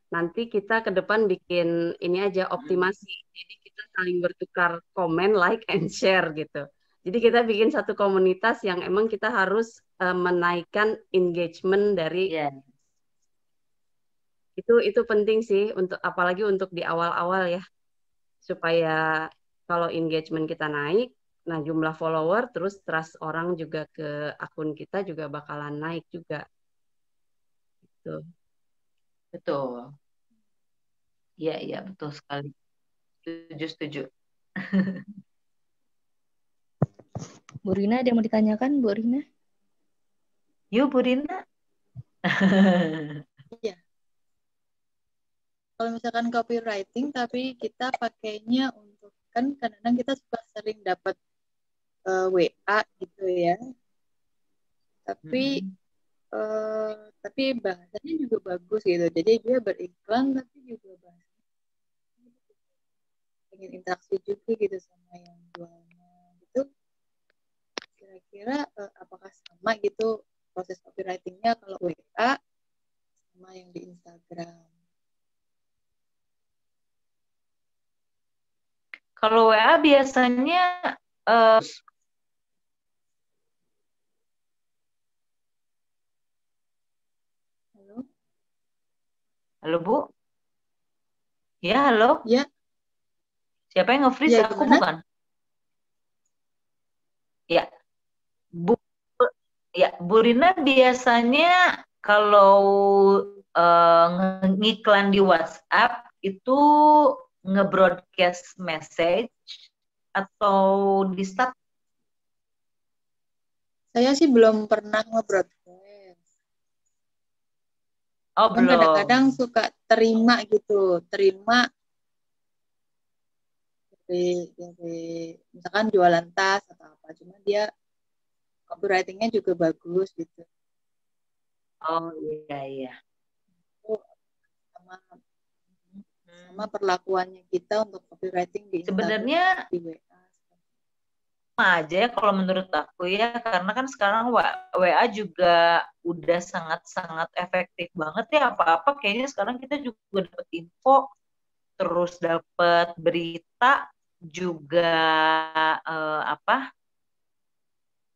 Nanti kita ke depan bikin ini aja optimasi. Jadi kita saling bertukar komen, like, and share gitu. Jadi kita bikin satu komunitas yang emang kita harus menaikkan engagement dari Iya. itu penting sih untuk apalagi untuk di awal-awal ya supaya kalau engagement kita naik, nah jumlah follower terus trust orang juga ke akun kita juga bakalan naik juga. Gitu. Betul. Iya, betul sekali. Setuju. Bu Rina, ada yang mau ditanyakan, Bu Rina? Yuk, Bu Rina. Iya. Kalau misalkan copywriting, tapi kita pakainya untuk, kan kadang-kadang kita suka sering dapat WA gitu ya. Tapi tapi bahasanya juga bagus gitu. Jadi dia beriklan tapi juga bahasanya pengen interaksi juga gitu sama yang jualnya gitu. Kira-kira apakah sama gitu proses copywritingnya kalau WA sama yang di Instagram? Kalau WA biasanya halo Bu? Ya, halo? Ya. Siapa yang nge-freeze? Ya, Aku gimana? bukan. Bu Rina biasanya kalau ngiklan di WhatsApp itu nge-broadcast message atau di status? Saya sih belum pernah nge-broadcast. Oh, Cuman belum. kadang-kadang suka terima dari misalkan jualan tas atau apa. Cuma dia copywritingnya juga bagus gitu. Oh iya. Sama perlakuannya kita untuk copywriting di Instagram, sebenarnya di WA. Sama aja ya kalau menurut aku ya, karena kan sekarang WA juga udah sangat-sangat efektif banget ya, apa-apa kayaknya sekarang kita juga dapat info, terus dapat berita juga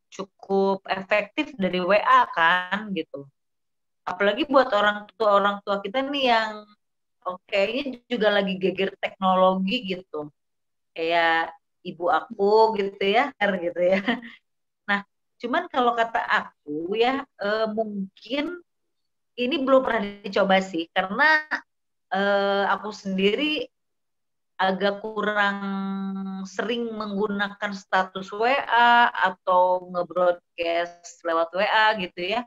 cukup efektif dari WA kan gitu. Apalagi buat orang tua kita nih yang kayaknya juga lagi geger teknologi gitu. Kayak ibu aku gitu ya, gitu ya. Nah, cuman kalau kata aku ya mungkin ini belum pernah dicoba sih, karena aku sendiri agak kurang sering menggunakan status WA atau nge-broadcast lewat WA gitu ya.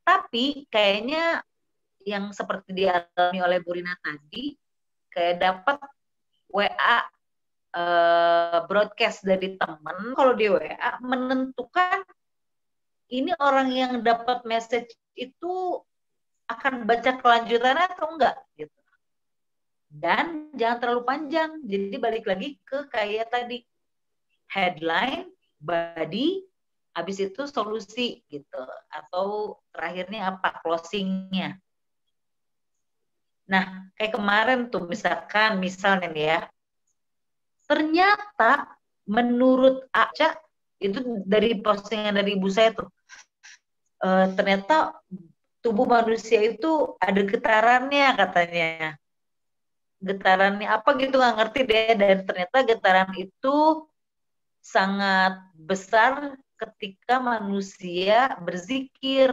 Tapi kayaknya yang seperti dialami oleh Bu Rina tadi, kayak dapat WA broadcast dari teman, kalau di WA menentukan ini orang yang dapat message itu akan baca kelanjutannya atau enggak gitu. Dan jangan terlalu panjang. Jadi balik lagi ke kayak tadi, headline, body, habis itu solusi gitu, atau terakhirnya apa, closingnya. Nah, kayak kemarin tuh misalnya nih ya, ternyata menurut Aca, itu dari postingan dari ibu saya tuh, ternyata tubuh manusia itu ada getarannya katanya. Getarannya apa gitu nggak ngerti deh, dan ternyata getaran itu sangat besar ketika manusia berzikir.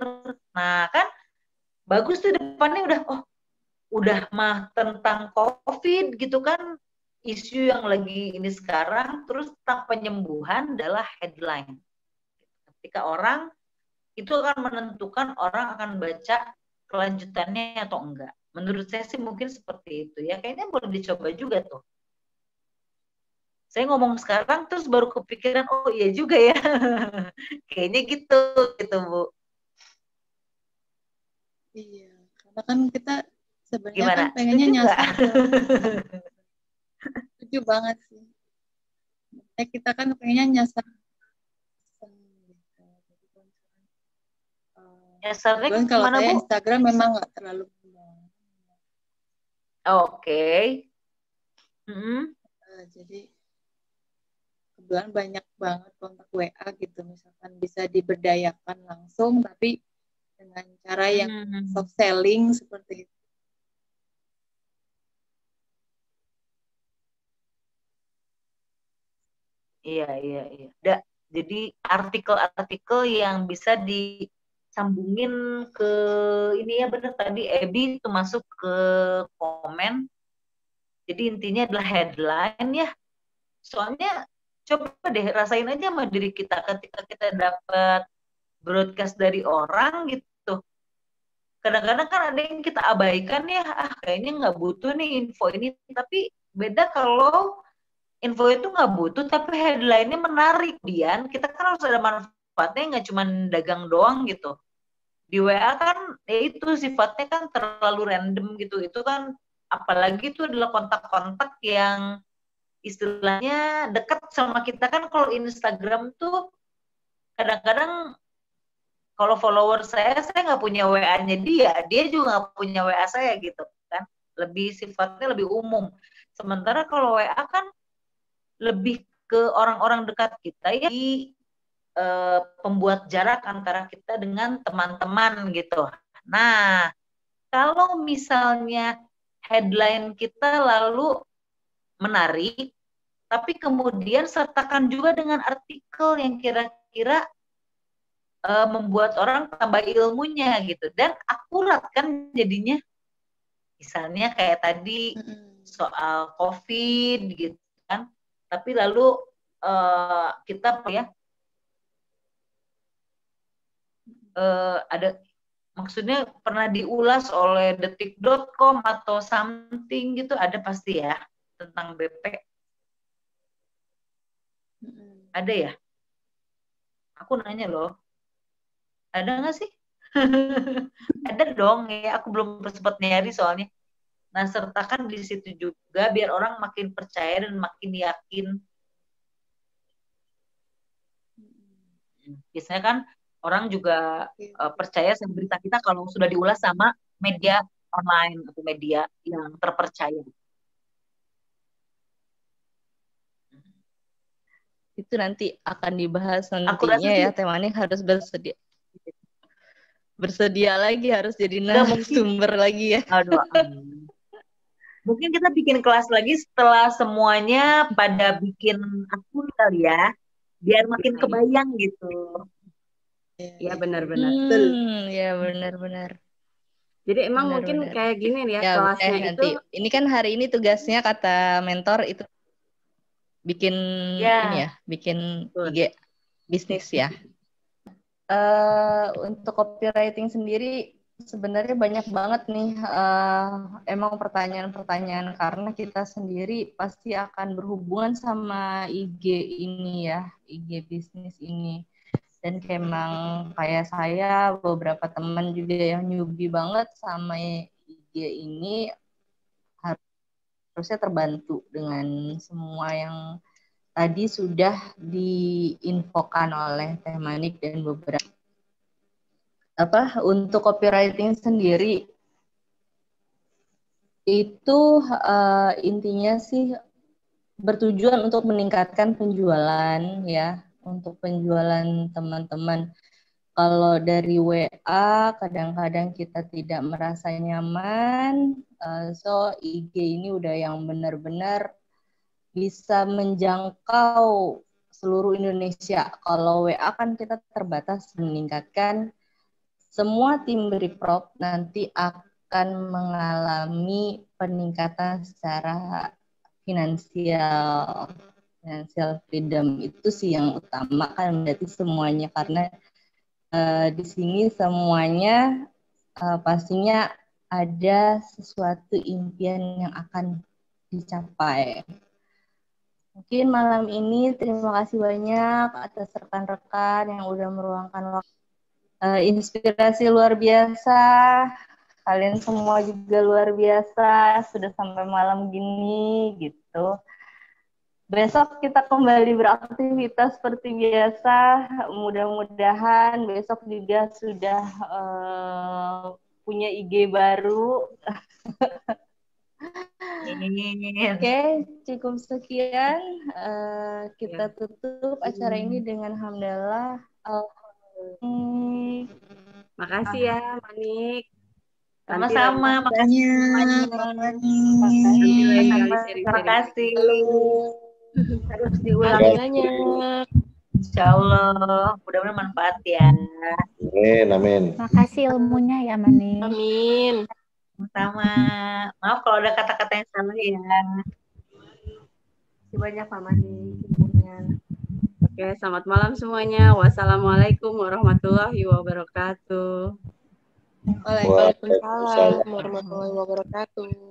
Nah kan bagus tuh depannya udah mah tentang COVID gitu kan, isu yang lagi ini sekarang, terus tentang penyembuhan adalah headline. Ketika orang itu akan menentukan orang akan baca kelanjutannya atau enggak. Menurut saya sih mungkin seperti itu ya. Kayaknya boleh dicoba juga tuh. Saya ngomong sekarang terus baru kepikiran, oh iya juga ya. Kayaknya gitu Bu. Iya, karena kan kita sebenarnya Gimana? kan pengennya Setuju nyasar nggak? ke setuju banget sih. Kita kan pengennya nyasar gitu. Jadi Nyasarnya kalau kemana saya Bu? Instagram memang nggak terlalu mudah. Oke. Jadi kebetulan banyak banget kontak WA gitu, misalkan bisa diberdayakan langsung, tapi dengan cara yang soft selling seperti itu. Iya. Jadi artikel-artikel yang bisa disambungin ke ini ya, benar tadi Ebi itu masuk ke komen. Jadi intinya adalah headline ya. Soalnya coba deh rasain aja sama diri kita ketika kita dapat broadcast dari orang gitu. Kadang-kadang kan ada yang kita abaikan ya, kayaknya nggak butuh nih info ini. Tapi beda kalau info itu nggak butuh tapi headline-nya menarik, Dian. Kita kan harus ada manfaatnya, nggak cuma dagang doang gitu. Di WA kan ya itu sifatnya kan terlalu random gitu. Itu kan apalagi itu adalah kontak-kontak yang istilahnya dekat sama kita. Kan kalau Instagram tuh kadang-kadang kalau follower saya nggak punya WA-nya dia juga nggak punya WA saya gitu kan. Lebih sifatnya lebih umum. Sementara kalau WA kan lebih ke orang-orang dekat kita ya, pembuat jarak antara kita dengan teman-teman gitu. Nah, kalau misalnya headline kita lalu menarik, tapi kemudian sertakan juga dengan artikel yang kira-kira membuat orang tambah ilmunya gitu, dan akurat kan jadinya. Misalnya kayak tadi soal COVID gitu kan, tapi lalu kita ya ada maksudnya pernah diulas oleh detik.com atau something gitu, ada pasti ya tentang BP. Ada ya? Aku nanya loh. Ada nggak sih? Ada dong ya, aku belum sempat nyari soalnya. Nah, sertakan di situ juga biar orang makin percaya dan makin yakin. Biasanya kan orang juga percaya sama berita kita kalau sudah diulas sama media online atau media yang terpercaya. Itu nanti akan dibahas nantinya ya, temanya harus bersedia lagi, harus jadi narasumber lagi ya. Aduh, mungkin kita bikin kelas lagi setelah semuanya pada bikin akun kali ya, biar makin kebayang gitu. Ya benar-benar. Ya benar-benar. Jadi emang mungkin kayak gini nih ya kelasnya itu. Nanti. Ini kan hari ini tugasnya kata mentor itu bikin ini ya, bikin IG bisnis ya. Untuk copywriting sendiri sebenarnya banyak banget nih emang pertanyaan-pertanyaan, karena kita sendiri pasti akan berhubungan sama IG ini ya, IG bisnis ini. Dan emang kayak saya, beberapa teman juga yang newbie banget sama IG ini harusnya terbantu dengan semua yang tadi sudah diinfokan oleh Teh Manik dan beberapa. Untuk copywriting sendiri itu intinya sih bertujuan untuk meningkatkan penjualan ya, untuk penjualan teman-teman. Kalau dari WA kadang-kadang kita tidak merasa nyaman, so IG ini udah yang benar-benar bisa menjangkau seluruh Indonesia. Kalau WA kan kita terbatas meningkatkan, semua tim Briprop nanti akan mengalami peningkatan secara finansial freedom, itu sih yang utama kan, berarti semuanya, karena di sini semuanya pastinya ada sesuatu impian yang akan dicapai. Mungkin malam ini terima kasih banyak atas rekan-rekan yang udah meluangkan waktu. Inspirasi luar biasa. Kalian semua juga luar biasa, sudah sampai malam gini gitu. Besok kita kembali beraktivitas seperti biasa. Mudah-mudahan besok juga sudah punya IG baru. Oke, cukup sekian. Kita tutup acara ini dengan hamdalah. Makasih ya, Manik. Sama-sama. Makasih semuanya. Terima kasih. Harus diulangi banyak. Insya Allah, mudah-mudahan manfaat ya. Amin. Makasih ilmunya ya, Manik. Amin. Sama. Maaf kalau ada kata-kata yang salah ya. Terima kasih banyak Pak Manik ilmunya. Oke, selamat malam semuanya. Wassalamualaikum warahmatullahi wabarakatuh. Waalaikumsalam warahmatullahi wabarakatuh.